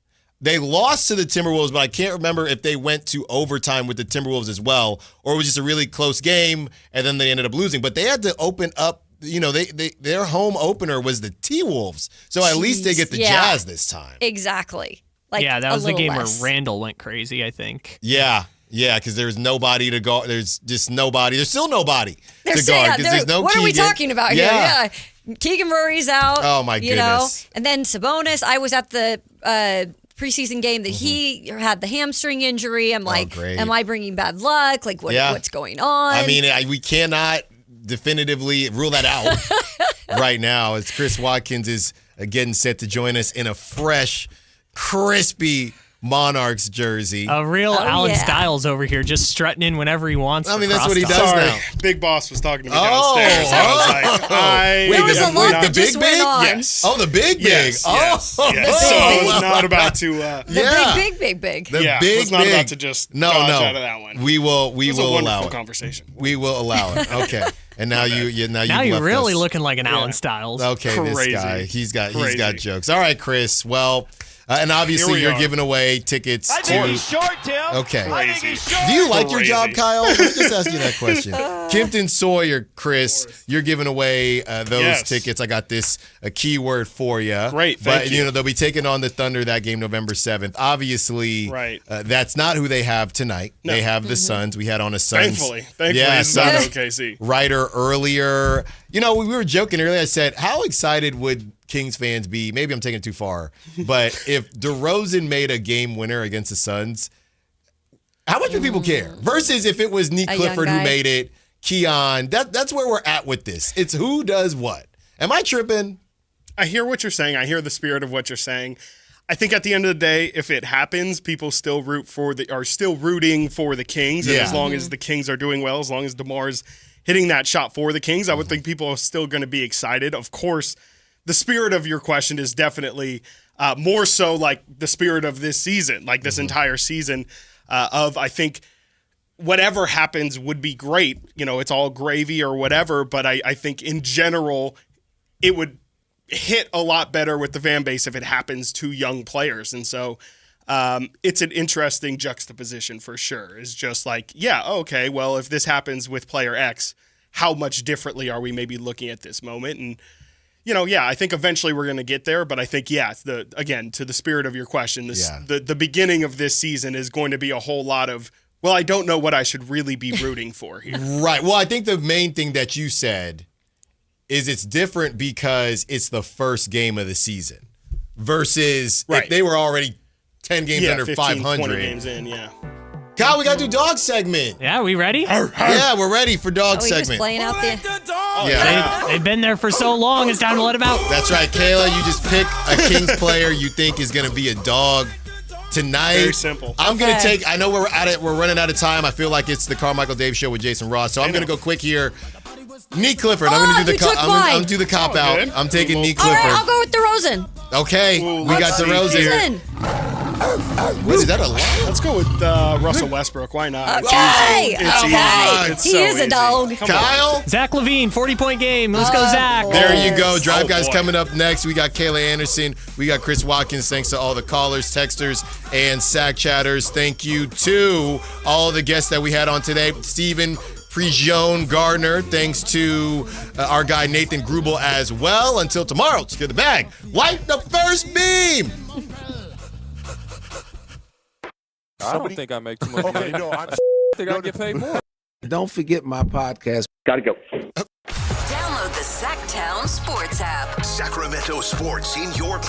They lost to the Timberwolves, but I can't remember if they went to overtime with the Timberwolves as well, or it was just a really close game and then they ended up losing. But they had to open up. You know, their home opener was the T-Wolves, so at least they get the Jazz this time. Exactly. Like, that was the game less. where Randall went crazy, I think. Yeah, because there's nobody to go. There's just nobody. There's still nobody to guard because there's no What Keegan. are we talking about here? Yeah. Keegan Murray's out. Oh, my goodness. And then Sabonis, I was at the preseason game that he had the hamstring injury. I'm like, am I bringing bad luck? Like, what's going on? I mean, we cannot definitively rule that out right now as Chris Watkins is getting set to join us in a fresh, crispy Monarchs jersey. A real Allen Stiles over here, just strutting in whenever he wants. I mean, that's what he does now. Big Boss was talking to me downstairs. I was like, there was a lot that just went on. Yes. Oh, the big. Yes. Oh, So I was not about to. The big. The was not about to just dodge out of that one. We will it was allow a wonderful it. conversation. We will allow it. Okay. And now you're really looking like an Allen Stiles. Okay, Crazy. This guy, he's got jokes. All right, Chris. Well, and obviously you're giving away tickets I think he's short, Tim. Okay. I think he's short. Do you like your job, Kyle? Let me just ask you that question. Kimpton Sawyer, Chris, you're giving away those tickets. I got a keyword for you. Great, thank you. They'll be taking on the Thunder that game November 7th. Obviously, that's not who they have tonight. No. They have the Suns. We had on a Suns. Thankfully, it's not OKC. Writer earlier. You know, we were joking earlier. I said, how excited would Kings fans be? Maybe I'm taking it too far. But if DeRozan made a game winner against the Suns, how much would people care? Versus if it was Nick Clifford who made it, Keon. That's where we're at with this. It's who does what. Am I tripping? I hear what you're saying. I hear the spirit of what you're saying. I think at the end of the day, if it happens, people still are still rooting for the Kings. And as long as the Kings are doing well, as long as DeMar's hitting that shot for the Kings, I would think people are still going to be excited. Of course, the spirit of your question is definitely more so like the spirit of this season, like this entire season I think whatever happens would be great. You know, it's all gravy or whatever, but I think in general, it would hit a lot better with the fan base if it happens to young players. And so it's an interesting juxtaposition for sure. It's just like, okay, well, if this happens with player X, how much differently are we maybe looking at this moment? And, I think eventually we're going to get there, but I think, again, to the spirit of your question, the beginning of this season is going to be a whole lot of, well, I don't know what I should really be rooting for here. Right. Well, I think the main thing that you said is it's different because it's the first game of the season versus if they were already 10 games under 15, 500. 20 games in, Kyle, we got to do dog segment. Yeah, we ready? Yeah, we're ready for dog segment. Just playing out there. They've been there for so long, it's time to let them out. That's right, Kayla. You just pick a Kings player you think is going to be a dog tonight. Very simple. I'm going to take, I know we're running out of time. I feel like it's the Carmichael Dave Show with Jason Ross, so I'm going to go quick here. Nick Clifford. I'm going to do the cop out. I'm taking Nick Clifford. All right, I'll go with DeRozan. Okay, we got DeRozan. What is that, a lion? Let's go with Russell Westbrook. Why not? Okay. It's easy. It's He so is a easy. dog. Kyle? Zach LaVine, 40-point game. Let's go, Zach. There you go. Drive Guys coming up next. We got Kayla Anderson. We got Chris Watkins. Thanks to all the callers, texters, and Sack chatters. Thank you to all the guests that we had on today. Stephen Prigion Gardner. Thanks to our guy Nathan Grubel as well. Until tomorrow, let's get the bag. Light the first beam. I don't think I make too much money. I think I get paid more. Don't forget my podcast. Gotta go. Download the Sactown Sports app. Sacramento sports in your